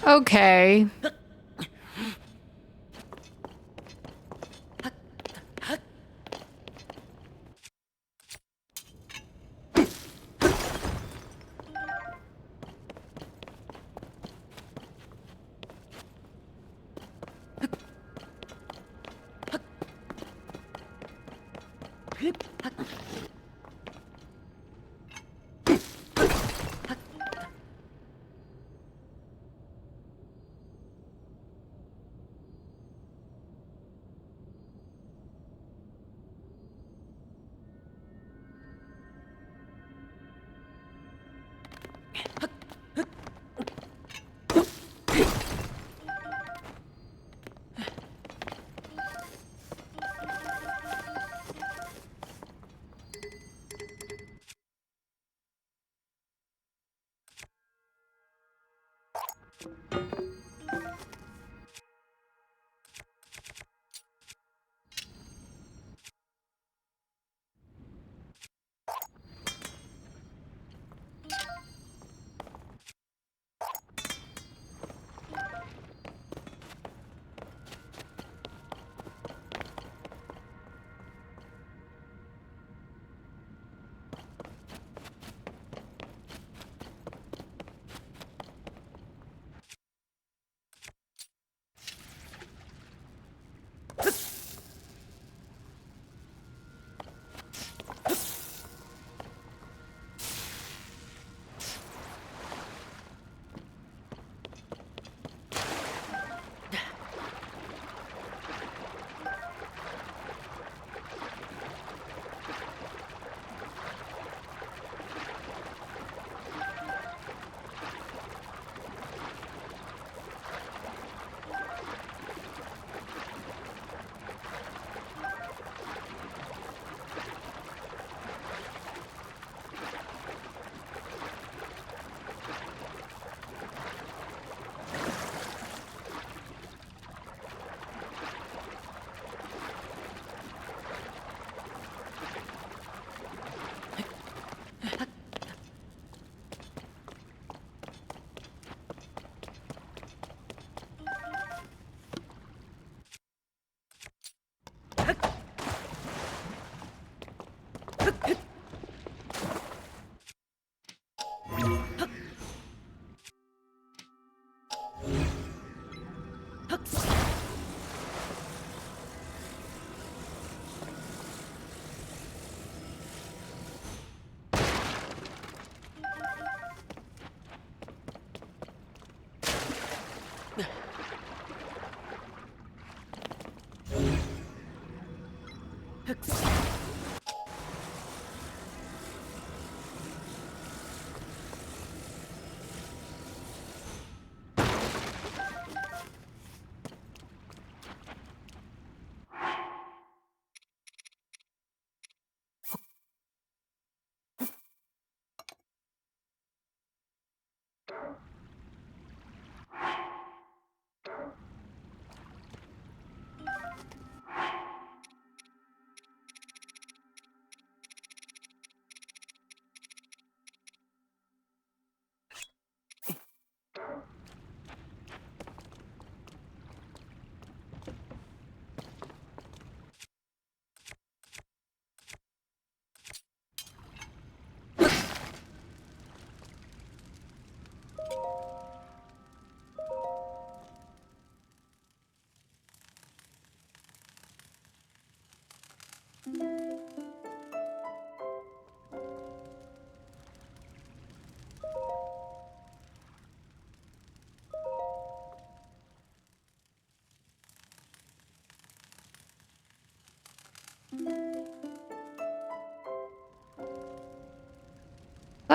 Okay.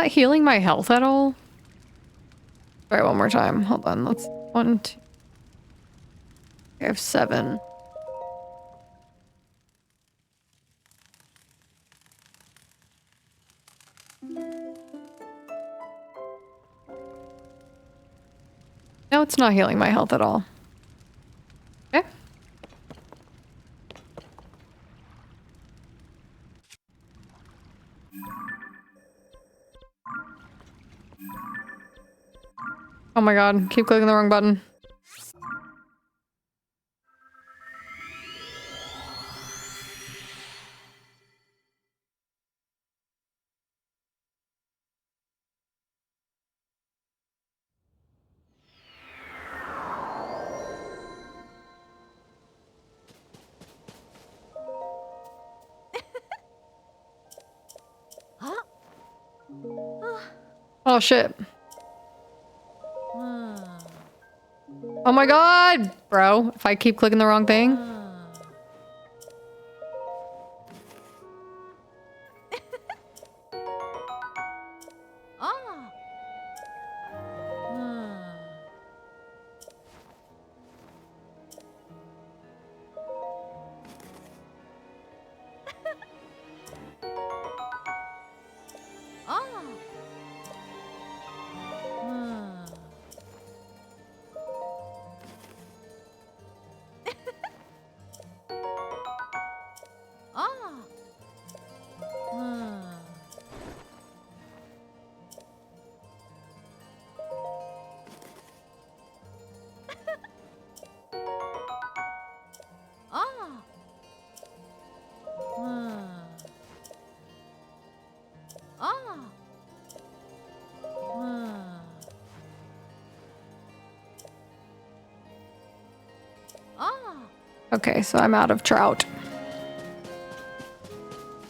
Is that healing my health at all? Try one more time. Hold on. Let's 1, 2. I have 7. No, it's not healing my health at all. Okay. Oh my god, keep clicking the wrong button. Oh shit. Oh my god, bro. If I keep clicking the wrong thing. Okay, so I'm out of trout.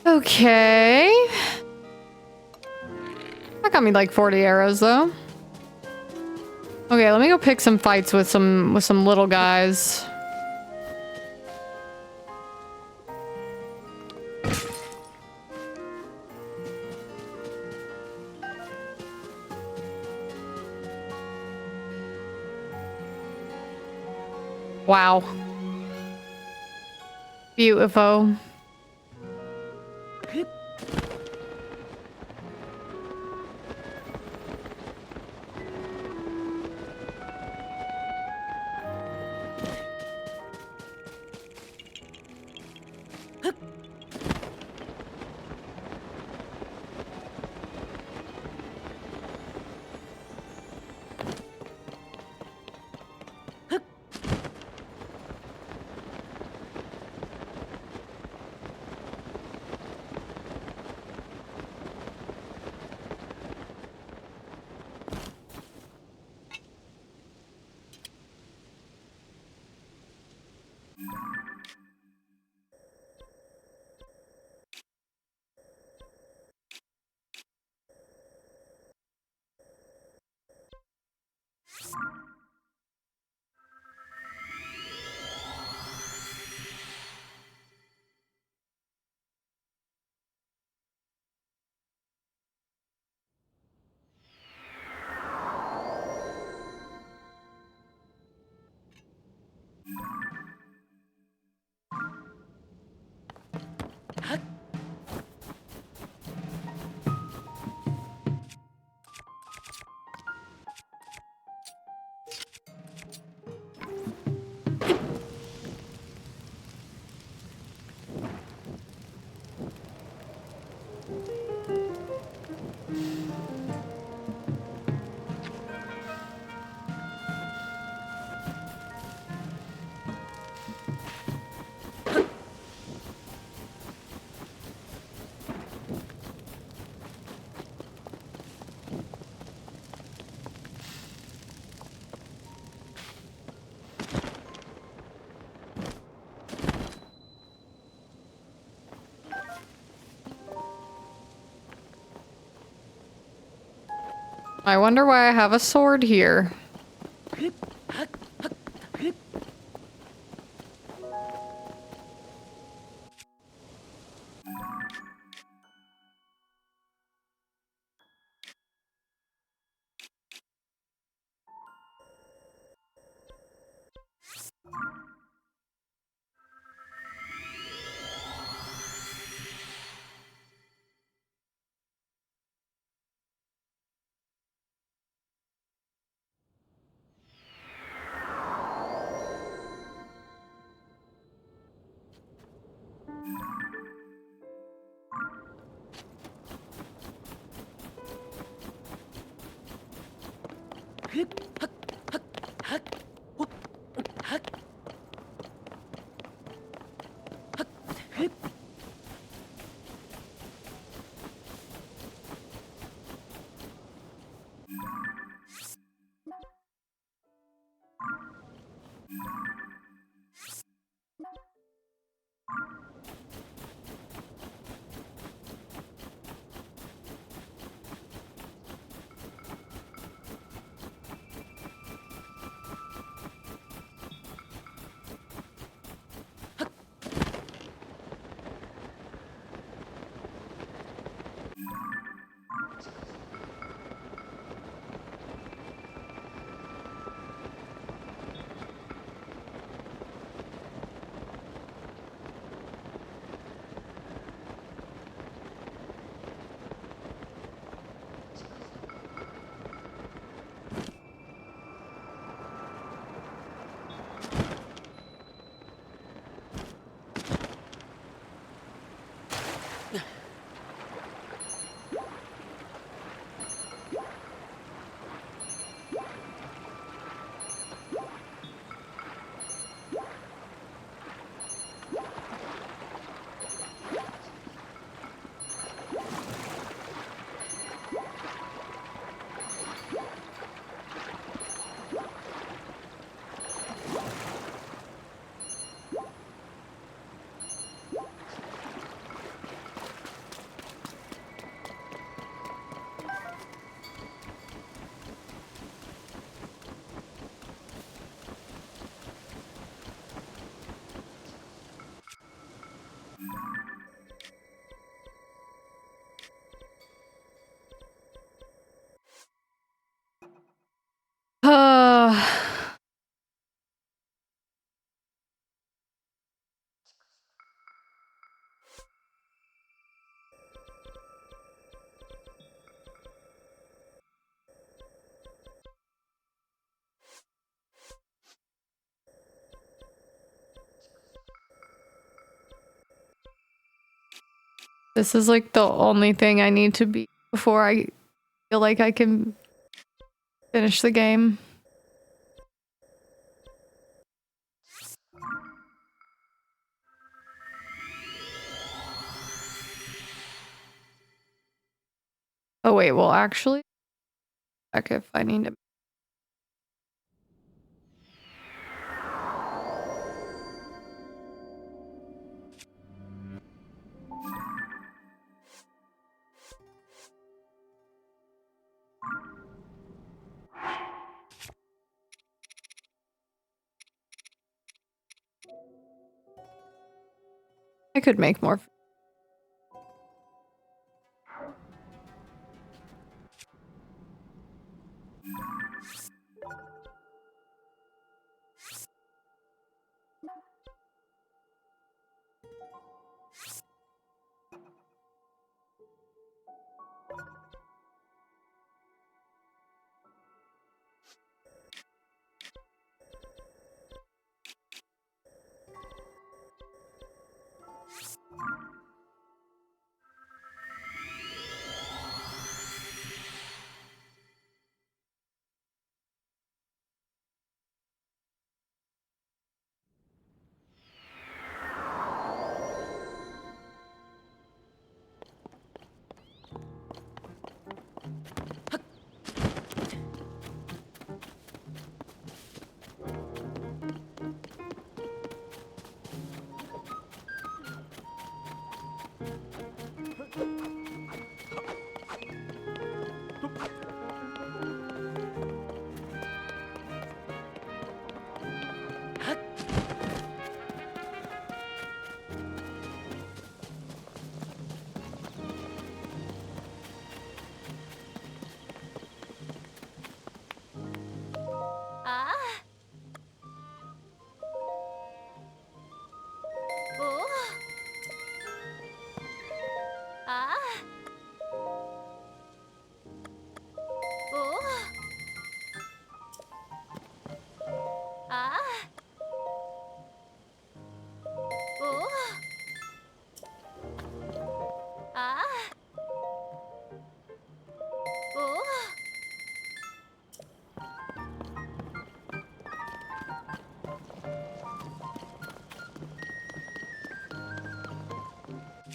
Okay. That got me like 40 arrows though. Okay, let me go pick some fights with some little guys. Wow. Beautiful. I wonder why I have a sword here. This is like the only thing I need to be before I feel like I can finish the game. Oh wait, well actually, check if I need to. I could make more.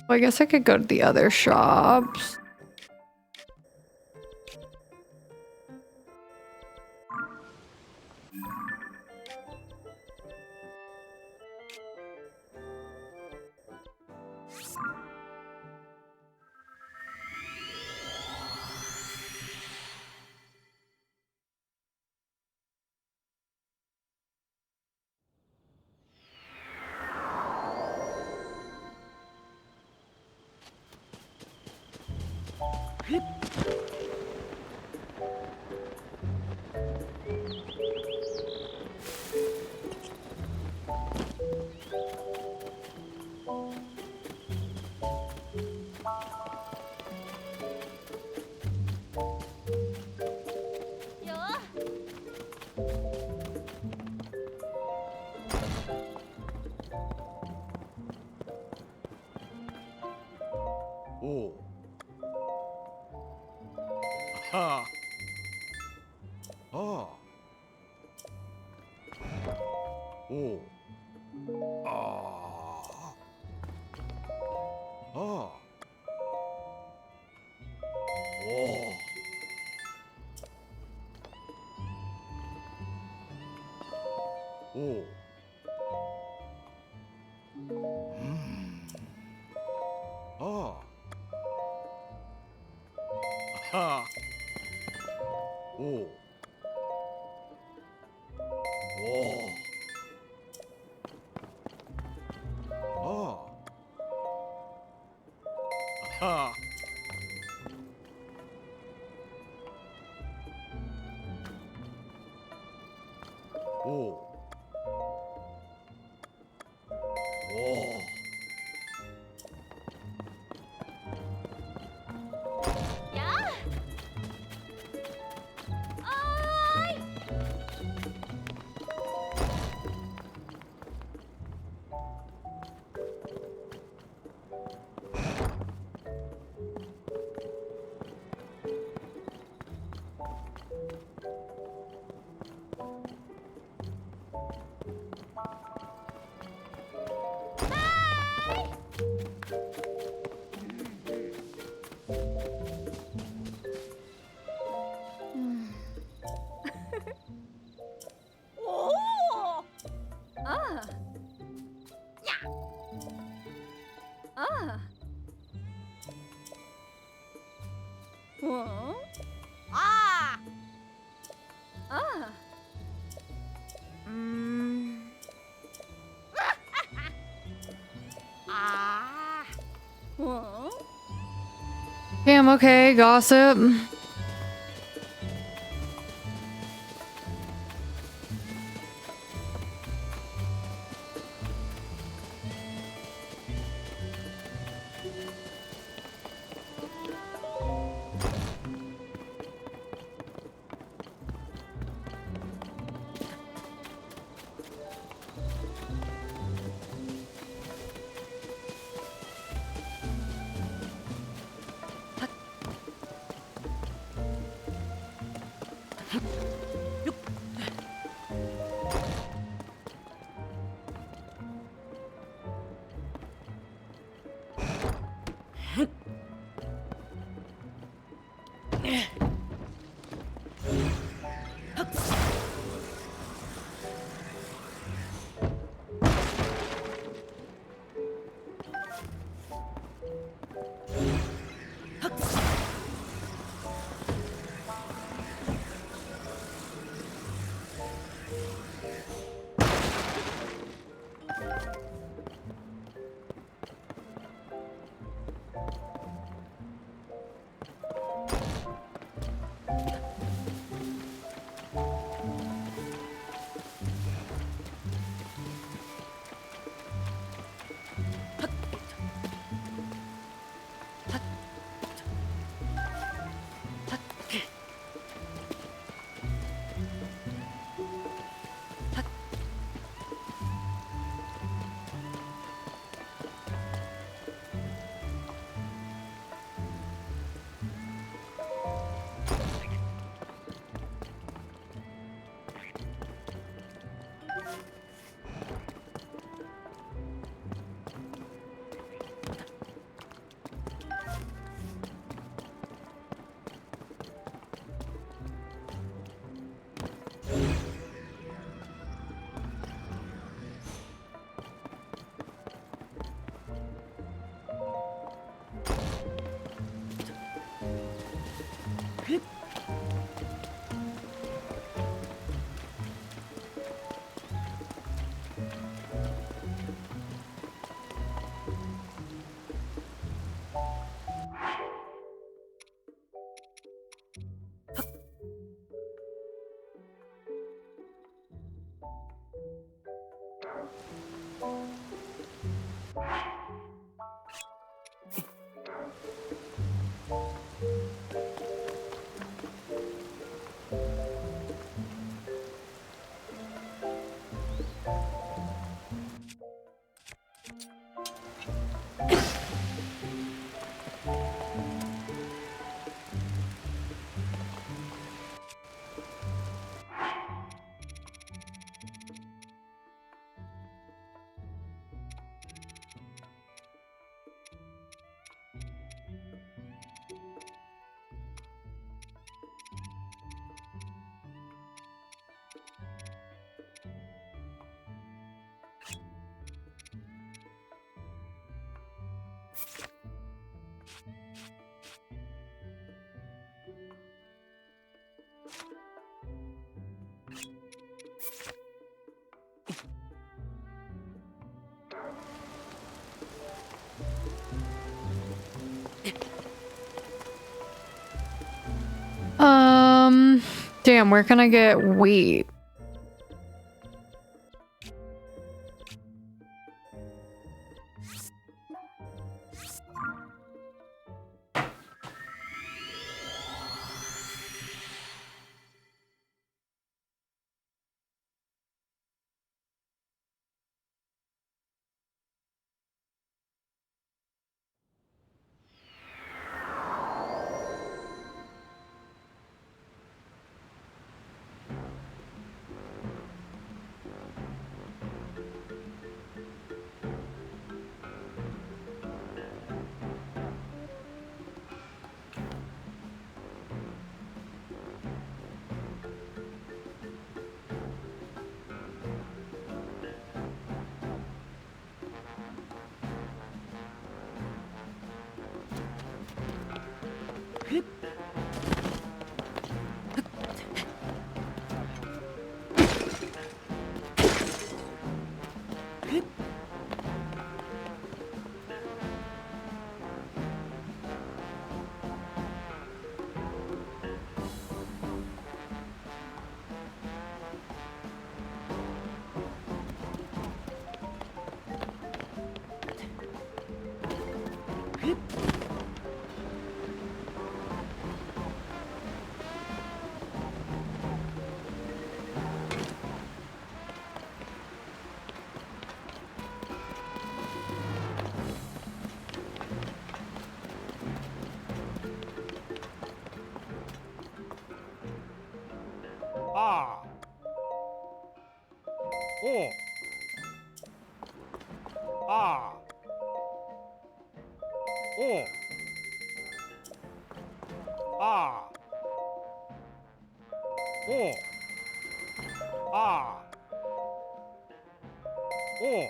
Well, I guess I could go to the other shops. Oh. Aha. Oh. Oh. Ah. Oh. Oh. Oh. Oh. Aha. Oh. Oh. Oh. Aha. Oh. Oh. Yeah? Oh! Yeah! Whoa. Ah! Ah! Whoa. Damn, okay, gossip. Damn, where can I get wheat? Ah. Oh. Ah. Oh. Ah. Oh. Ah. Oh.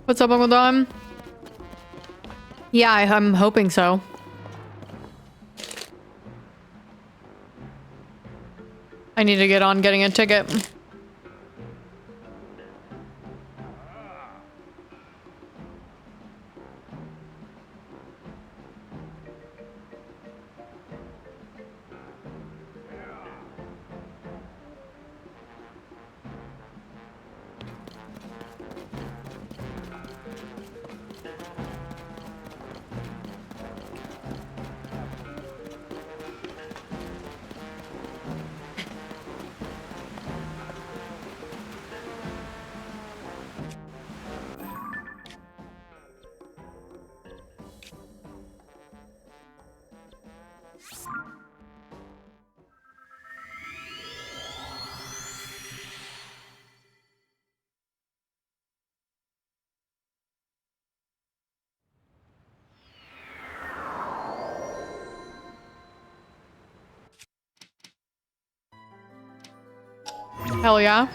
What's up, Uncle Dom? Yeah, I'm hoping so. I need to get on getting a ticket. Hell yeah.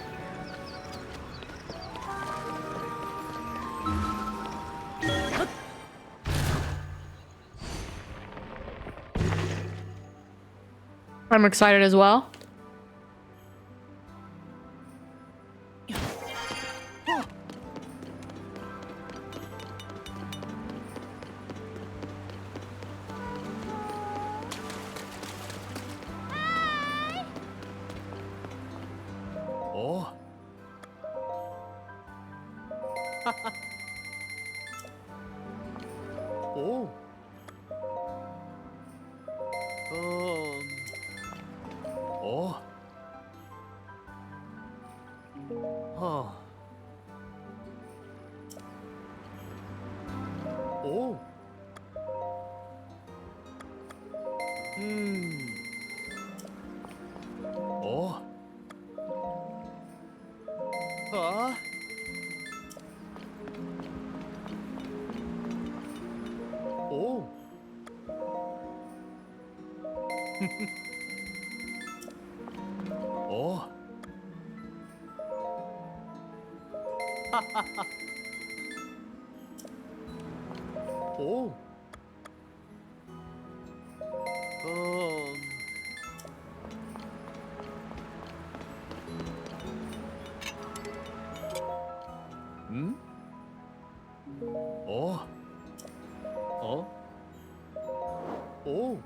I'm excited as well. Oh. Oh. Oh. Oh. Oh. Oh. Oh. Oh. Oh. Hmm? Oh. Oh. Oh.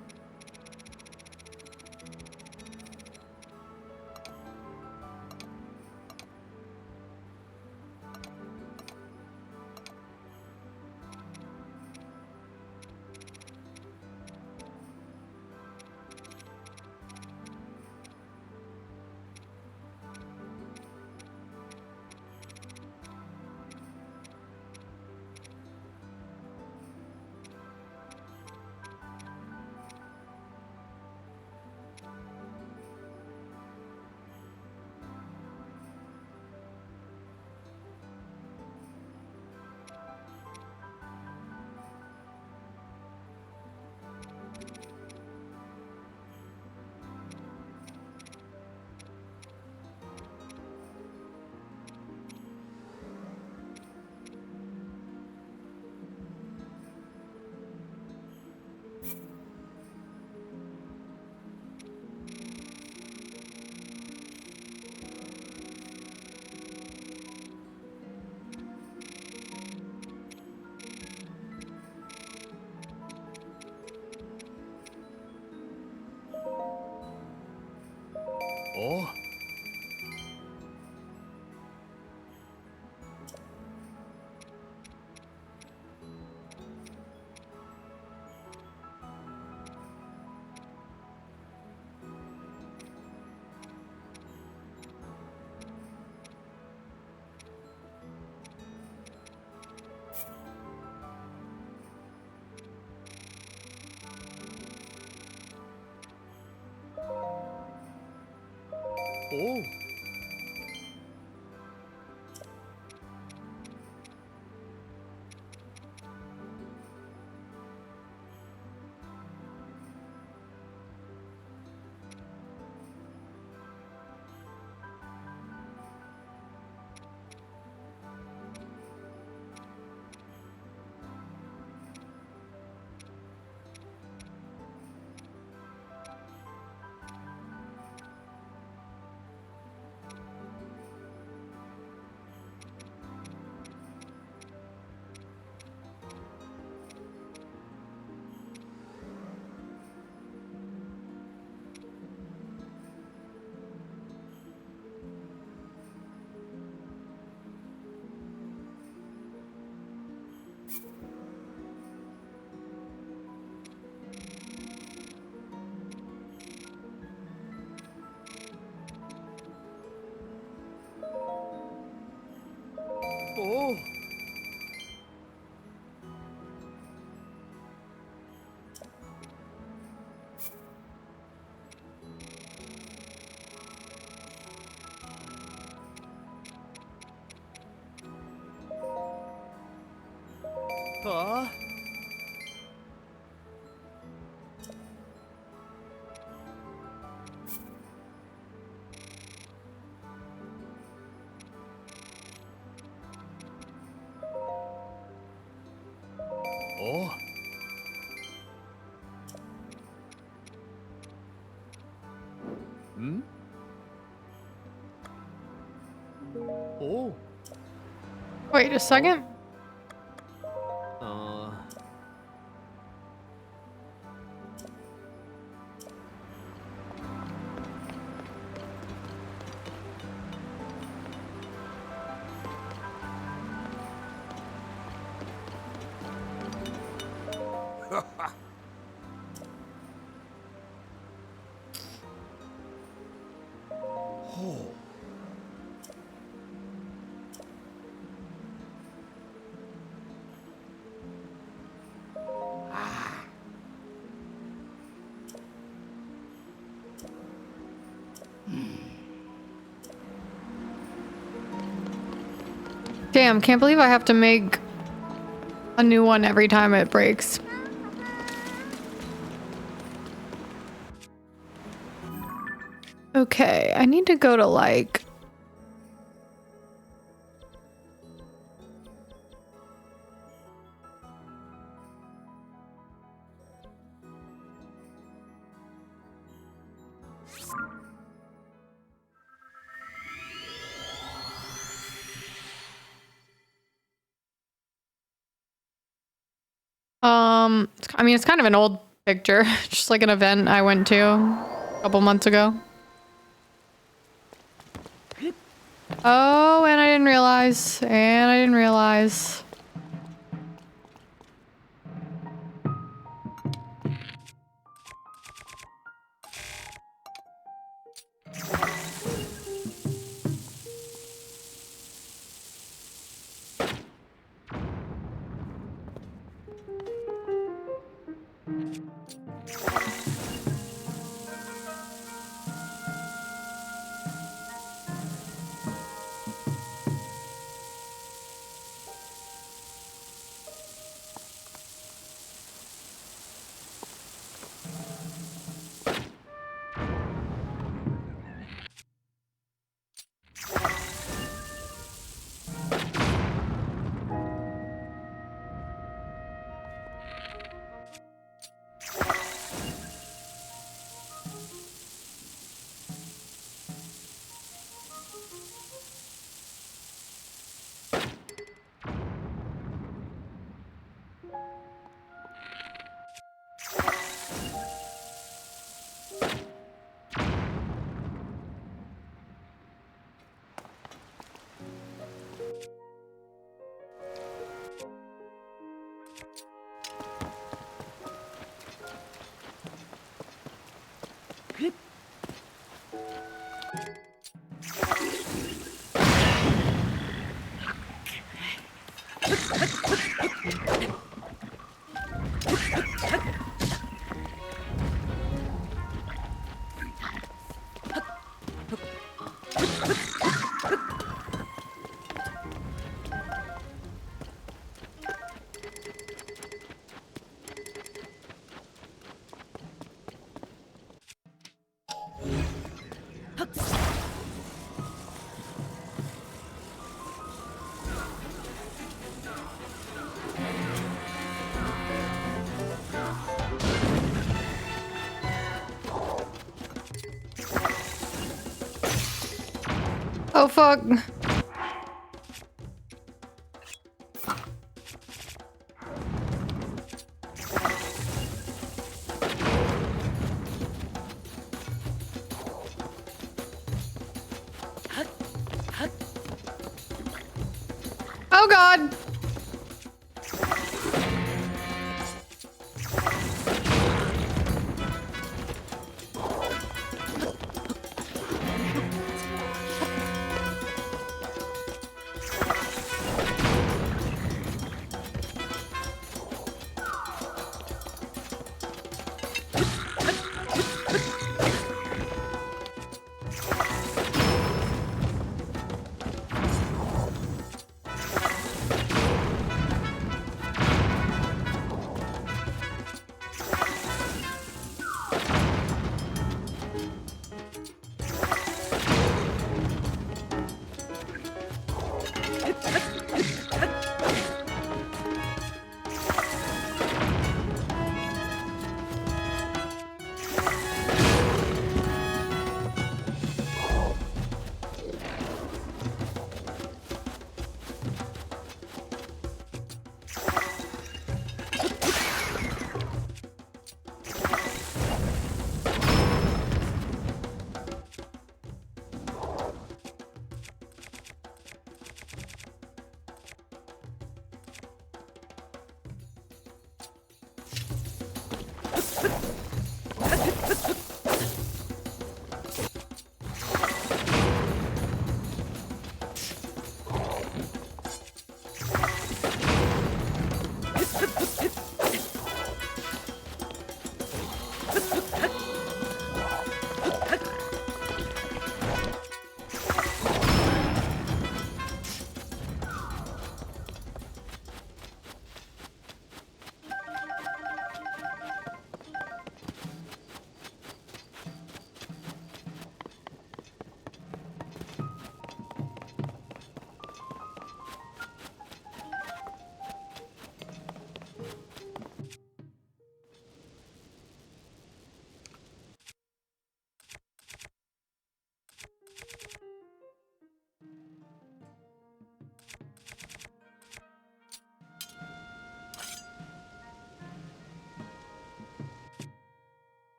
Oh. Oh. Oh. Huh? Oh. Hmm? Oh. Wait a second. Oh. Damn, can't believe I have to make a new one every time it breaks. Okay, I need to go to like... I mean, it's kind of an old picture, just like an event I went to a couple months ago. Oh, and I didn't realize. Oh, fuck. Oh, God.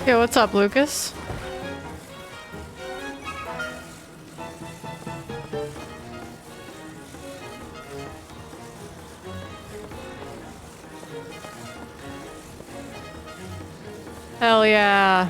Yo, what's up, Lucas? Hell yeah.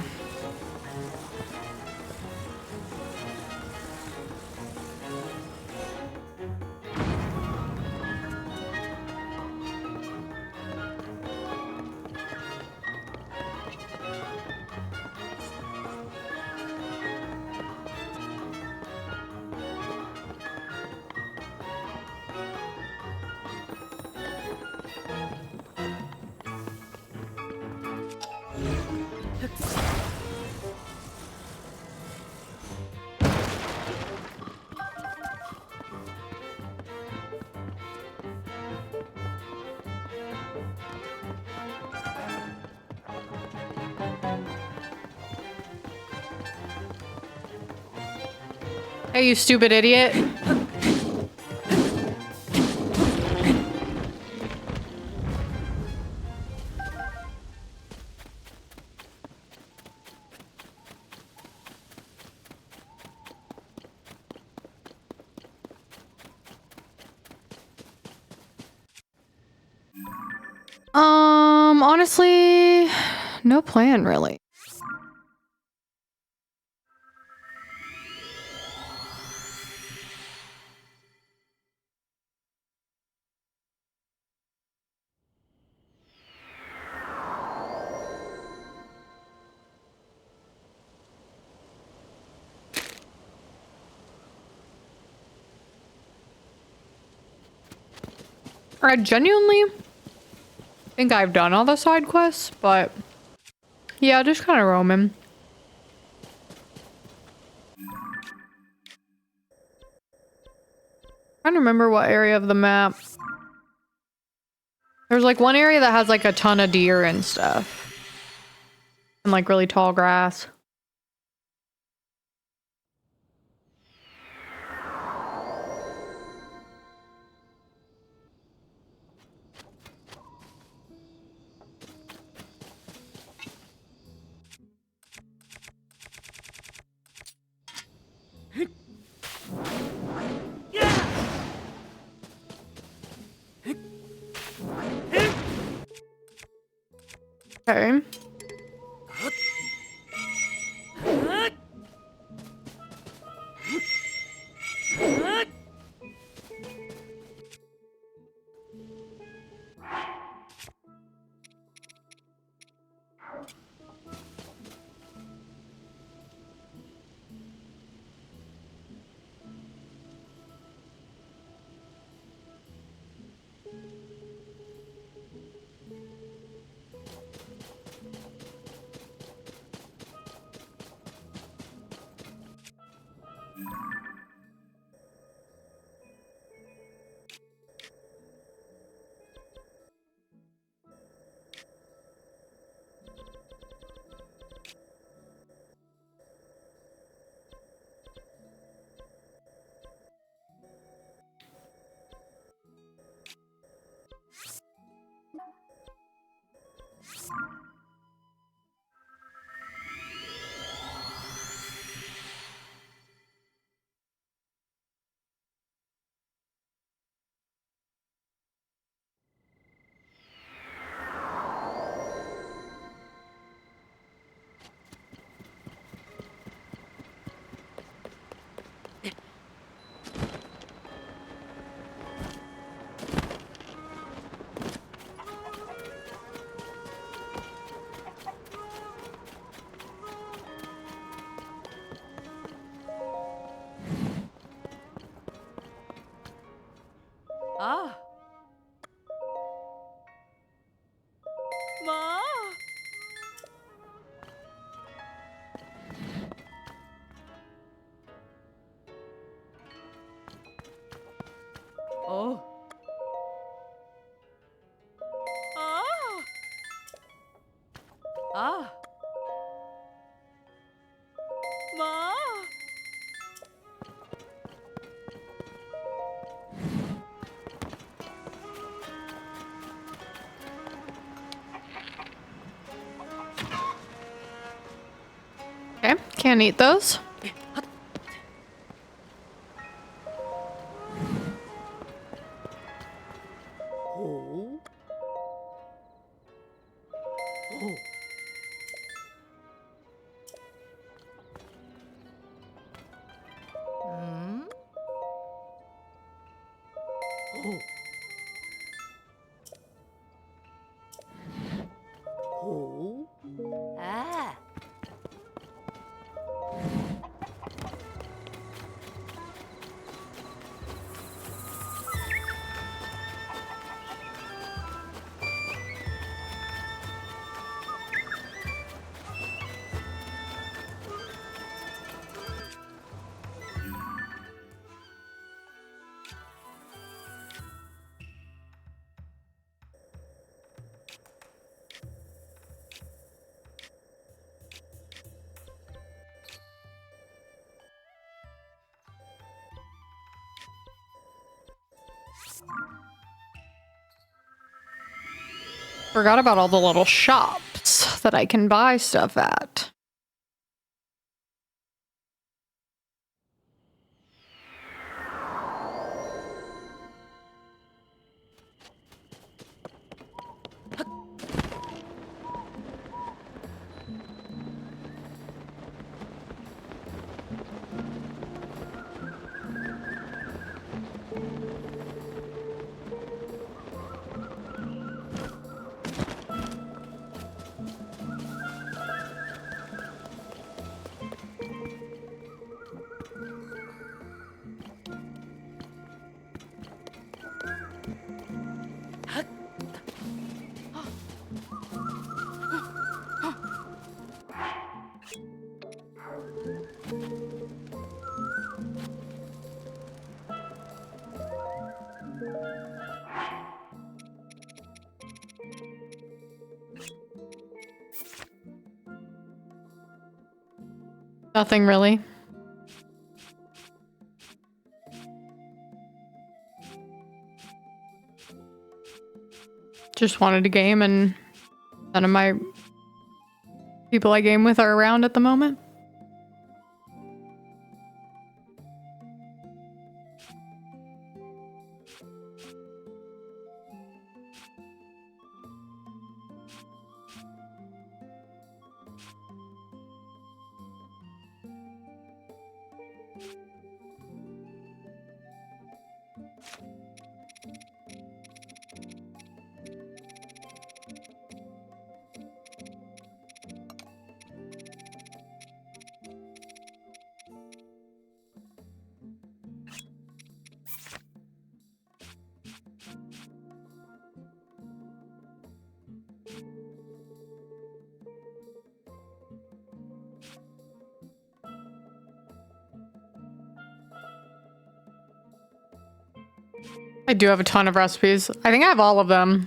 Hey, you stupid idiot. Honestly, no plan really. I genuinely think I've done all the side quests, but yeah, just kind of roaming. Trying to remember what area of the map. There's like one area that has like a ton of deer and stuff. And like really tall grass. Okay. Can't eat those. Oh. Oh. Oh. Oh. Ah. Forgot about all the little shops that I can buy stuff at. Nothing really. Just wanted a game, and none of my people I game with are around at the moment. I do have a ton of recipes. I think I have all of them.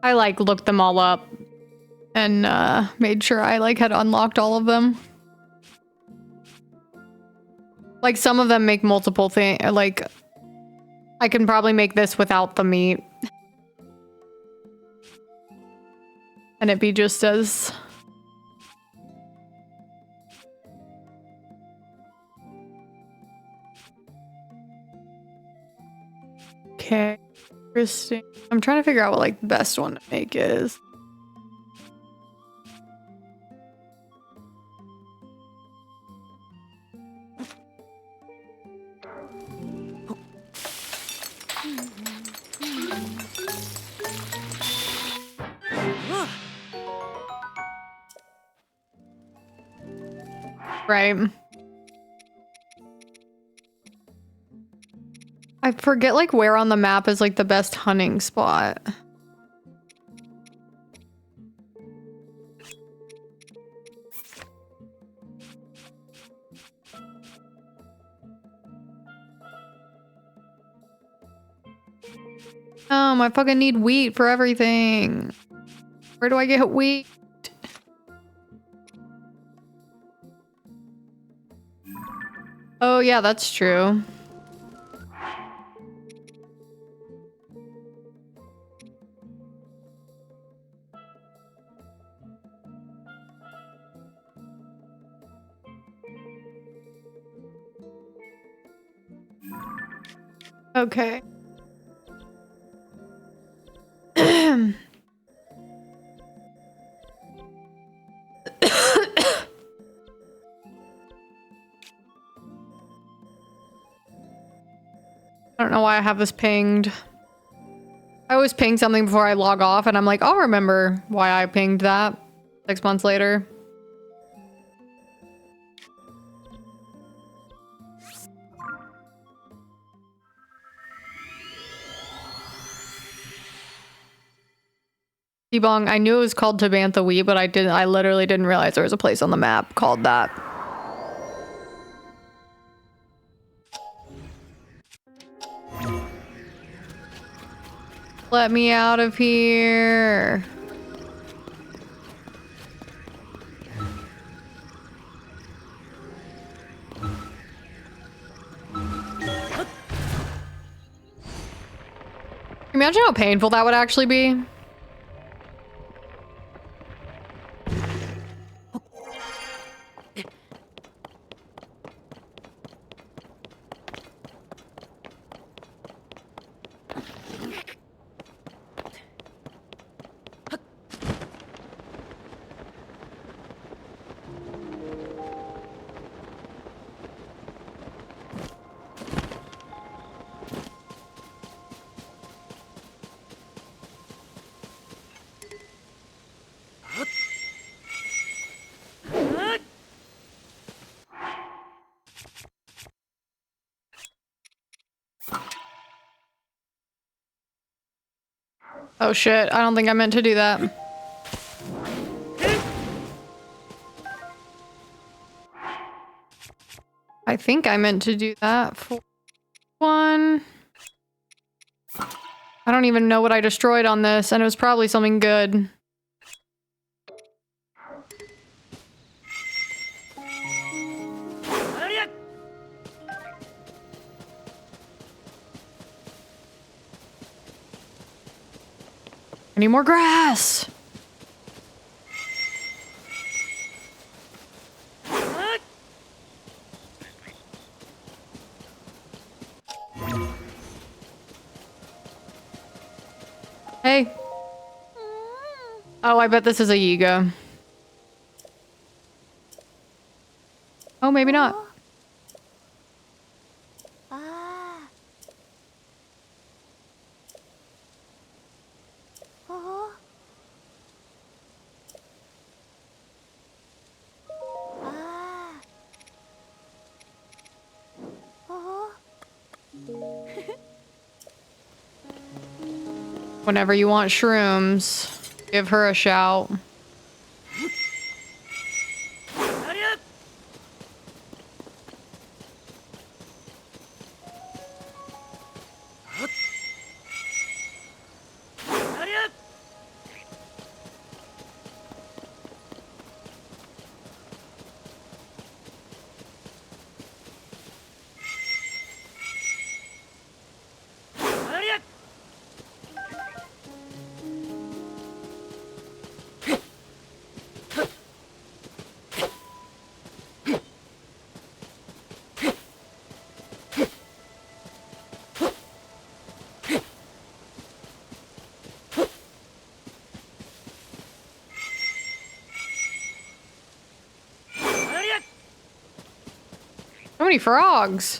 I like looked them all up and made sure I like had unlocked all of them. Like some of them make multiple things. Like I can probably make this without the meat. And it'd be just as... Okay, interesting. I'm trying to figure out what like the best one to make is. Right. I forget like where on the map is like the best hunting spot. I fucking need wheat for everything. Where do I get wheat? Oh yeah, that's true. Okay. I don't know why I have this pinged. I always ping something before I log off, and I'm like, I'll remember why I pinged that 6 months later. T-Bong, I knew it was called Tabantha Wee, but I literally didn't realize there was a place on the map called that. Let me out of here. Imagine how painful that would actually be. Oh shit, I don't think I meant to do that. I think I meant to do that for one. I don't even know what I destroyed on this, and it was probably something good. I need more grass. Hey. Oh, I bet this is a Yiga. Oh, maybe not. Whenever you want shrooms, give her a shout. So many frogs.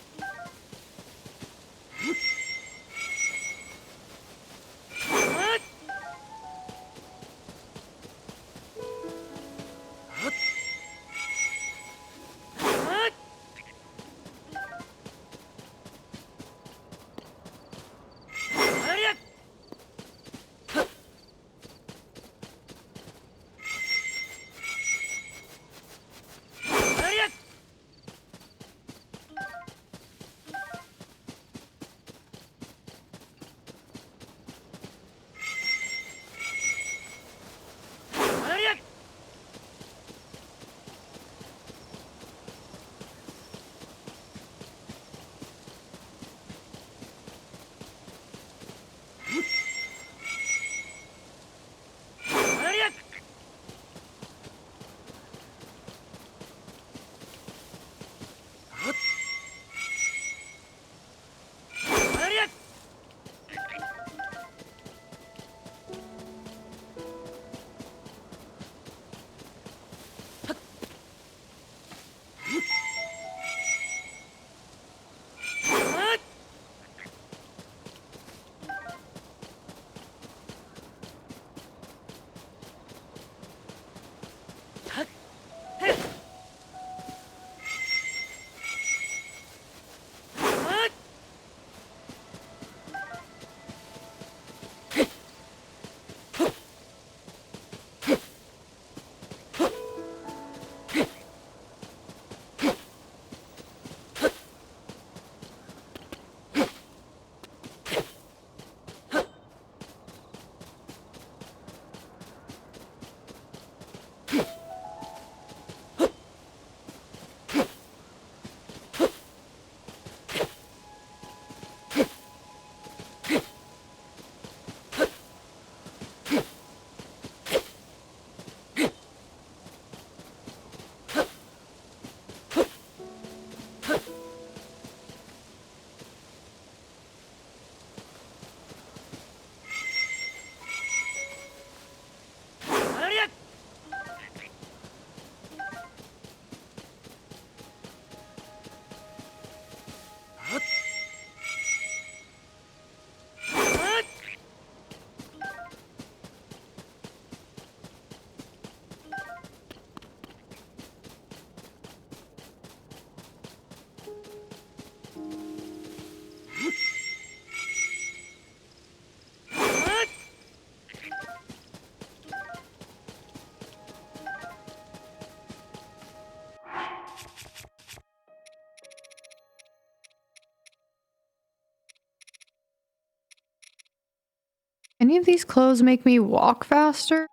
any of these clothes make me walk faster?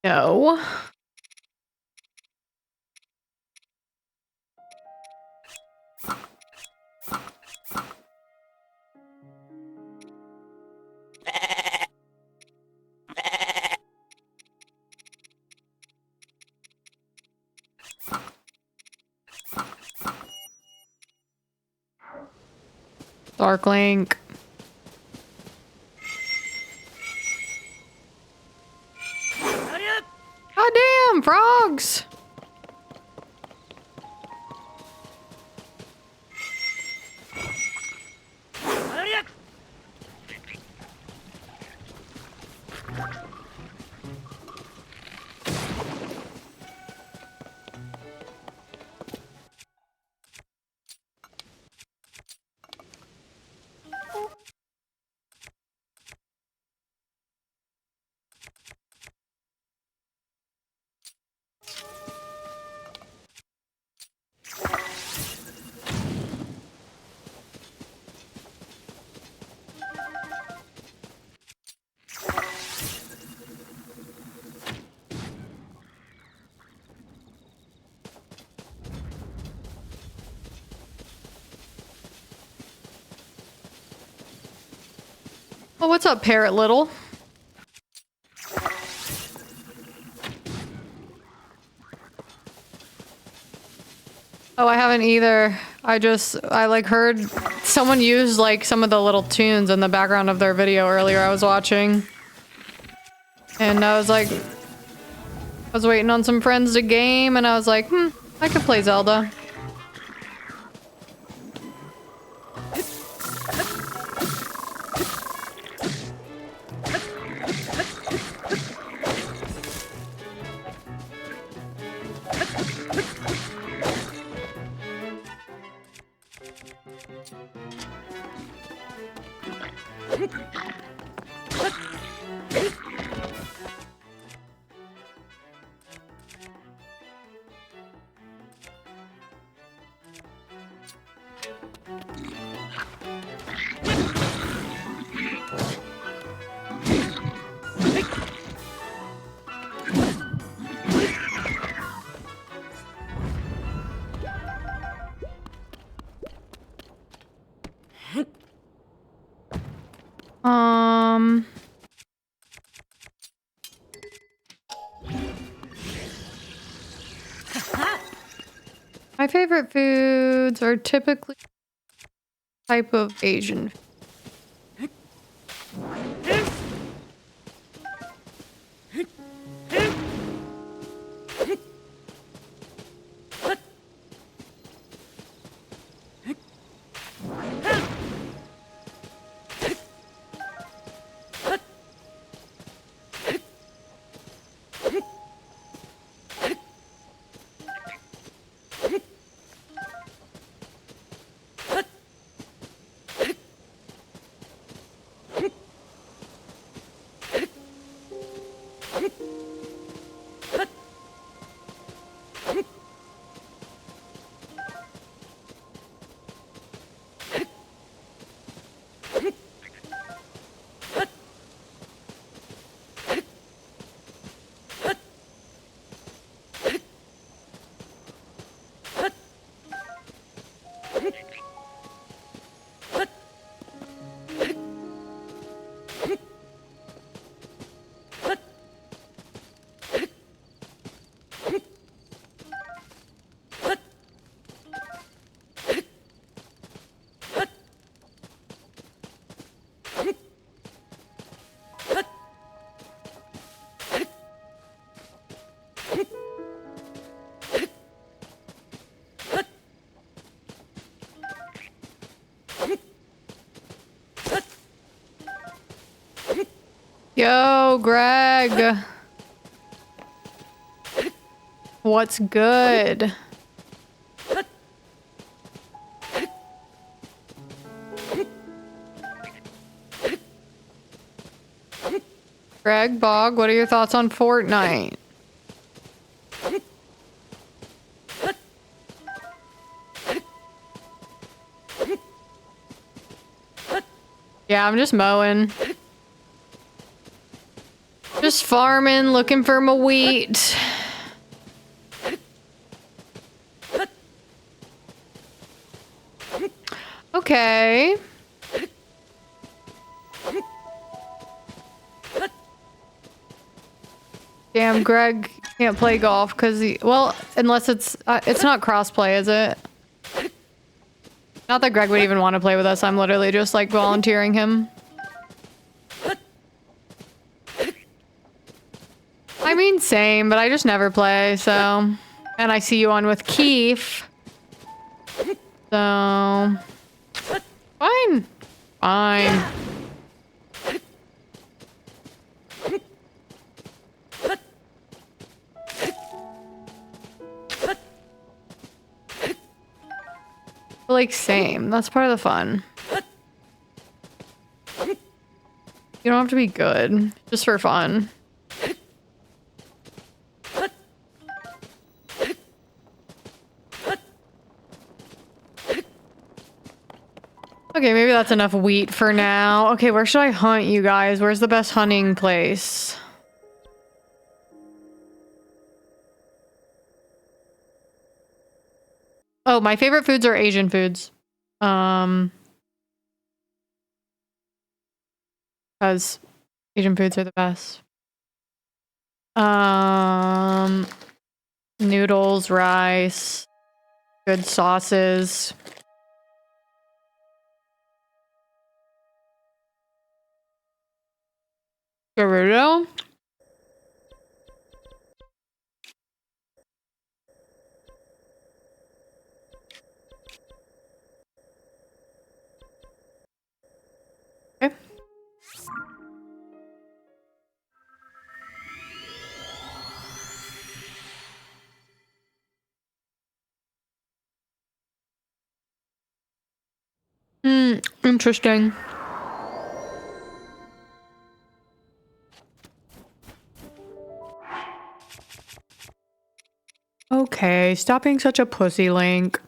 No. Dark Link. God damn, frogs! Oh, what's up, Parrot Little? Oh, I haven't either. I like heard someone use like some of the little tunes in the background of their video earlier I was watching. And I was like, I was waiting on some friends to game and I was like, I could play Zelda. My favorite foods are typically type of Asian. Yo, Greg. What's good? Greg, Bog, what are your thoughts on Fortnite? Yeah, I'm just mowing. Just farming, looking for my wheat. Okay. Damn, Greg can't play golf because he, well, unless it's not crossplay, is it? Not that Greg would even want to play with us. I'm literally just like volunteering him. I mean, same, but I just never play, so. And I see you on with Keith. So. Fine. Fine. Like, same. That's part of the fun. You don't have to be good. Just for fun. Okay, maybe that's enough wheat for now. Okay, where should I hunt, you guys? Where's the best hunting place? Oh, my favorite foods are Asian foods. Because Asian foods are the best. Noodles, rice, good sauces. Burrito. Okay. Interesting. Okay, stop being such a pussy, Link.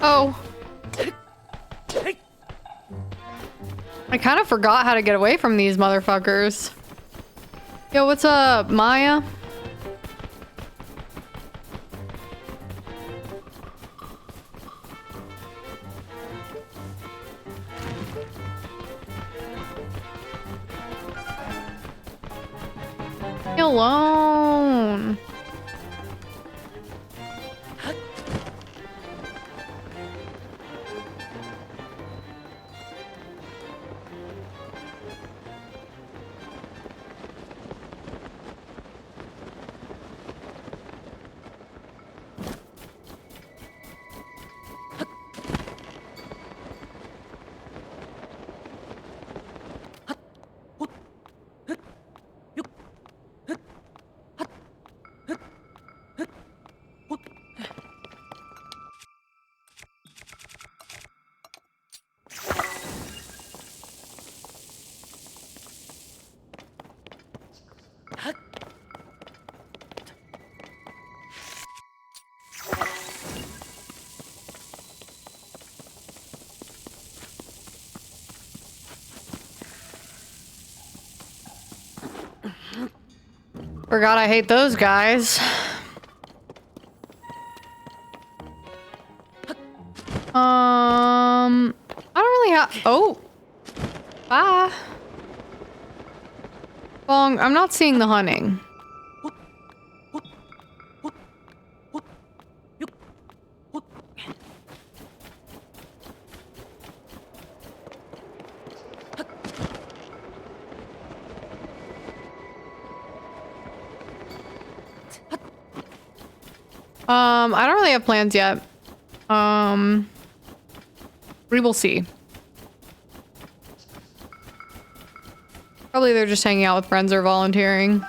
Oh. I kind of forgot how to get away from these motherfuckers. Yo, what's up, Maya? Leave me alone. Forgot I hate those guys. I don't really have. Oh, bye. Bong, I'm not seeing the hunting. I don't really have plans yet. We will see. Probably they're just hanging out with friends or volunteering.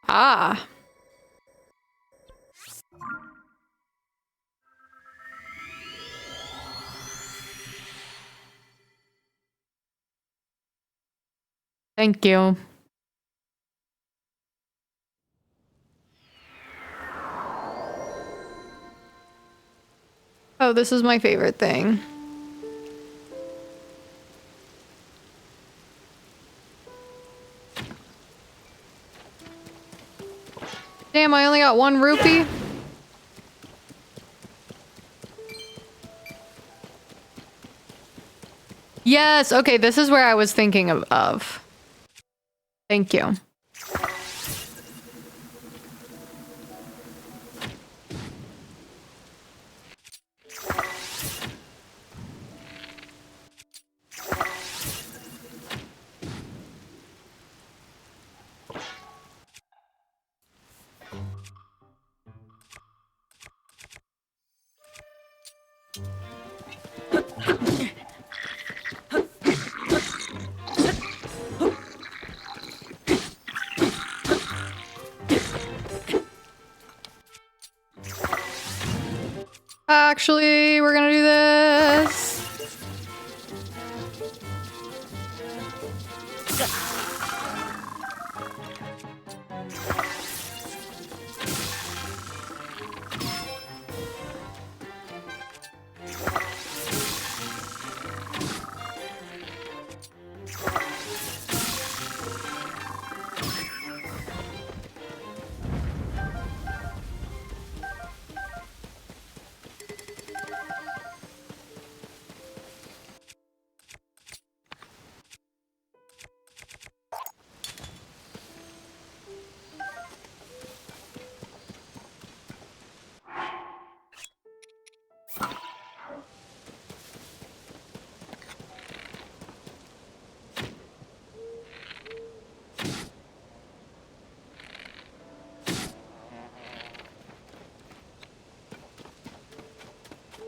Ah. Thank you. Oh, this is my favorite thing. Damn, I only got 1 rupee. Yes, okay, this is where I was thinking of. Thank you. Actually, we're gonna do this.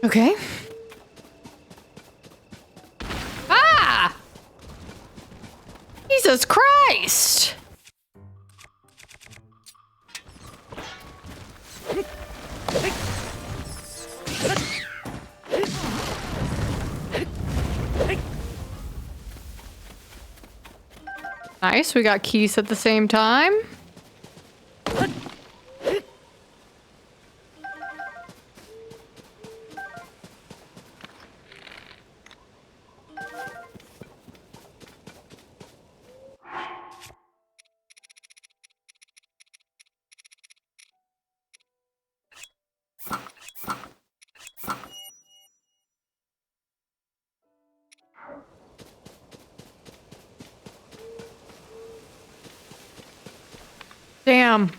Okay. Ah! Jesus Christ! Nice, we got keys at the same time. Damn.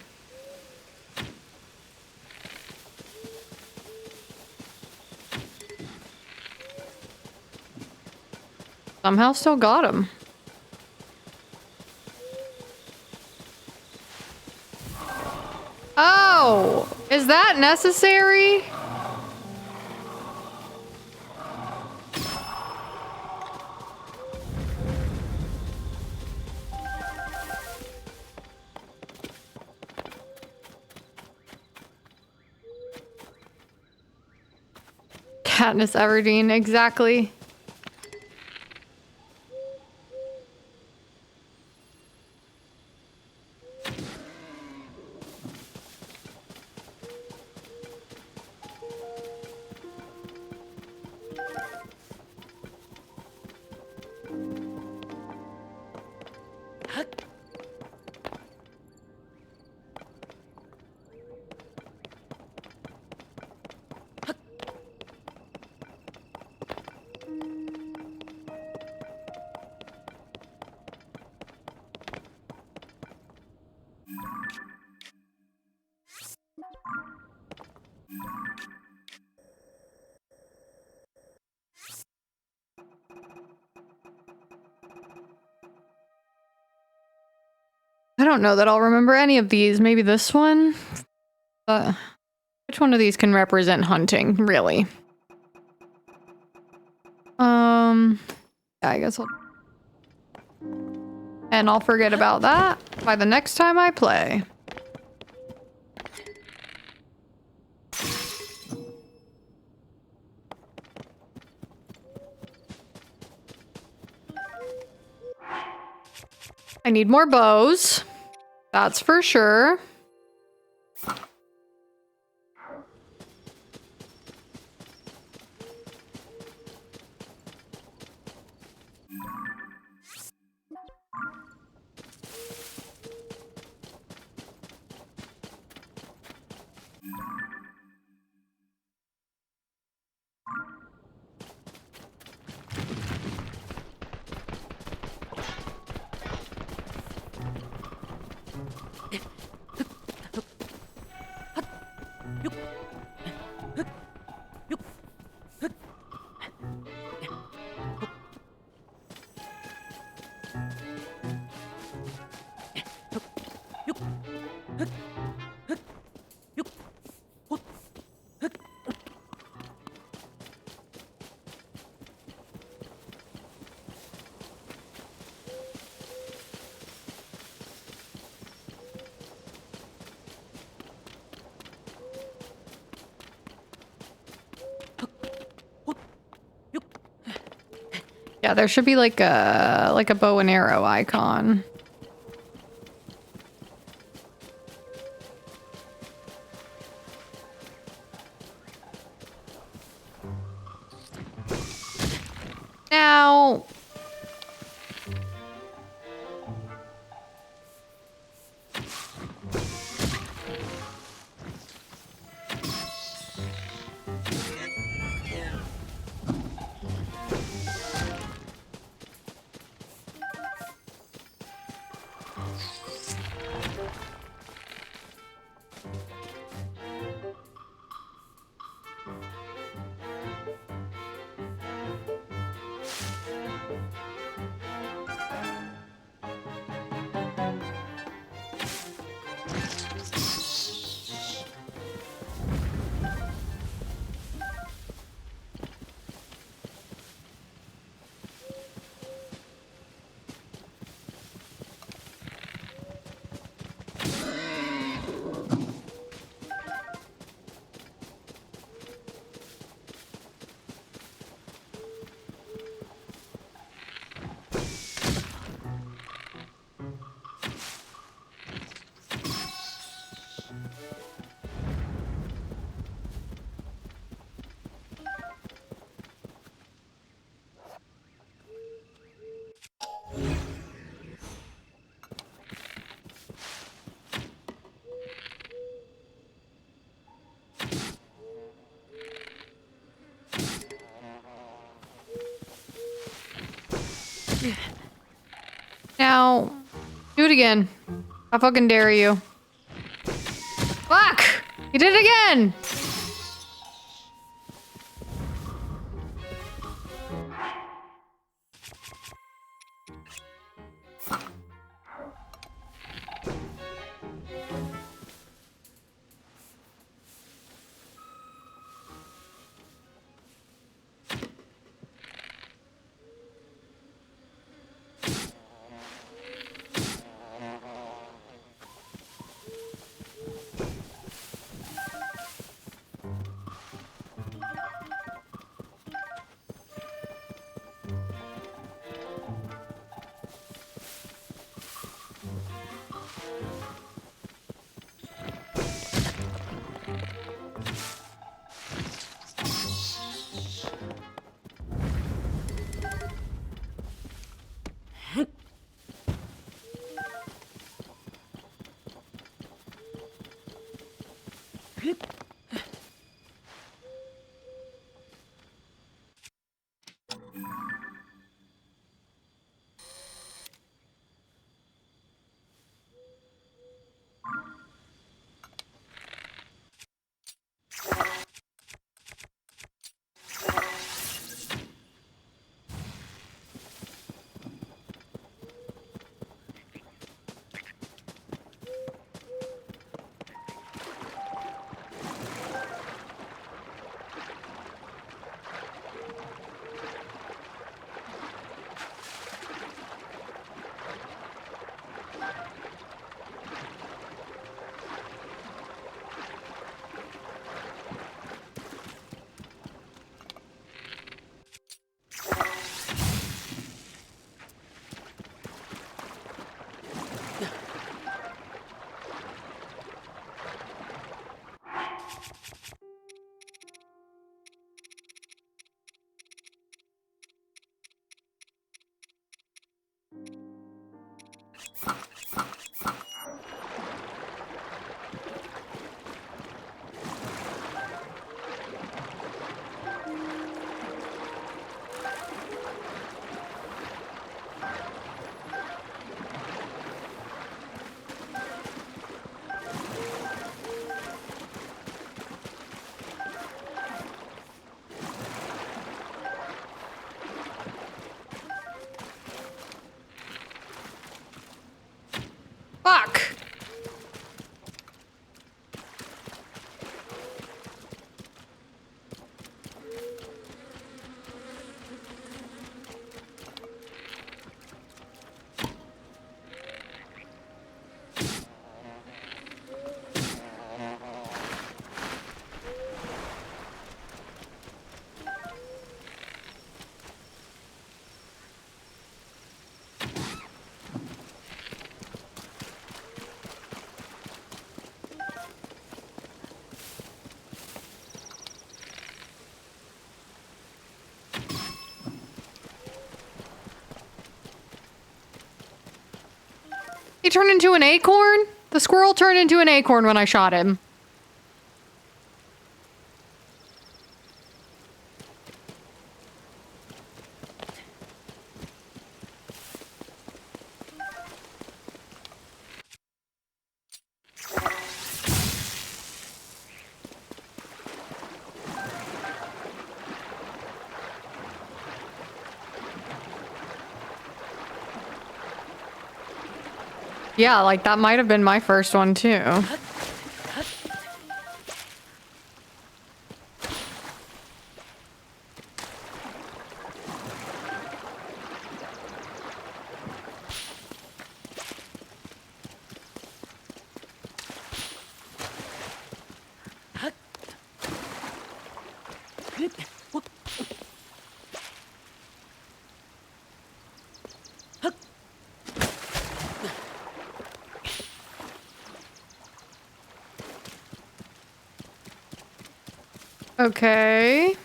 Somehow still got him. Oh, is that necessary? Katniss Everdeen, exactly. don't know that I'll remember any of these. Maybe this one? Which one of these can represent hunting, really? Yeah, I guess and I'll forget about that by the next time I play. I need more bows. That's for sure. Yeah, there should be like a bow and arrow icon. Now, now, do it again. I fucking dare you. Fuck! You did it again! He turned into an acorn? The squirrel turned into an acorn when I shot him. Yeah, like that might have been my first one too. Okay.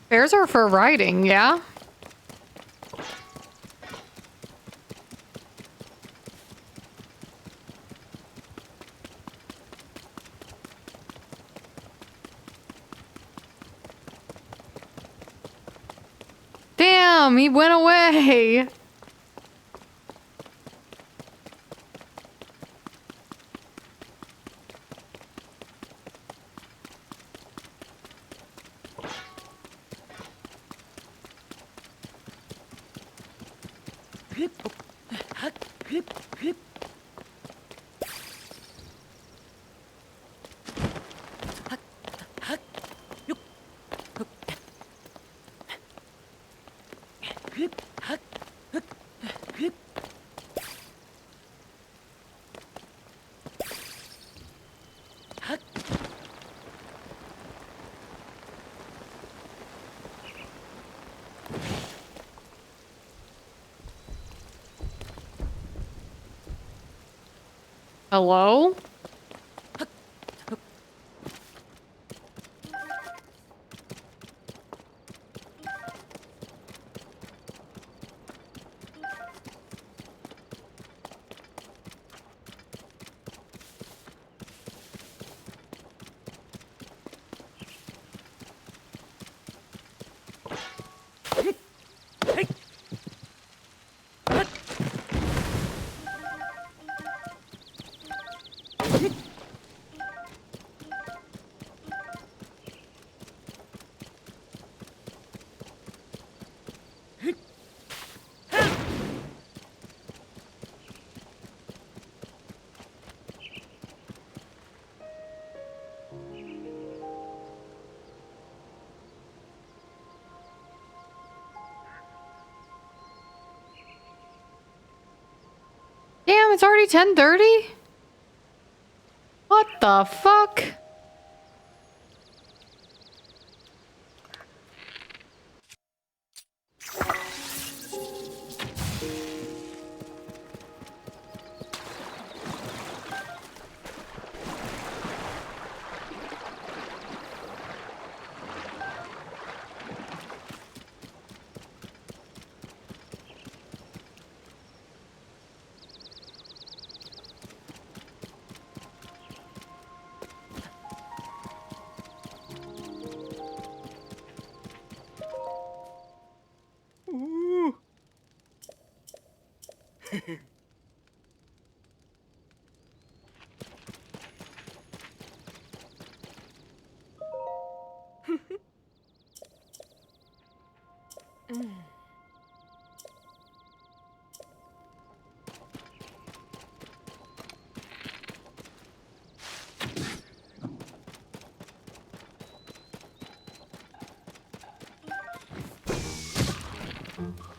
Bears are for riding, yeah? Damn, he went away. Hello? Damn, it's already 10:30? What the fuck? Oh.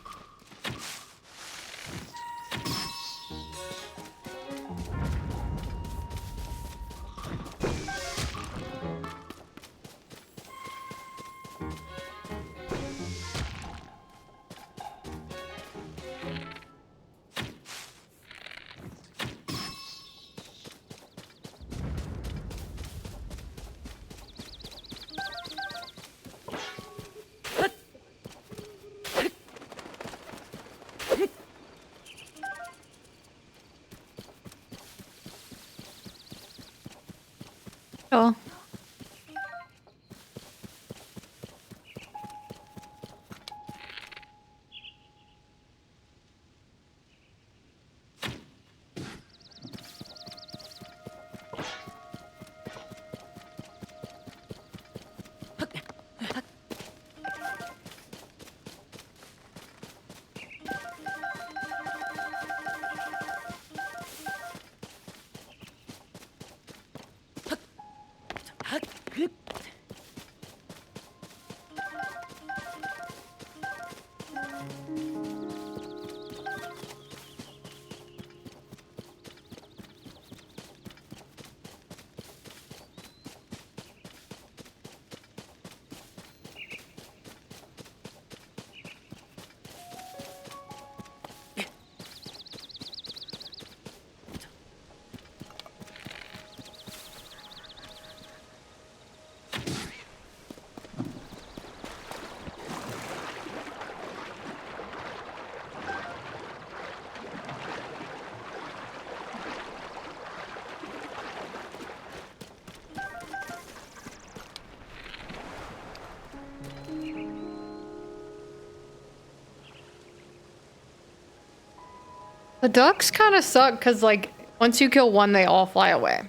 The ducks kind of suck because, like, once you kill one, they all fly away.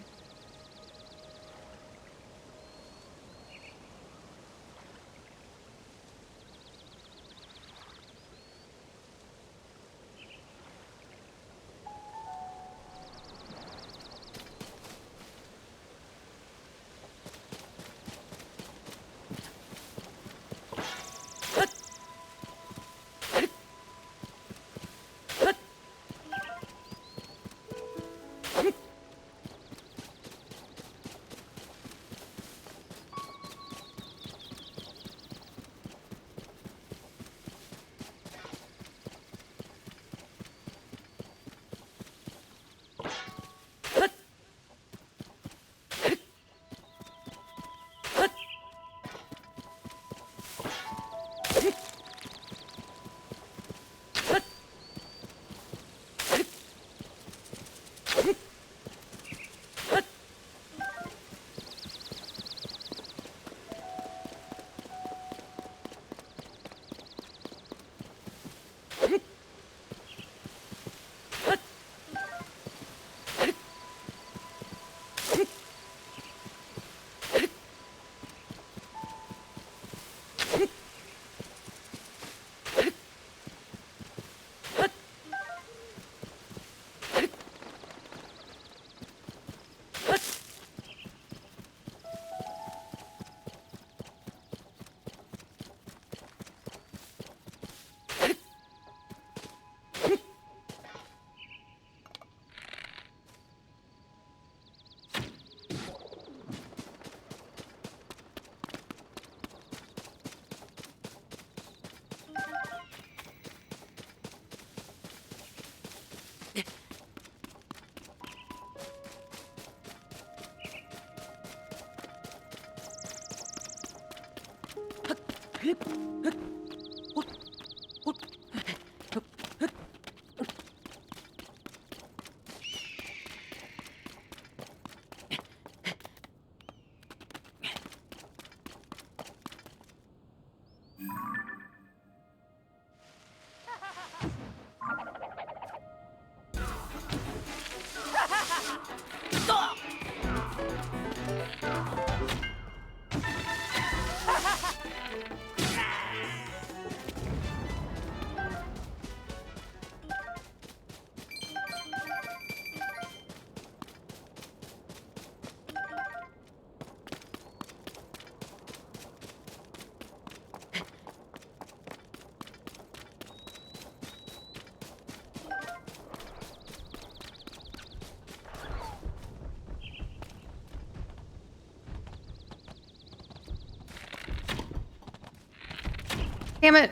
Damn it.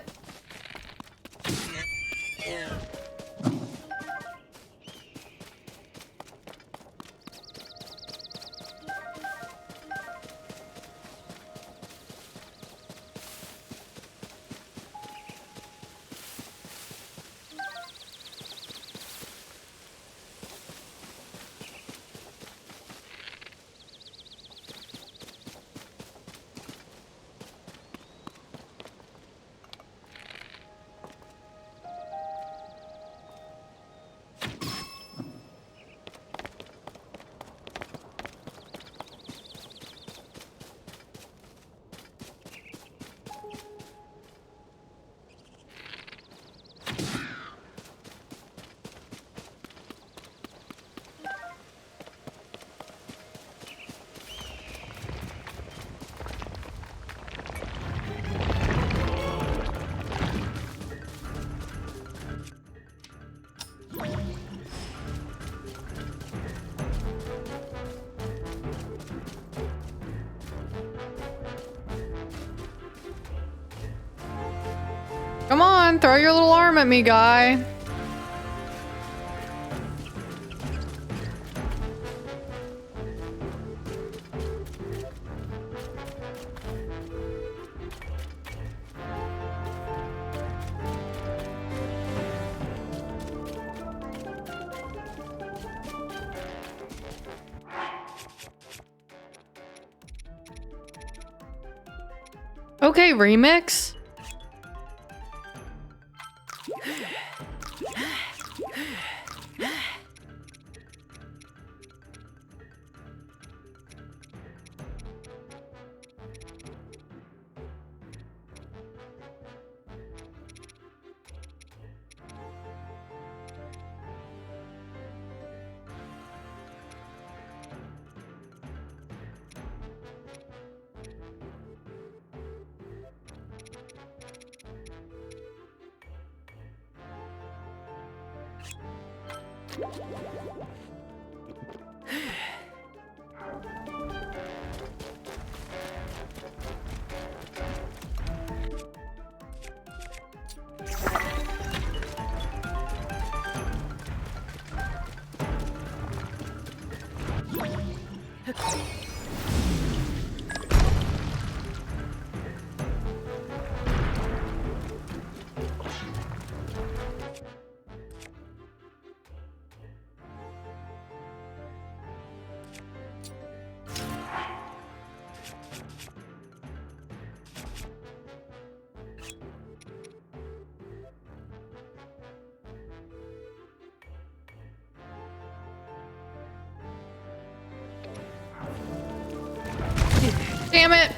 Come on, throw your little arm at me, guy. Okay, remix. Damn it!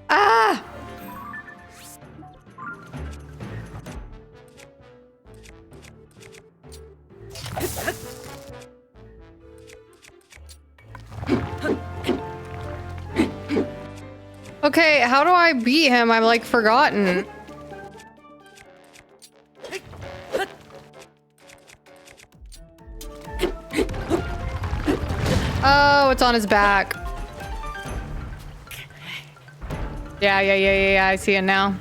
Ah! Okay, how do I beat him? I'm like forgotten. Oh, it's on his back. Yeah, I see it now.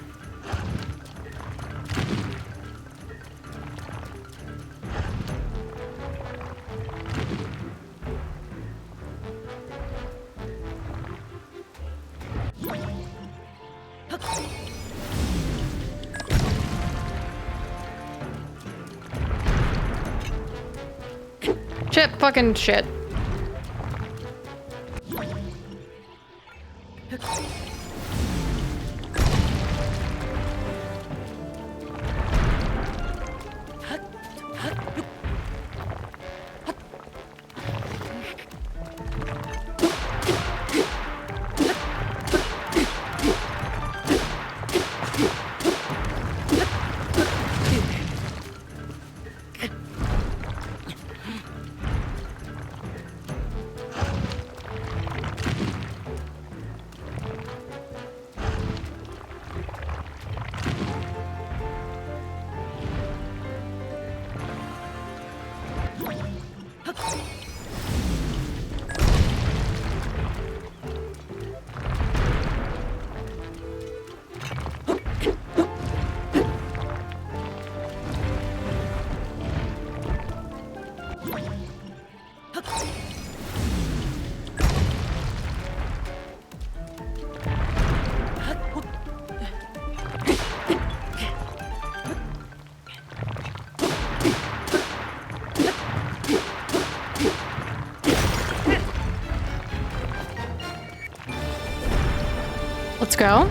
Shit, fucking shit. Let's go.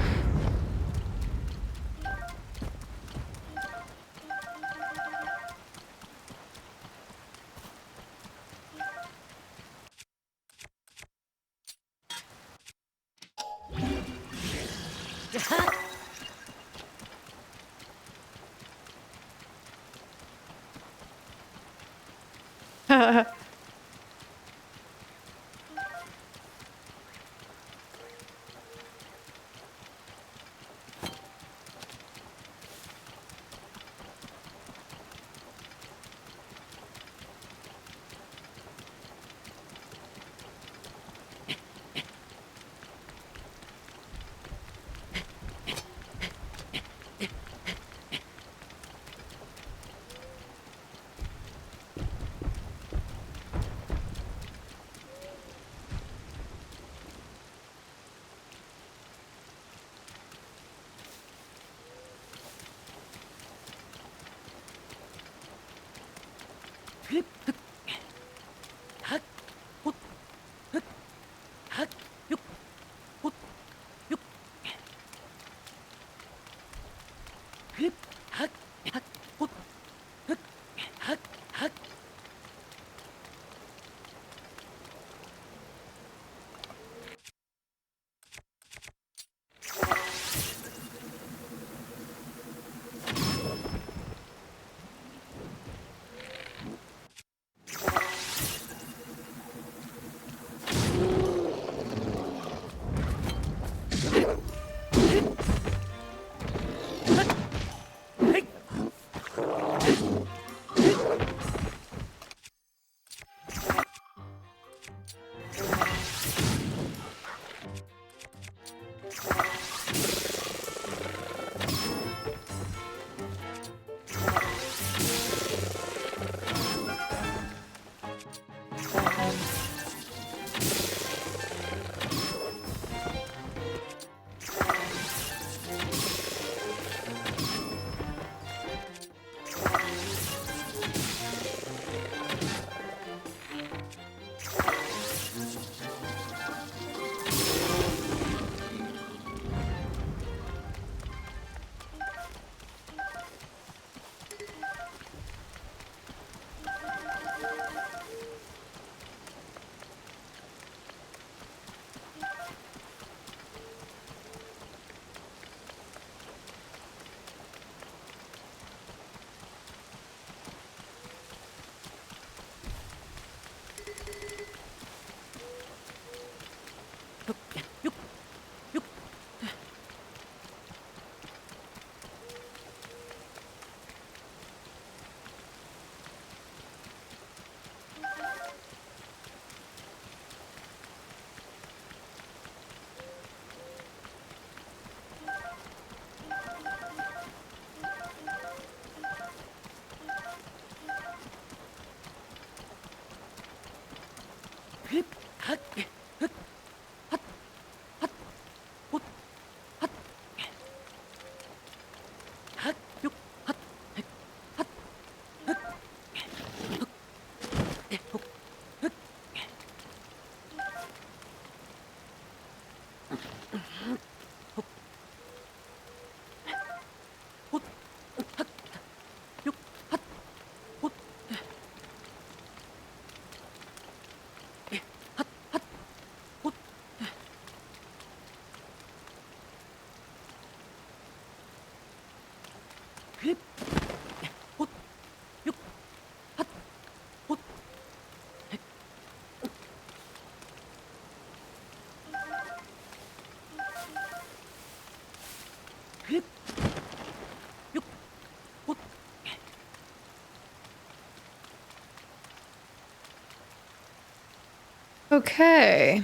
Okay.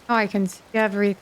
Oh, I can see everything.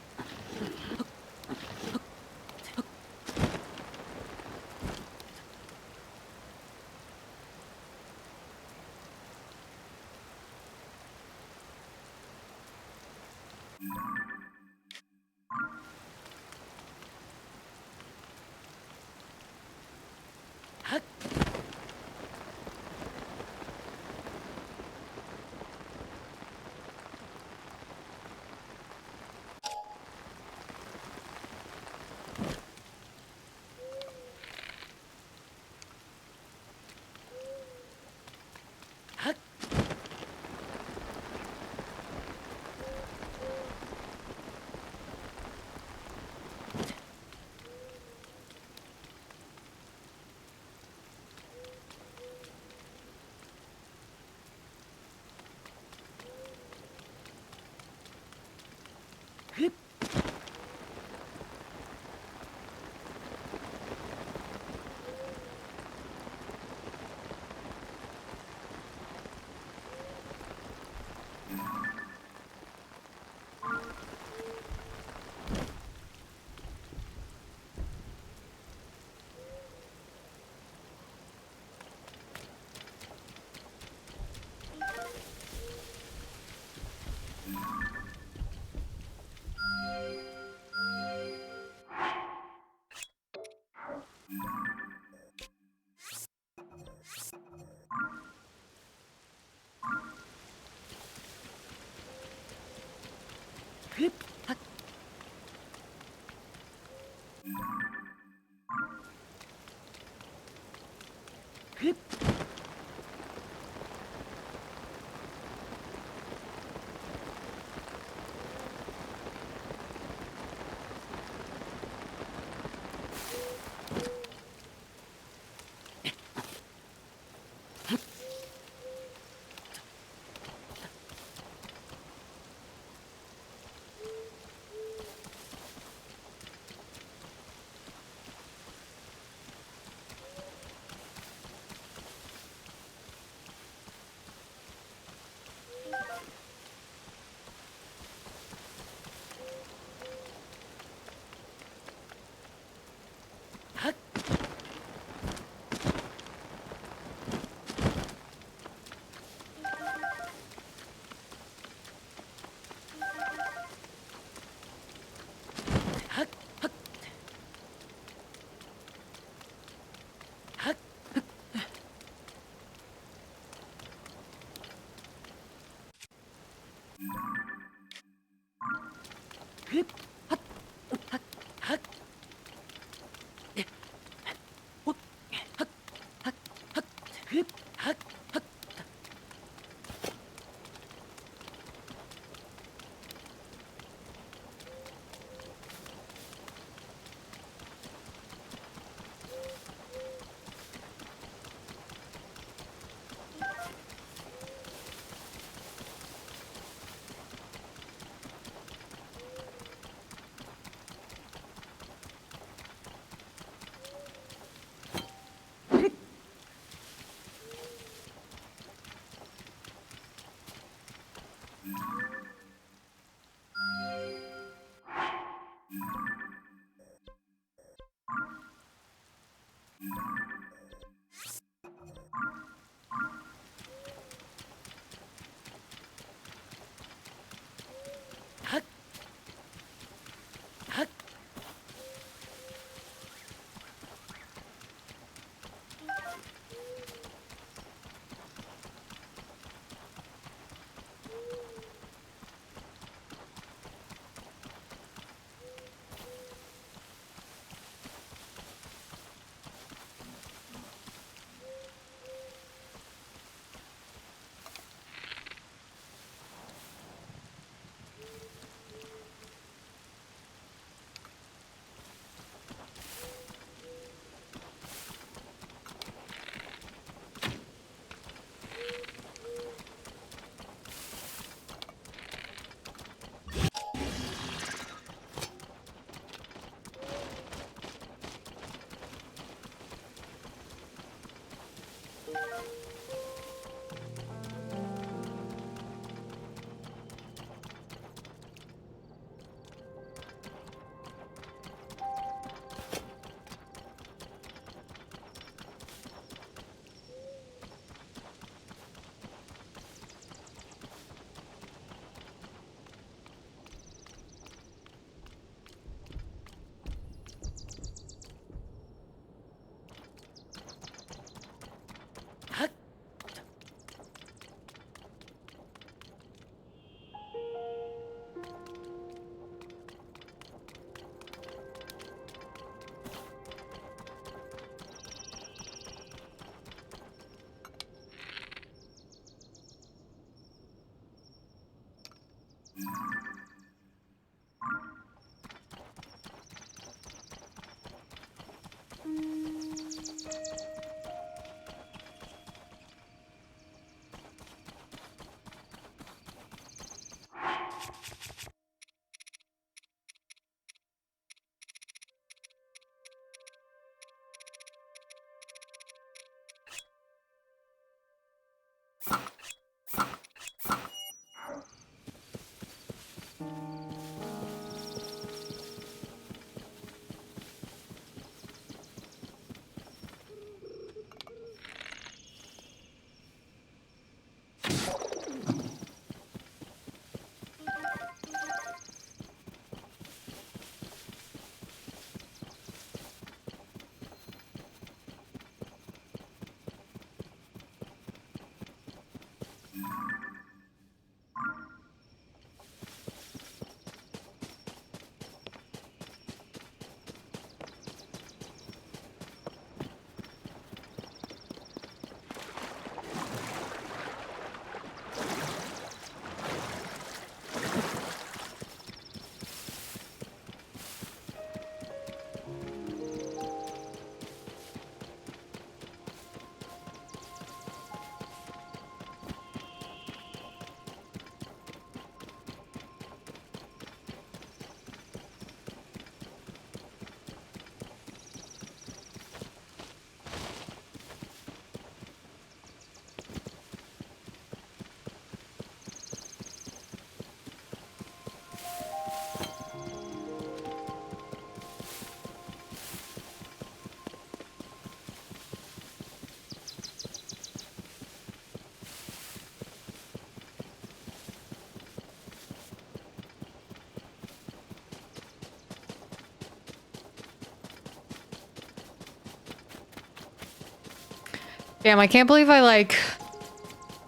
Damn, I can't believe I, like,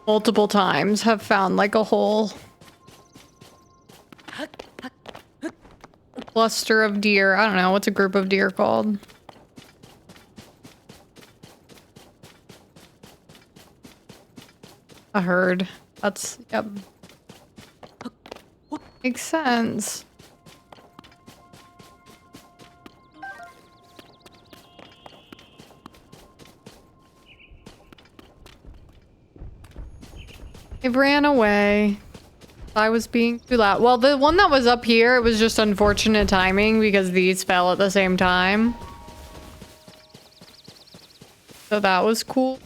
multiple times have found, like, a whole cluster of deer. I don't know, what's a group of deer called? A herd. That's, yep. Makes sense. It ran away. I was being too loud. Well, the one that was up here, it was just unfortunate timing because these fell at the same time. So that was cool.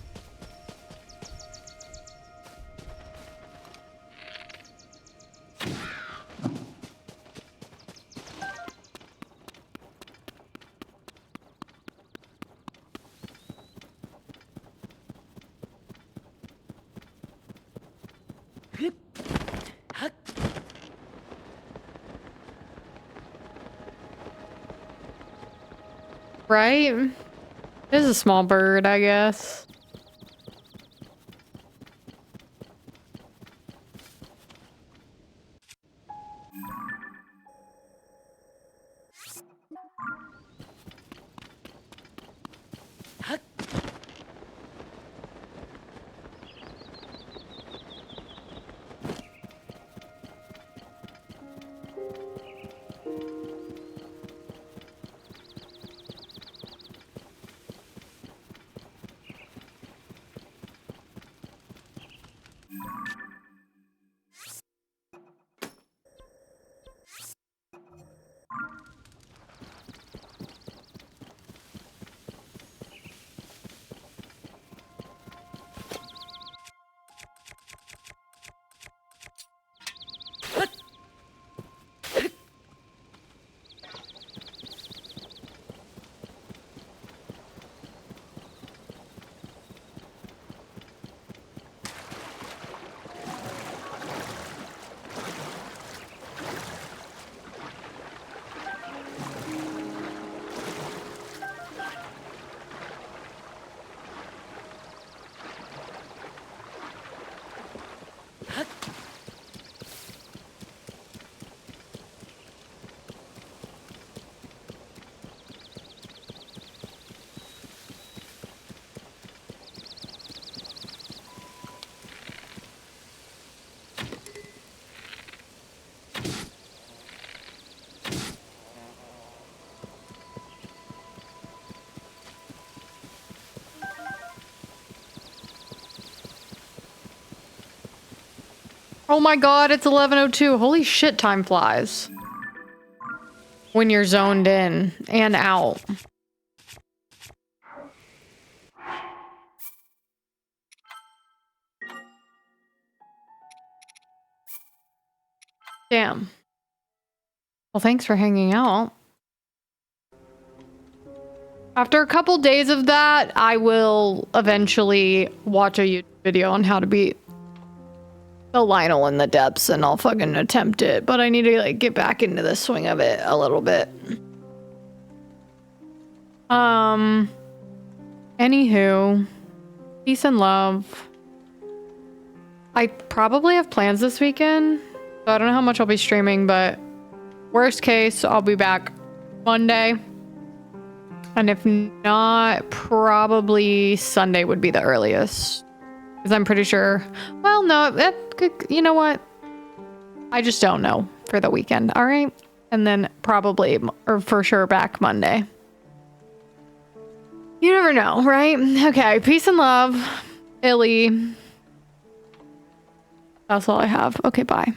Right? It is a small bird, I guess. Oh my god, it's 11:02. Holy shit, time flies. When you're zoned in and out. Damn. Well, thanks for hanging out. After a couple days of that, I will eventually watch a YouTube video on how to beat the Lionel in the depths, and I'll fucking attempt it. But I need to like get back into the swing of it a little bit. Anywho, peace and love. I probably have plans this weekend, so I don't know how much I'll be streaming, but worst case, I'll be back Monday. And if not, probably Sunday would be the earliest. Because I'm pretty sure, well, no, that could, you know what? I just don't know for the weekend, all right? And then probably, or for sure, back Monday. You never know, right? Okay, peace and love. Illy. That's all I have. Okay, bye.